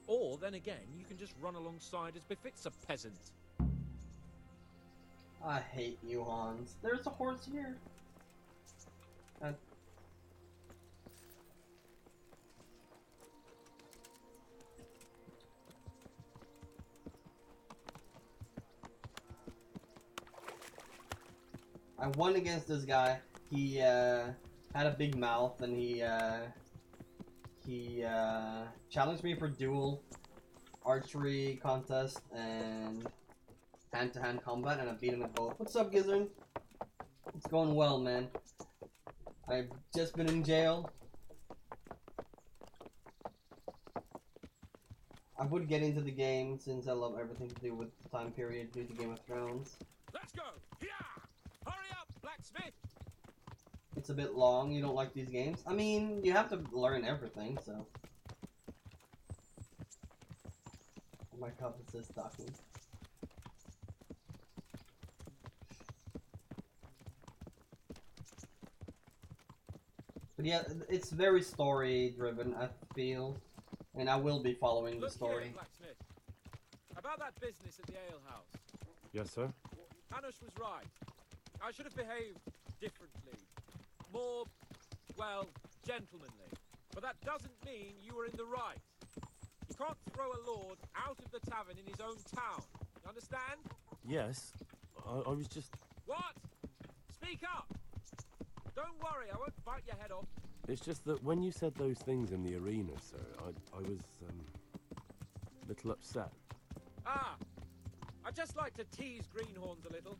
Or, then again, you can just run alongside as befits a peasant. I hate you, Hans. There's a horse here. I won against this guy. He had a big mouth, and he challenged me for duel, archery contest, and hand-to-hand combat, and I beat him at both. What's up, Gizzard? It's going well, man. I've just been in jail. I would get into the game since I love everything to do with the time period due to Game of Thrones. Let's go! Yeah! Hurry up, blacksmith! It's a bit long. You don't like these games? I mean, you have to learn everything, so. Oh my god, this is talking. But yeah, it's very story-driven, I feel. And I will be following the story. Here, blacksmith. About that business at the alehouse. Yes, sir? Hanush was right. I should have behaved differently. More, well, gentlemanly. But that doesn't mean you were in the right. You can't throw a lord out of the tavern in his own town. You understand? Yes. I was just... What? Speak up! Don't worry, I won't bite your head off. It's just that when you said those things in the arena, sir, I was, a little upset. Ah! I just like to tease greenhorns a little.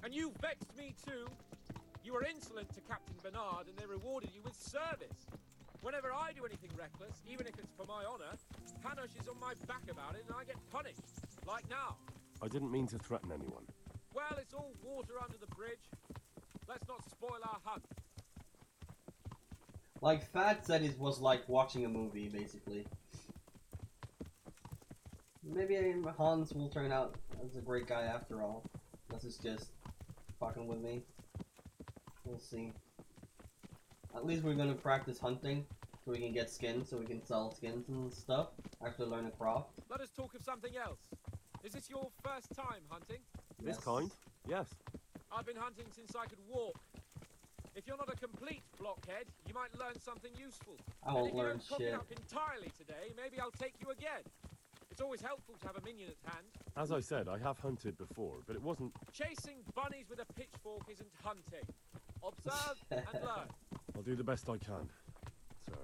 And you vexed me too. You were insolent to Captain Bernard and they rewarded you with service. Whenever I do anything reckless, even if it's for my honor, Hanush is on my back about it and I get punished. Like now. I didn't mean to threaten anyone. Well, it's all water under the bridge. Let's not spoil our hunt. Like Fat said, it was like watching a movie, basically. Maybe Hans will turn out as a great guy after all. Unless it's just fucking with me. We'll see. At least we're gonna practice hunting, so we can get skins, so we can sell skins and stuff. Actually learn a craft. Let us talk of something else. Is this your first time hunting? This kind? Yes. I've been hunting since I could walk. If you're not a complete blockhead, you might learn something useful. I won't and if learn you don't cock shit. it up entirely today, maybe I'll take you again. It's always helpful to have a minion at hand. As I said, I have hunted before, but it wasn't... Chasing bunnies with a pitchfork isn't hunting. Observe and learn. I'll do the best I can, sir.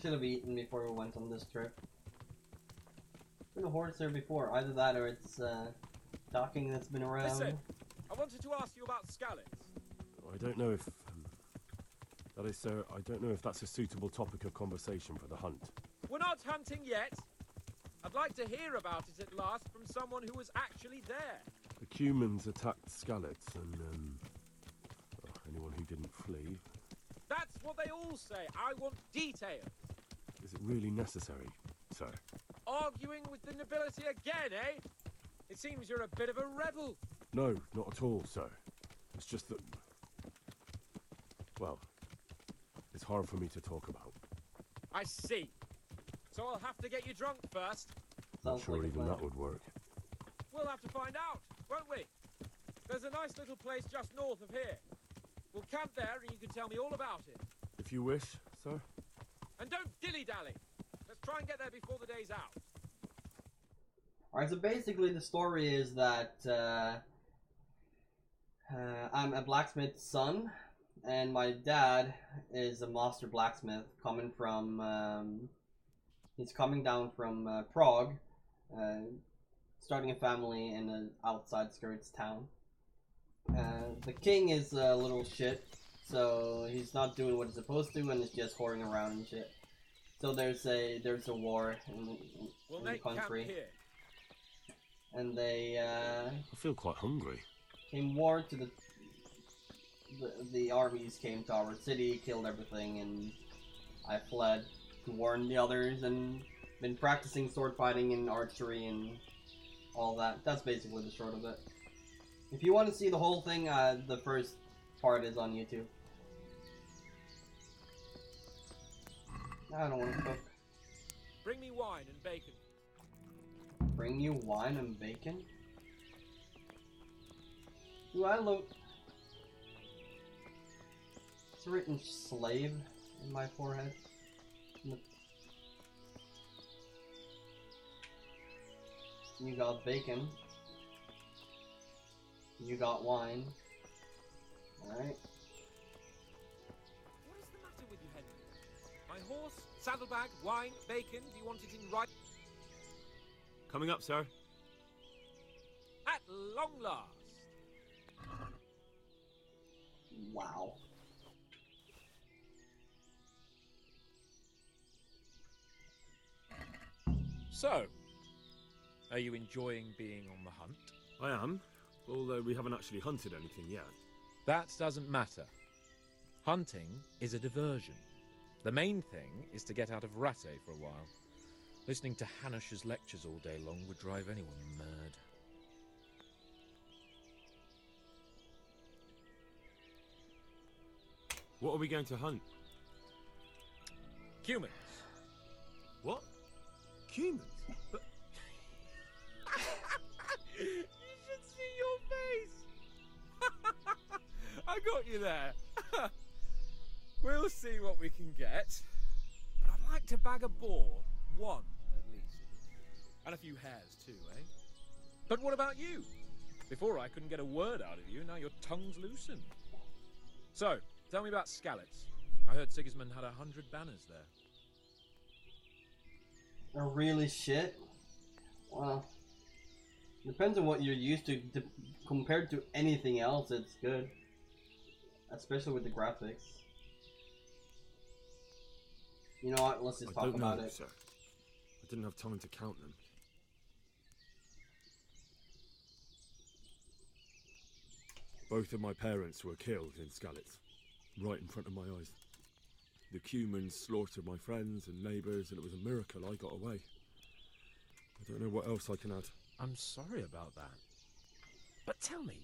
Should have eaten before we went on this trip. Been a horse there before. Either that or it's docking that's been around. Listen, I wanted to ask you about scallops. I don't know if... that is, sir, I don't know if that's a suitable topic of conversation for the hunt. We're not hunting yet. I'd like to hear about it at last from someone who was actually there. The humans attacked Skalitz and, anyone who didn't flee. That's what they all say. I want details. Is it really necessary, sir? Arguing with the nobility again, eh? It seems you're a bit of a rebel. No, not at all, sir. It's just that... well, it's hard for me to talk about. I see. So I'll have to get you drunk first. Not sure even that would work. We'll have to find out, won't we? There's a nice little place just north of here. We'll camp there and you can tell me all about it. If you wish, sir. And don't dilly-dally. Let's try and get there before the day's out. Alright, so basically the story is that I'm a blacksmith's son, and my dad is a master blacksmith coming from, he's coming down from Prague, starting a family in an outside skirts town. The king is a little shit, so he's not doing what he's supposed to, and is just whoring around and shit. So there's a war in the country, and they I feel quite hungry. Came war to the armies came to our city, killed everything, and I fled to warn the others, and been practicing sword fighting and archery and all that. That's basically the short of it. If you want to see the whole thing, the first part is on YouTube. I don't want to cook. Bring me wine and bacon. Bring you wine and bacon? Do I look... It's written slave in my forehead. You got bacon. You got wine. Alright. What is the matter with you, Henry? My horse, saddlebag, wine, bacon. Do you want it in right? Coming up, sir. At long last. Wow. So, are you enjoying being on the hunt? I am, although we haven't actually hunted anything yet. That doesn't matter. Hunting is a diversion. The main thing is to get out of Rattay for a while. Listening to Hanush's lectures all day long would drive anyone mad. What are we going to hunt? Humans. What? Humans? But... You should see your face! I got you there. We'll see what we can get. But I'd like to bag a boar. One, at least. And a few hares too, eh? But what about you? Before I couldn't get a word out of you, now your tongue's loosened. So, tell me about Skalitz. I heard Sigismund had 100 banners there. are really shit. Well, depends on what you're used to. Compared to anything else, it's good. Especially with the graphics. You know what? Let's just talk about it. Sir. I didn't have time to count them. Both of my parents were killed in Skalitz, right in front of my eyes. The Cumans slaughtered my friends and neighbours, and it was a miracle I got away. I don't know what else I can add. I'm sorry about that. But tell me,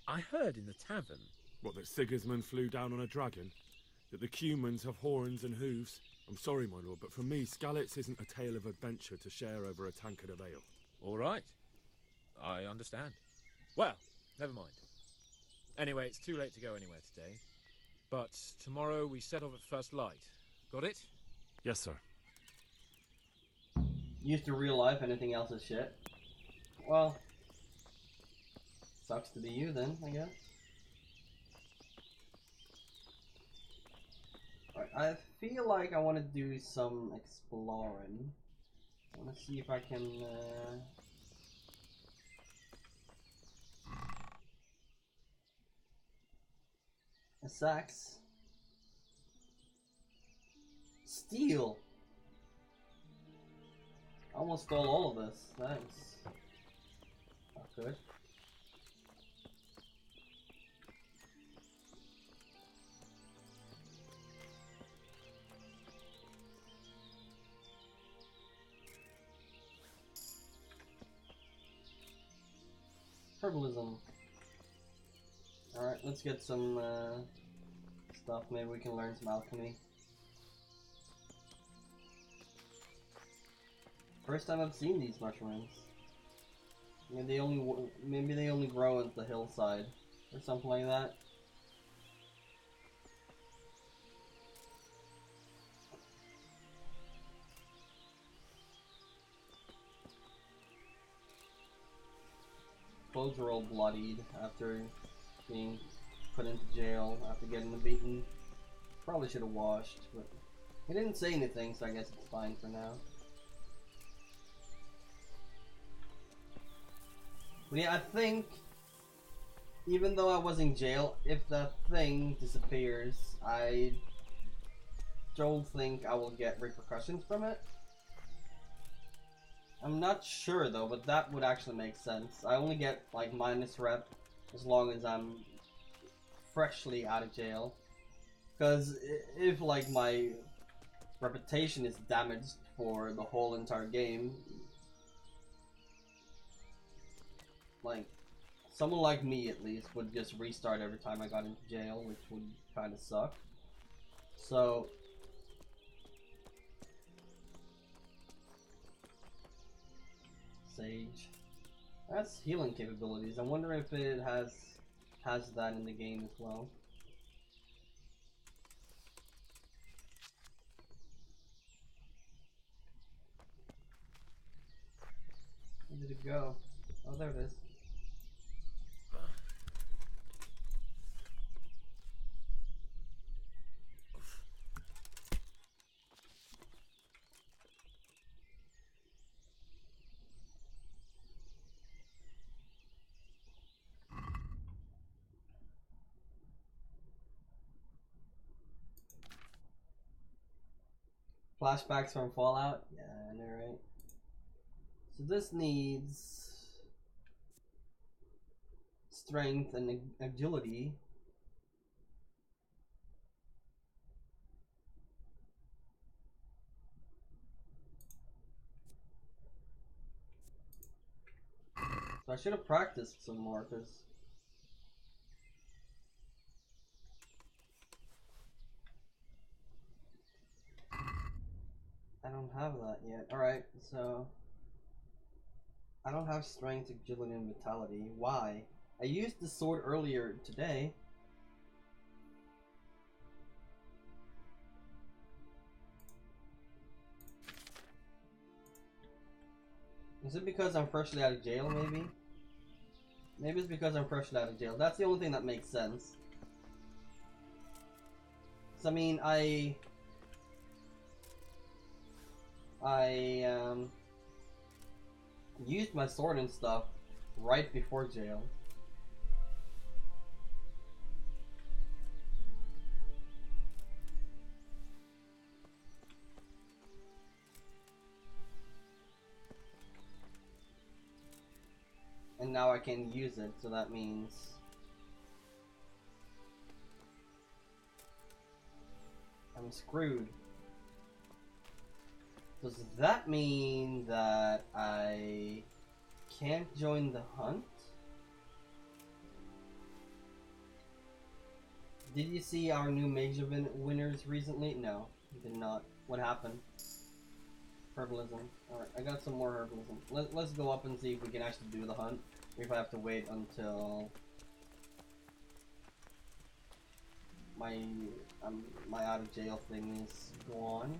I heard in the tavern... What, that Sigismund flew down on a dragon? That the Cumans have horns and hooves? I'm sorry, my lord, but for me, Skalitz isn't a tale of adventure to share over a tankard of ale. All right. I understand. Well, never mind. Anyway, it's too late to go anywhere today. But tomorrow we set off at first light. Got it? Yes, sir. Used to real life, anything else is shit. Well, sucks to be you then, I guess. Alright, I feel like I want to do some exploring. I want to see if I can, a sax. Steel! I almost stole all of this. Thanks. Not good. Herbalism. Alright, let's get some stuff. Maybe we can learn some alchemy. First time I've seen these mushrooms. Maybe they only grow at the hillside or something like that. Clothes are all bloodied after being put into jail after getting beaten. Probably should have washed, but he didn't say anything, so I guess it's fine for now. But yeah, I think, even though I was in jail, if that thing disappears, I don't think I will get repercussions from it. I'm not sure though, but that would actually make sense. I only get like minus rep as long as I'm freshly out of jail. Because if like my reputation is damaged for the whole entire game, like, someone like me at least would just restart every time I got into jail, which would kind of suck. So, Sage. That's healing capabilities. I wonder if it has that in the game as well. Where did it go? Oh, there it is. Flashbacks from Fallout? Yeah, I know, right? So this needs strength and agility. So I should have practiced some more, because I don't have that yet. Alright, so I don't have strength, agility, and vitality. Why? I used the sword earlier today. Is it because I'm freshly out of jail, maybe? Maybe it's because I'm freshly out of jail. That's the only thing that makes sense. So, I mean, I I used my sword and stuff right before jail. And now I can't use it, so that means I'm screwed. Does that mean that I can't join the hunt? Did you see our new major winners recently? No, did not. What happened? Herbalism. Alright, I got some more herbalism. Let's go up and see if we can actually do the hunt. Or if I have to wait until my out of jail thing is gone.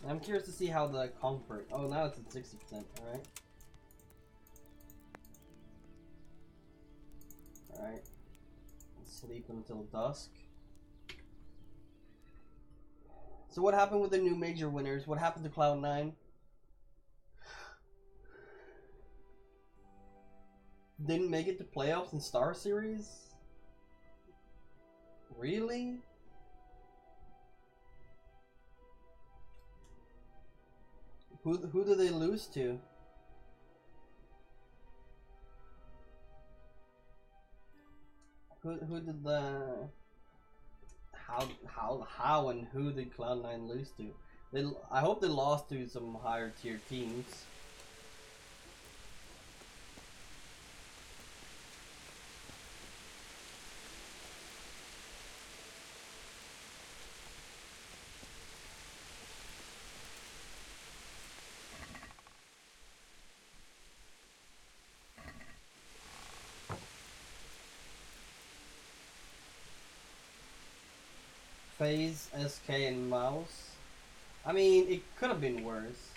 I'm curious to see how the comfort. Oh, now it's at 60%. Alright. Alright. Sleep until dusk. So what happened with the new major winners? What happened to Cloud9? Didn't make it to playoffs in Star Series? Really? Who did they lose to? Who did the how and who did Cloud9 lose to? I hope they lost to some higher tier teams. FaZe, SK, and Mouse. I mean, it could have been worse.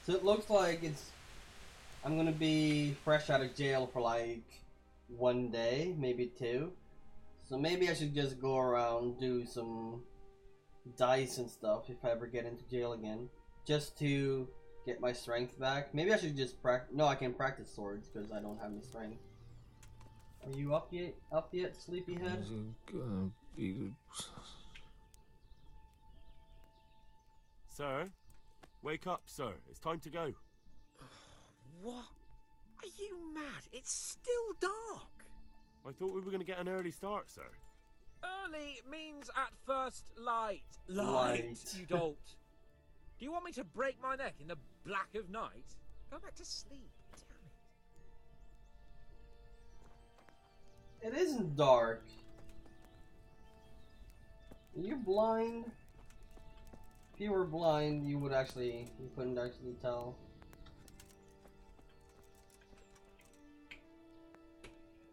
So it looks like I'm gonna be fresh out of jail for like 1 day, maybe 2. So maybe I should just go around, do some dice and stuff if I ever get into jail again. Just to get my strength back. Maybe I should just practice. No, I can practice swords because I don't have any strength. Are you up yet, sleepyhead? Sir? Wake up, sir. It's time to go. What? Are you mad? It's still dark. I thought we were going to get an early start, sir. Early means at first light. Light. You don't. Do you want me to break my neck in the black of night? Go back to sleep. Damn it. It isn't dark. Are you blind? If you were blind, you couldn't actually tell.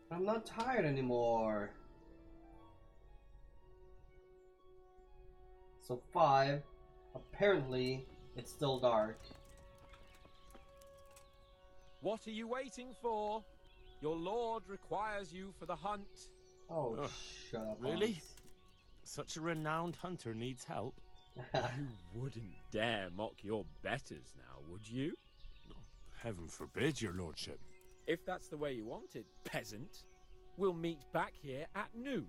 I'm not tired anymore. So 5. Apparently, it's still dark. What are you waiting for? Your lord requires you for the hunt. Oh, shut up. Really? Hans. Such a renowned hunter needs help. You wouldn't dare mock your betters now, would you? Heaven forbid, your lordship. If that's the way you want it, peasant, we'll meet back here at noon.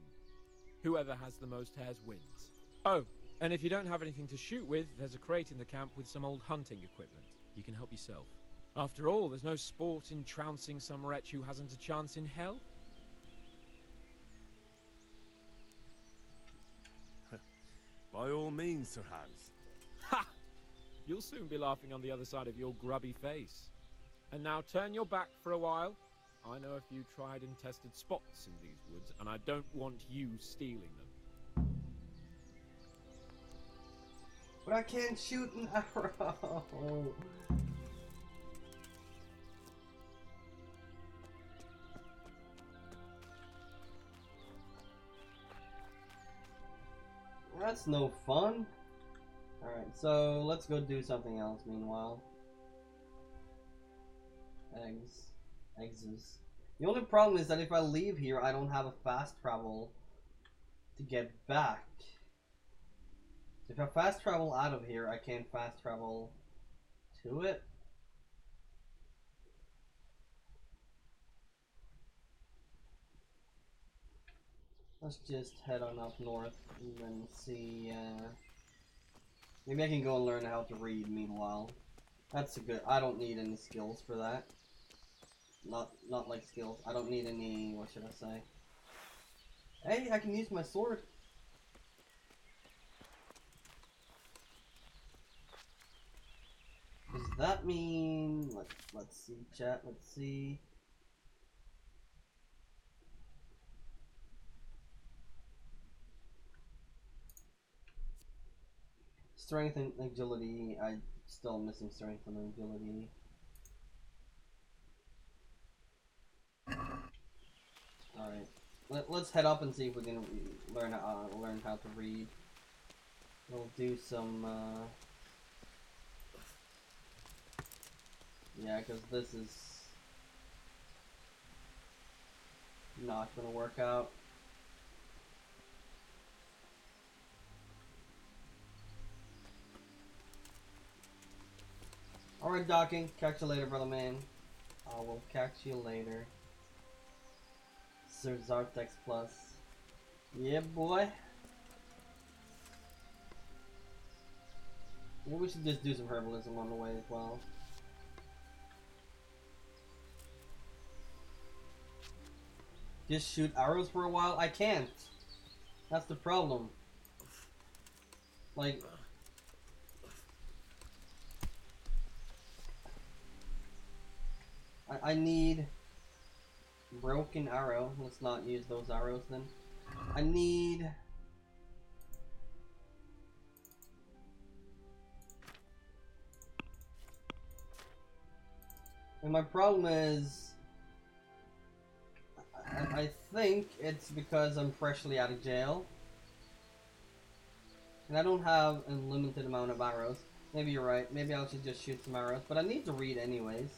Whoever has the most hares wins. Oh, and if you don't have anything to shoot with, there's a crate in the camp with some old hunting equipment. You can help yourself. After all, there's no sport in trouncing some wretch who hasn't a chance in hell. By all means, Sir Hans. Ha! You'll soon be laughing on the other side of your grubby face. And now turn your back for a while. I know a few tried and tested spots in these woods, and I don't want you stealing them. But I can't shoot an arrow. That's no fun. Alright, so let's go do something else meanwhile. Eggs. Eggs. The only problem is that if I leave here, I don't have a fast travel to get back. So if I fast travel out of here, I can't fast travel to it. Let's just head on up north and then see, maybe I can go and learn how to read meanwhile. That's a good, I don't need any skills for that. Not like skills, I don't need any, what should I say? Hey, I can use my sword. Does that mean, let's see chat, let's see. Strength and agility. I'm still missing strength and agility. Alright. Let's head up and see if we can learn how to read. We'll do some yeah, because this is not gonna work out. Alright, docking. Catch you later, brother man. I will catch you later. Sir Zartex Plus. Yeah, boy. Maybe we should just do some herbalism on the way as well. Just shoot arrows for a while? I can't. That's the problem. Like... I need broken arrow. Let's not use those arrows then. I need and my problem is I think it's because I'm freshly out of jail and I don't have a limited amount of arrows. Maybe you're right. Maybe I should just shoot some arrows, but I need to read anyways.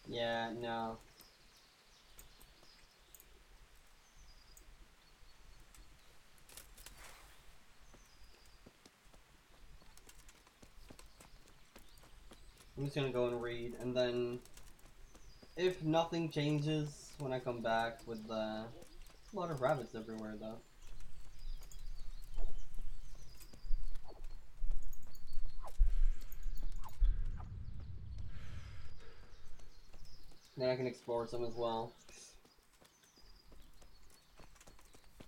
Yeah, no. I'm just gonna go and read, and then if nothing changes when I come back with a lot of rabbits everywhere though. Then I can explore some as well.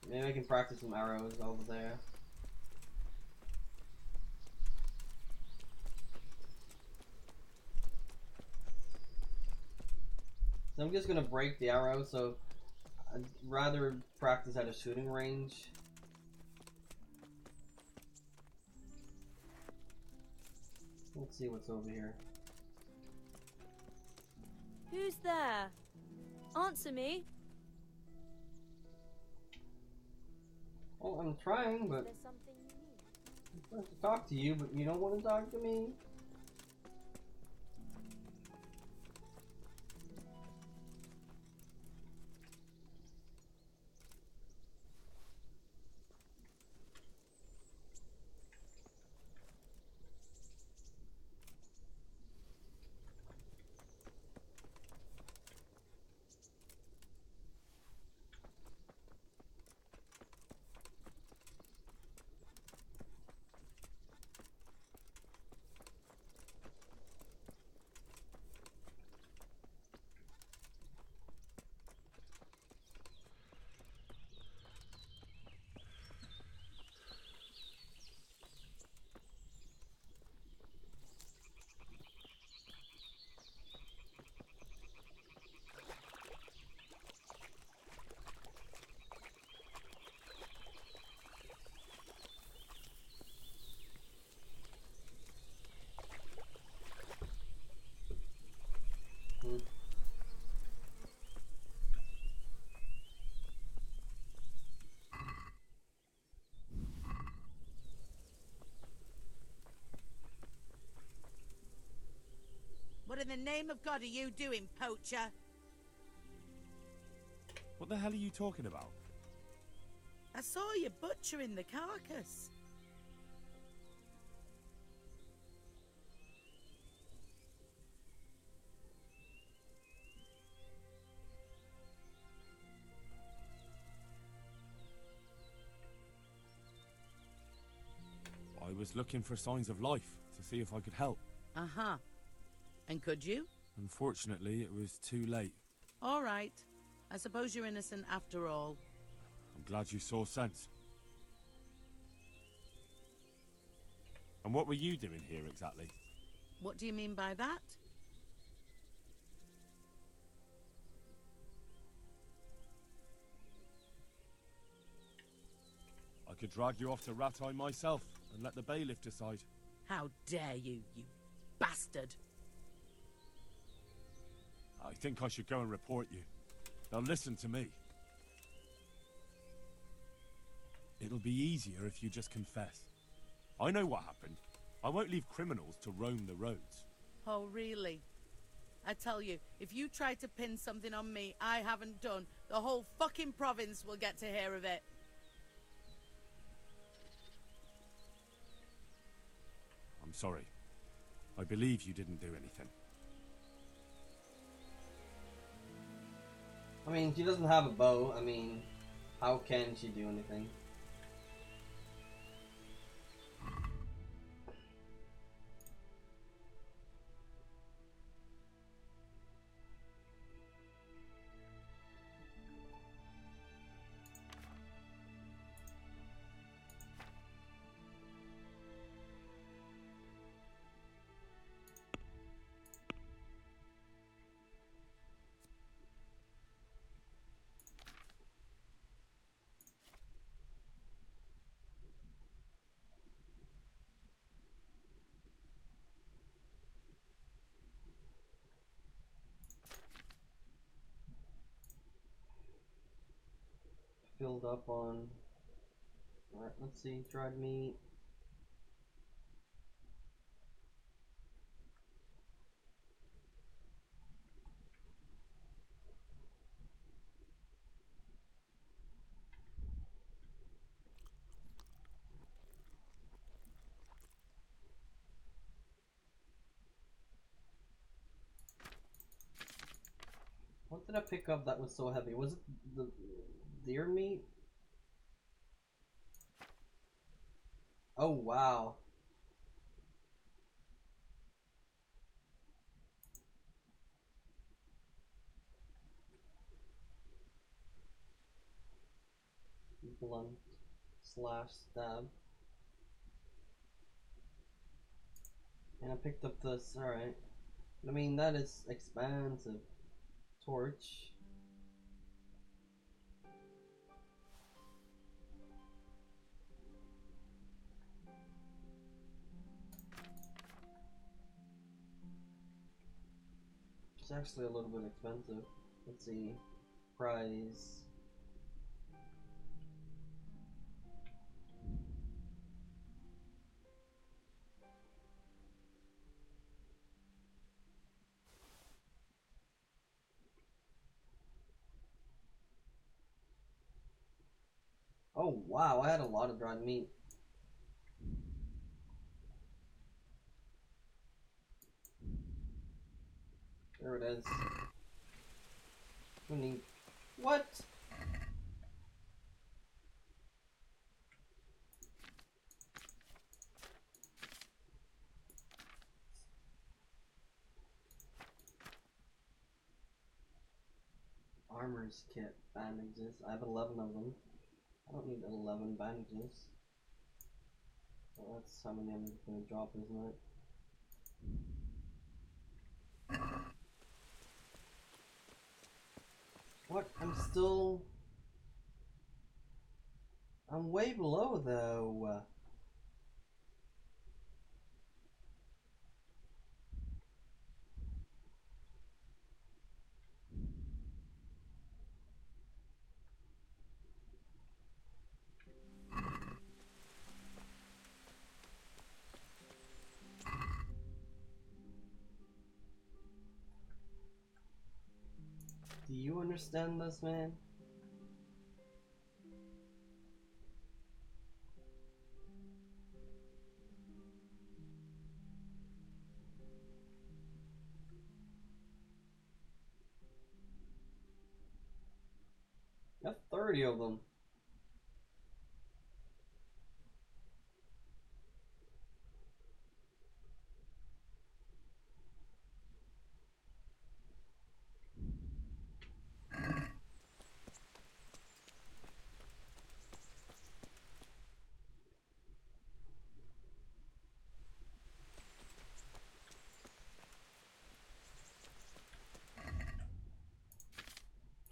Maybe I can practice some arrows over there. So I'm just gonna break the arrow, so I'd rather practice at a shooting range. Let's see what's over here. Who's there? Answer me. Well, I'm trying, but There's something you need. I'm trying to talk to you, but you don't want to talk to me. What in the name of God are you doing, poacher? What the hell are you talking about? I saw you butchering the carcass. I was looking for signs of life to see if I could help. Uh-huh. And could you? Unfortunately, it was too late. All right. I suppose you're innocent after all. I'm glad you saw sense. And what were you doing here exactly? What do you mean by that? I could drag you off to Rattay myself and let the bailiff decide. How dare you, you bastard! I think I should go and report you. They'll listen to me. It'll be easier if you just confess. I know what happened. I won't leave criminals to roam the roads. Oh, really? I tell you, if you try to pin something on me I haven't done, the whole fucking province will get to hear of it. I'm sorry. I believe you didn't do anything. I mean, she doesn't have a bow. I mean, how can she do anything? Filled up on. Alright, let's see. Dried meat. What did I pick up that was so heavy? Was it the deer meat? Oh, wow. Blunt slash stab. And I picked up this, alright. I mean, that is expensive. torch. It's actually a little bit expensive. Let's see. Price. Oh wow, I had a lot of dried meat. There it is. Who need what? Armor's kit, bandages. I have 11 of them. I don't need 11 bandages. Well, that's how many I'm gonna drop, isn't it? What? I'm way below though. Do you understand this, man? Got 30 of them.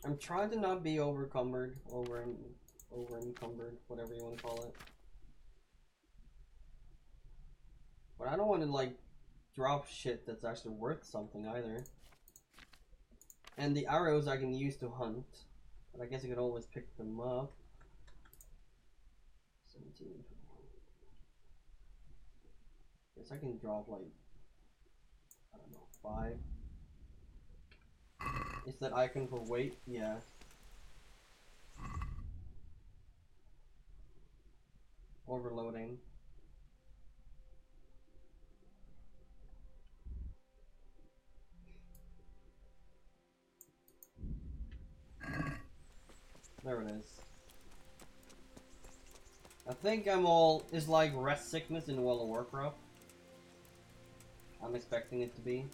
I'm trying to not be over encumbered, whatever you want to call it. But I don't want to like drop shit that's actually worth something either. And the arrows I can use to hunt, but I guess I could always pick them up. 17. Guess I can drop like, I don't know, 5. Is that icon for weight? Yeah. Overloading. There it is. I think is like rest sickness in World of Warcraft. I'm expecting it to be.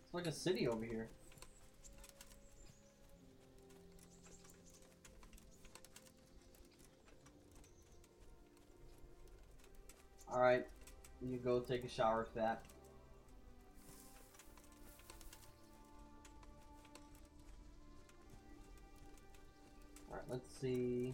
It's like a city over here. Alright, you go take a shower, Fat. Alright, let's see.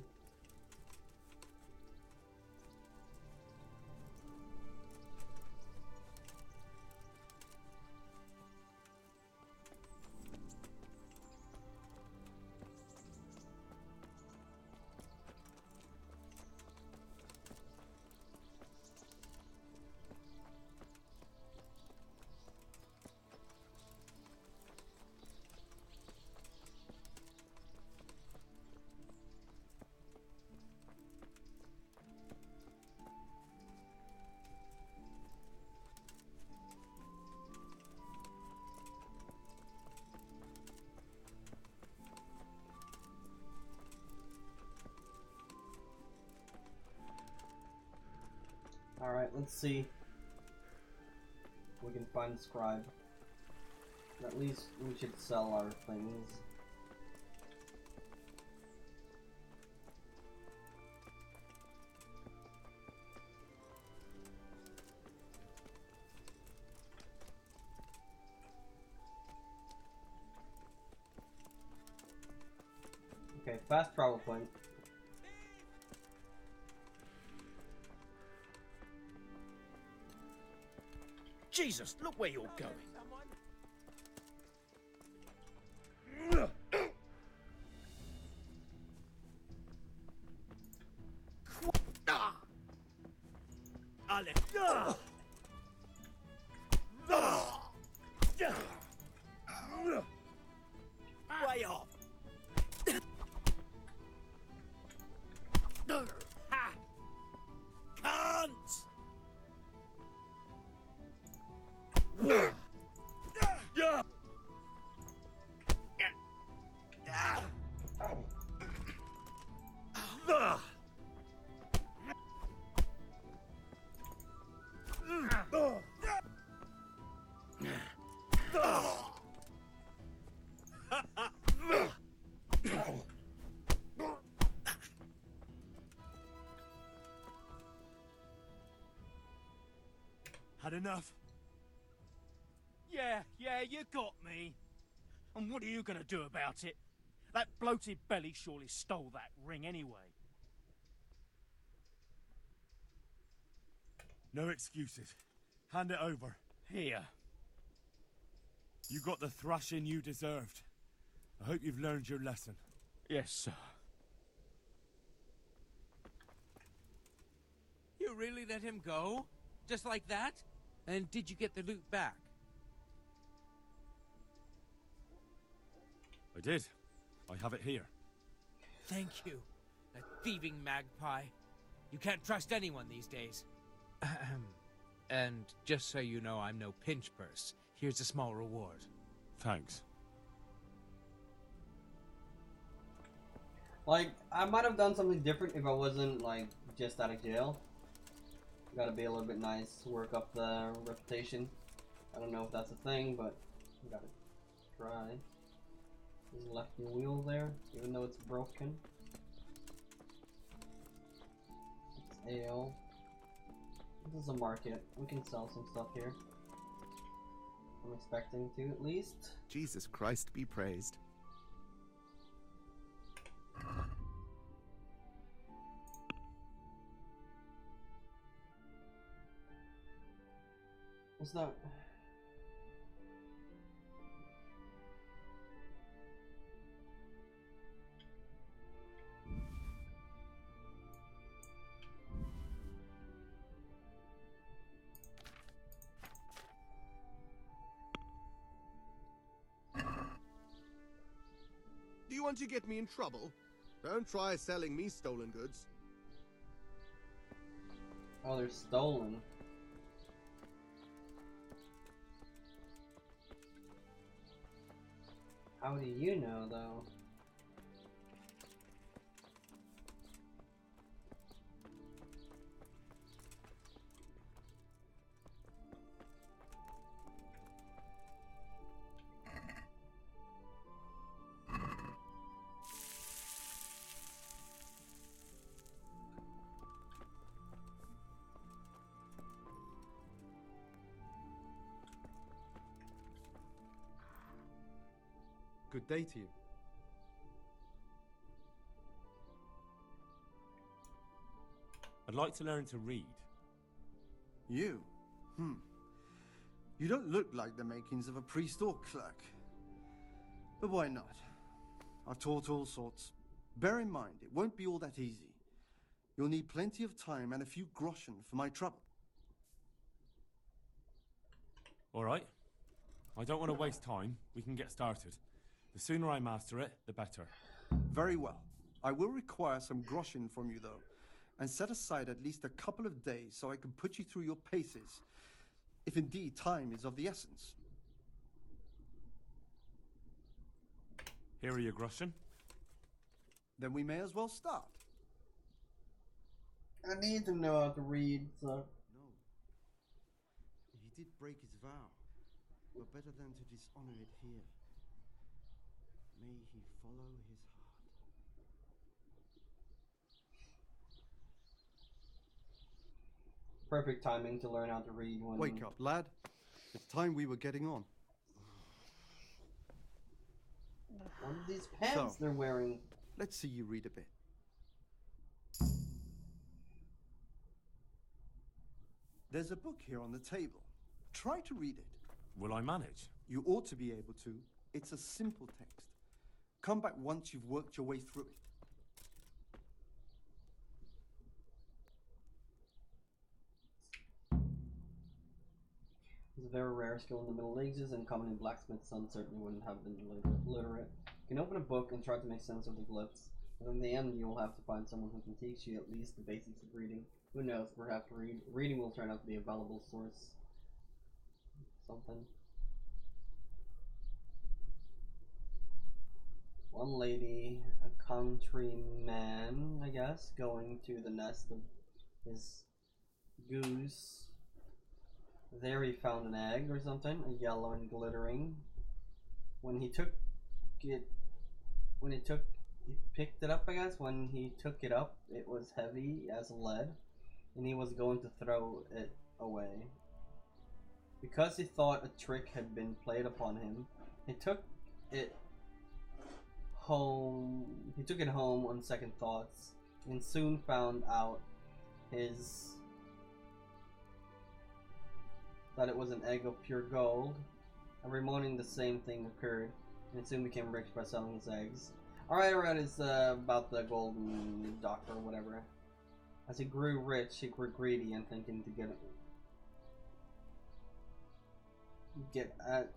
Alright, let's see if we can find the scribe. At least we should sell our things. Okay, fast travel point. Jesus, look where you're going. Way off. Ha! Can't. Had enough? Yeah, you got me. And what are you gonna do about it? That bloated belly surely stole that ring anyway. No excuses. Hand it over. Here. You got the thrashing you deserved. I hope you've learned your lesson. Yes, sir. You really let him go? Just like that? And did you get the loot back? I did. I have it here. Thank you. That thieving magpie. You can't trust anyone these days. And just so you know, I'm no pinch purse. Here's a small reward. Thanks. Like, I might have done something different if I wasn't, like, just out of jail. Gotta be a little bit nice, work up the reputation. I don't know if that's a thing, but I gotta try. There's a left wheel there, even though it's broken. It's ale. This is a market. We can sell some stuff here. I'm expecting to, at least. Jesus Christ be praised. What's that? Do you want to get me in trouble? Don't try selling me stolen goods. Oh, they're stolen. How do you know, though? Good day to you. I'd like to learn to read. You? You don't look like the makings of a priest or clerk. But why not? I've taught all sorts. Bear in mind, it won't be all that easy. You'll need plenty of time and a few groschen for my trouble. All right. I don't want to waste time. We can get started. The sooner I master it, the better. Very well. I will require some groschen from you, though, and set aside at least a couple of days so I can put you through your paces, if indeed time is of the essence. Here are your groschen. Then we may as well start. I need to know how to read, so... No. He did break his vow. but better than to dishonor it here. May he follow his heart. Perfect timing to learn how to read when... Wake up, lad. It's time we were getting on. What are these pants they're wearing? Let's see you read a bit. There's a book here on the table. Try to read it. Will I manage? You ought to be able to. It's a simple text. Come back once you've worked your way through it. It's a very rare skill in the Middle Ages, and common in blacksmiths. Some certainly wouldn't have been literate. You can open a book and try to make sense of the glyphs, but in the end you'll have to find someone who can teach you at least the basics of reading. Who knows, perhaps reading will turn out to be a valuable source. Something. One lady, a countryman, I guess, going to the nest of his goose. There he found an egg or something, a yellow and glittering. When he picked it up, I guess. When he took it up, it was heavy as lead, and he was going to throw it away. Because he thought a trick had been played upon him, he took it home on second thoughts, and soon found out that it was an egg of pure gold. Every morning the same thing occurred, and he soon became rich by selling his eggs. Alright, it's about the golden doctor or whatever. As he grew rich, he grew greedy and thinking to get at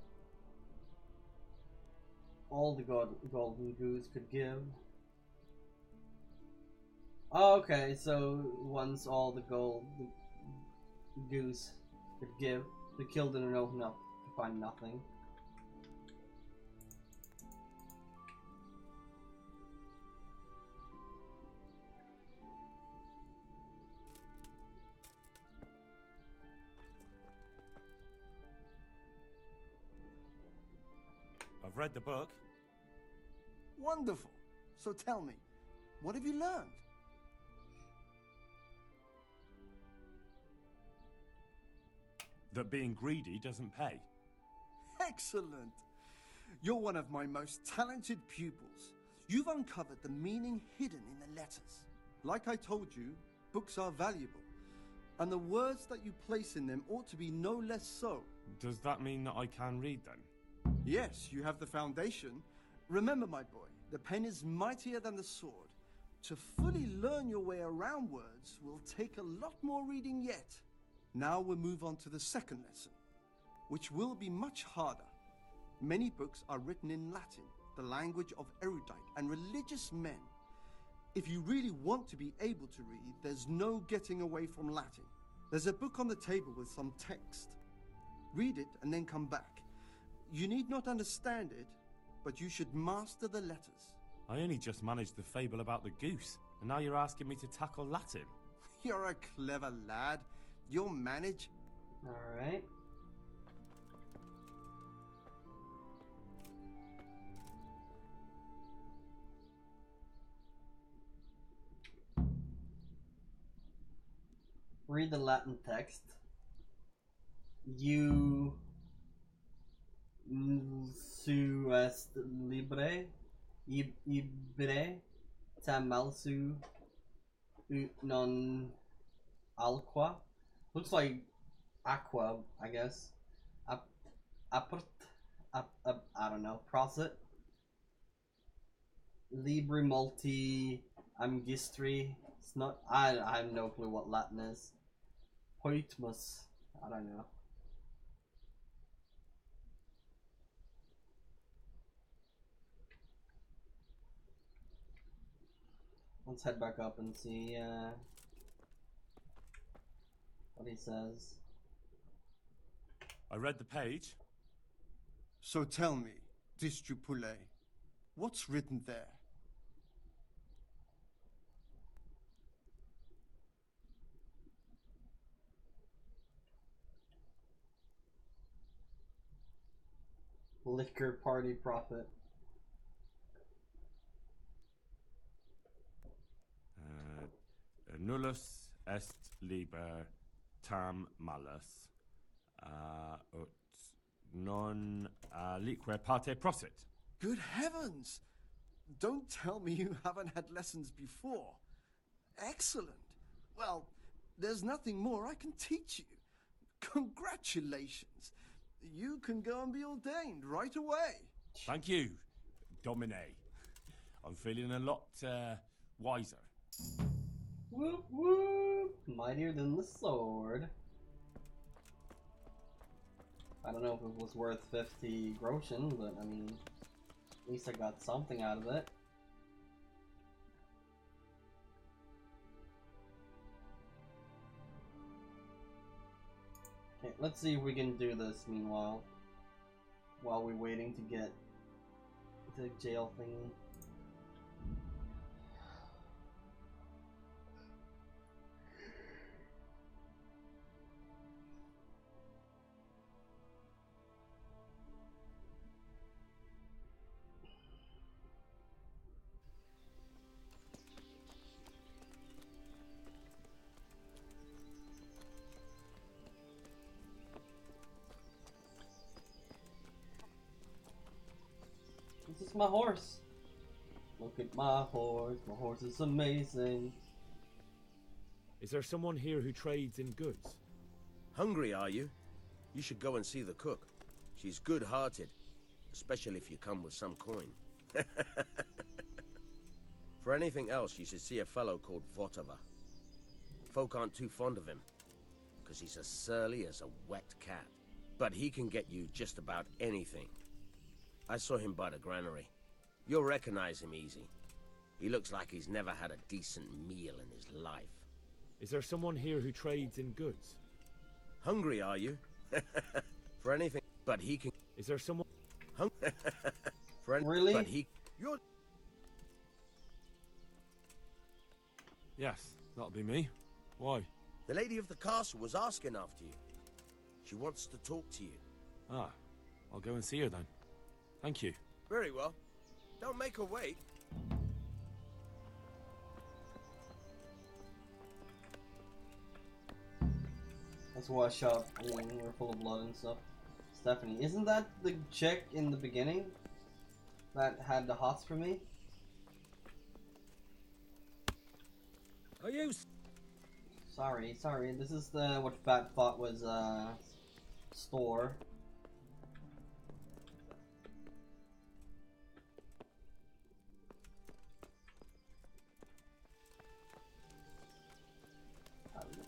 all the golden goose could give. Oh, okay, so once all the goose could give, they killed it and opened up to find nothing. I've read the book. Wonderful. So tell me, what have you learned? That being greedy doesn't pay. Excellent. You're one of my most talented pupils. You've uncovered the meaning hidden in the letters. Like I told you, books are valuable, and the words that you place in them ought to be no less so. Does that mean that I can read then? Yes, you have the foundation. Remember, my boy, the pen is mightier than the sword. To fully learn your way around words will take a lot more reading yet. Now we'll move on to the second lesson, which will be much harder. Many books are written in Latin, the language of erudite and religious men. If you really want to be able to read, there's no getting away from Latin. There's a book on the table with some text. Read it and then come back. You need not understand it, but you should master the letters. I only just managed the fable about the goose, and now you're asking me to tackle Latin. You're a clever lad. You'll manage. Alright. Read the Latin text. You su est libre ibre tam malsu ut non alqua. Looks like aqua, I guess. Apert, I don't know. Prosit. Libri multi amgistri. It's not. I have no clue what Latin is. Poitmus. I don't know. Let's head back up and see what he says. I read the page. So tell me, Distrupule, what's written there? Liquor party profit. Nullus est liber tam malus, ut non alique parte prosit. Good heavens! Don't tell me you haven't had lessons before. Excellent. Well, there's nothing more I can teach you. Congratulations. You can go and be ordained right away. Thank you, Domine. I'm feeling a lot wiser. Whoop whoop! Mightier than the sword. I don't know if it was worth 50 groschen, but I mean, at least I got something out of it. Okay, let's see if we can do this meanwhile. While we're waiting to get the jail thingy. This is my horse. Look at my horse. My horse is amazing. Is there someone here who trades in goods? Hungry, are you? You should go and see the cook. She's good-hearted, especially if you come with some coin. For anything else, you should see a fellow called Votava. Folk aren't too fond of him, because he's as surly as a wet cat. But he can get you just about anything. I saw him by the granary. You'll recognize him easy. He looks like he's never had a decent meal in his life. Is there someone here who trades in goods? Hungry, are you? For anything, but he can... Is there someone... Really? But he... You're... Yes, that'll be me. Why? The lady of the castle was asking after you. She wants to talk to you. Ah, I'll go and see her then. Thank you. Very well. Don't make her wait. Let's wash up. We're full of blood and stuff. Stephanie, isn't that the chick in the beginning that had the hots for me? Are you? Sorry. This is the what Fat thought was store.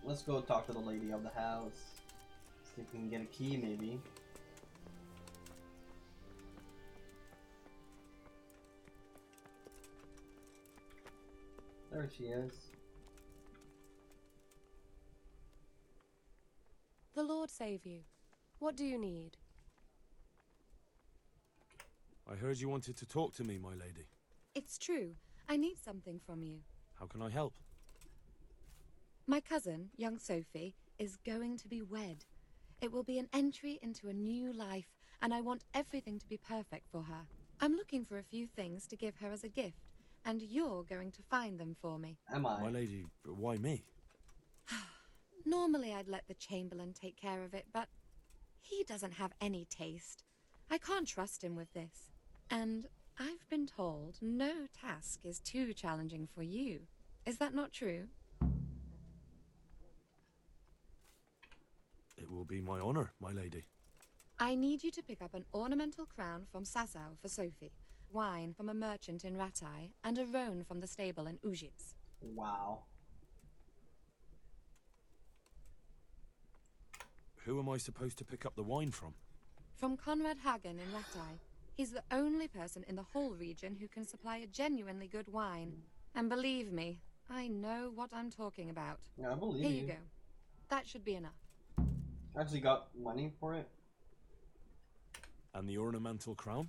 Let's go talk to the lady of the house. See if we can get a key, maybe. There she is. The Lord save you. What do you need? I heard you wanted to talk to me, my lady. It's true. I need something from you. How can I help? My cousin, young Sophie, is going to be wed. It will be an entry into a new life, and I want everything to be perfect for her. I'm looking for a few things to give her as a gift, and you're going to find them for me. Am I? My lady, why me? Normally I'd let the Chamberlain take care of it, but he doesn't have any taste. I can't trust him with this. And I've been told no task is too challenging for you. Is that not true? It will be my honor, my lady. I need you to pick up an ornamental crown from Sasau for Sophie, wine from a merchant in Ratai, and a roan from the stable in Ujits. Wow. Who am I supposed to pick up the wine from? From Conrad Hagen in Ratai. He's the only person in the whole region who can supply a genuinely good wine. And believe me, I know what I'm talking about. Yeah, I believe Here you. you go. That should be enough. Actually got money for it. And the ornamental crown?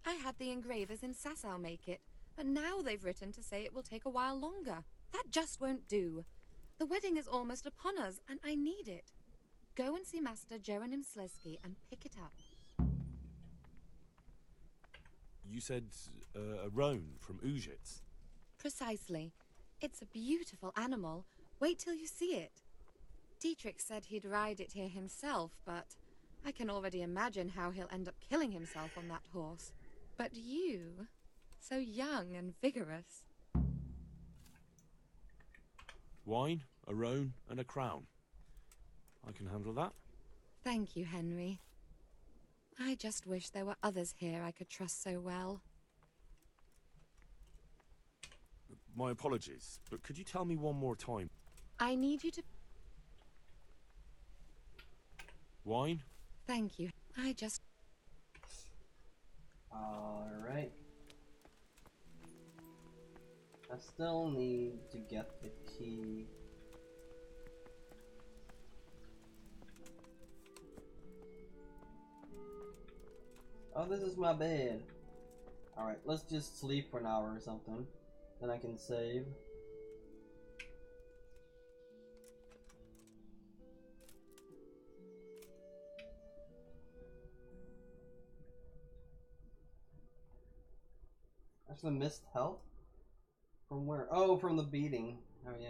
I had the engravers in Sasau make it, but now they've written to say it will take a while longer. That just won't do. The wedding is almost upon us, and I need it. Go and see Master Jeronim Slesky and pick it up. You said a roan from Ujits. Precisely. It's a beautiful animal. Wait till you see it. Dietrich said he'd ride it here himself, but I can already imagine how he'll end up killing himself on that horse. But you, so young and vigorous. Wine, a roan, and a crown. I can handle that. Thank you, Henry. I just wish there were others here I could trust so well. My apologies, but could you tell me one more time? I need you to... Wine? Thank you. I just... Alright. I still need to get the key. Oh, this is my bed. Alright, let's just sleep for an hour or something. Then I can save. Actually missed health? From where? Oh, from the beating. Oh, yeah.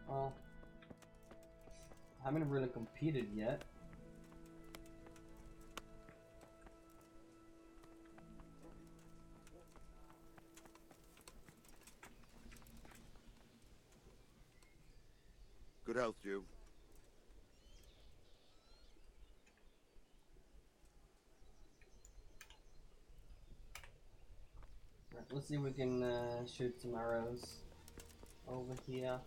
Well, I haven't really competed yet. Good health, Jew. Right, let's see if we can shoot some arrows over here.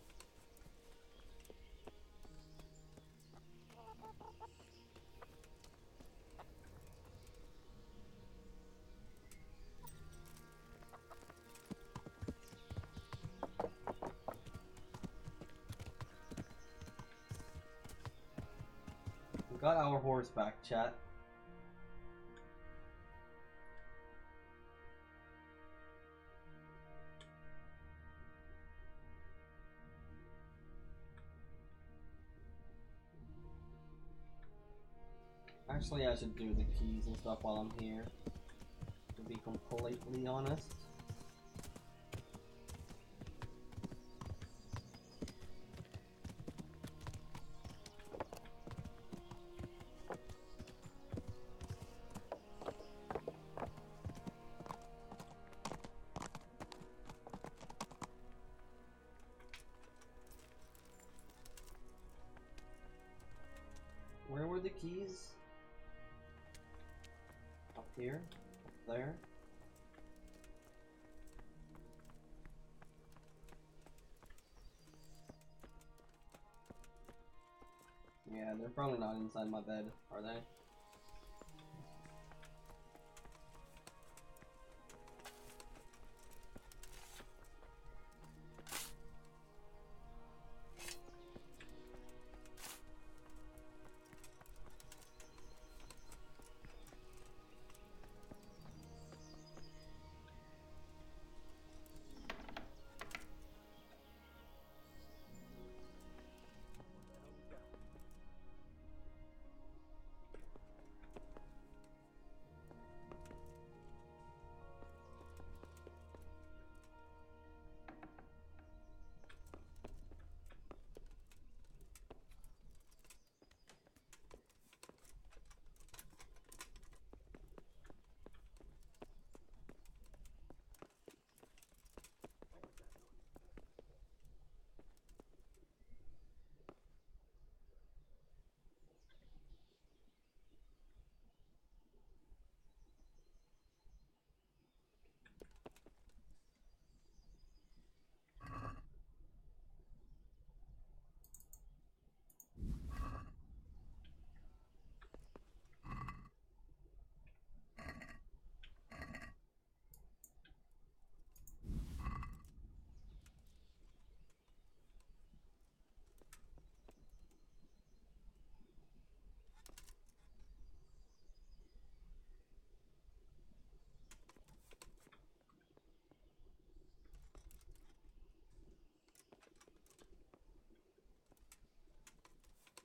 We got our horse back, chat. Actually, I should do the keys and stuff while I'm here, to be completely honest. Where were the keys? Up here? Up there? Yeah, they're probably not inside my bed, are they?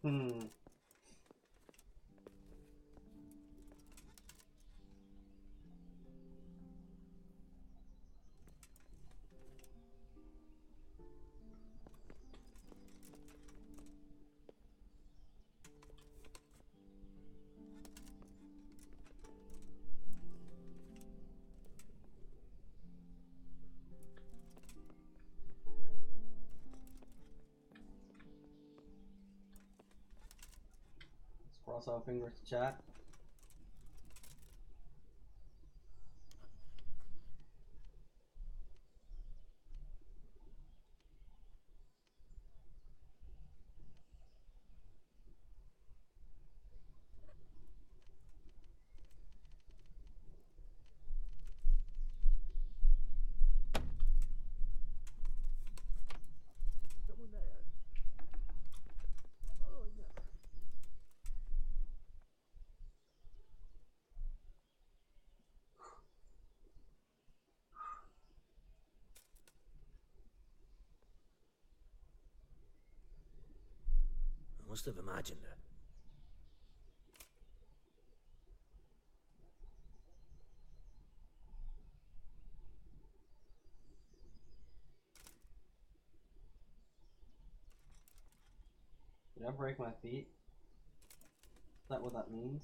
Hmm. Let's cross our fingers to chat. Someone there? Oh, no. I must have imagined it. Did I break my feet? Is that what that means?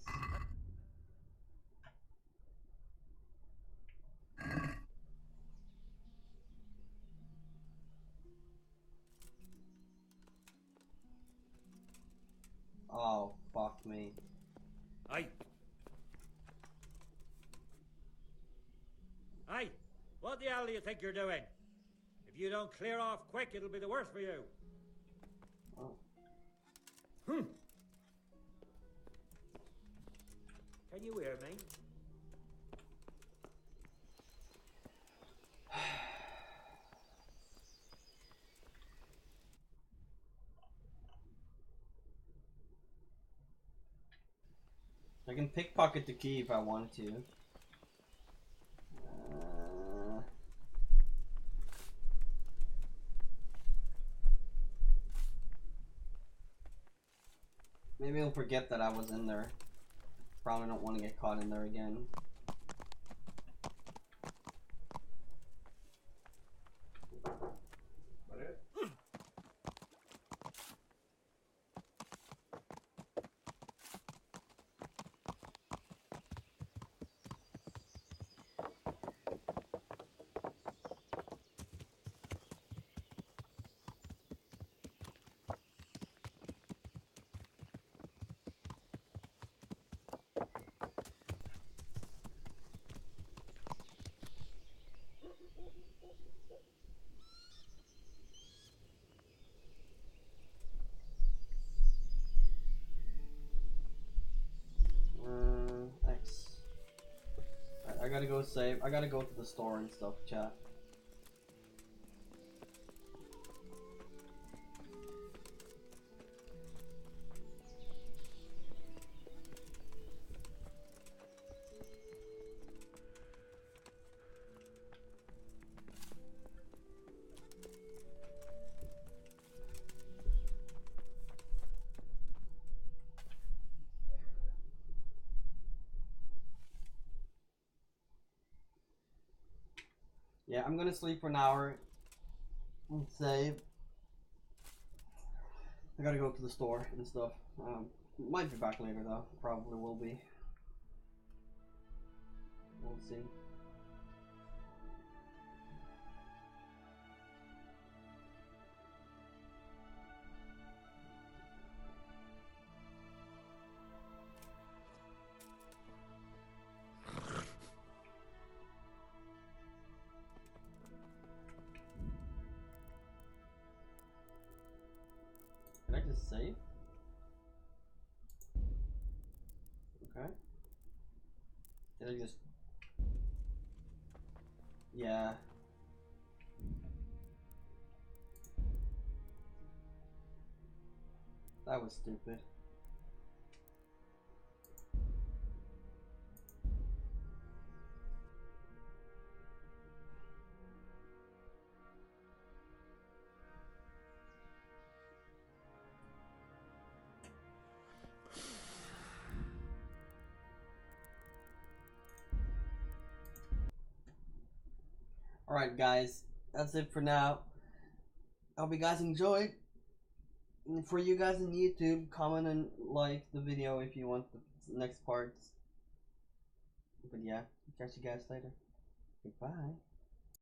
Oh, fuck me. Aye. Aye. What the hell do you think you're doing? If you don't clear off quick, it'll be the worse for you. Oh. Can you hear me? I can pickpocket the key if I want to. Maybe he'll forget that I was in there. Probably don't want to get caught in there again. X. Alright, I gotta go save. I gotta go to the store and stuff, chat. Yeah, I'm gonna sleep for an hour and save. I gotta go to the store and stuff. Might be back later though. Probably will be. We'll see. Can I just save? Okay. Did I just... Yeah. That was stupid. Alright guys, that's it for now. I hope you guys enjoyed. And for you guys on YouTube, comment and like the video if you want the next parts. But yeah, catch you guys later. Goodbye.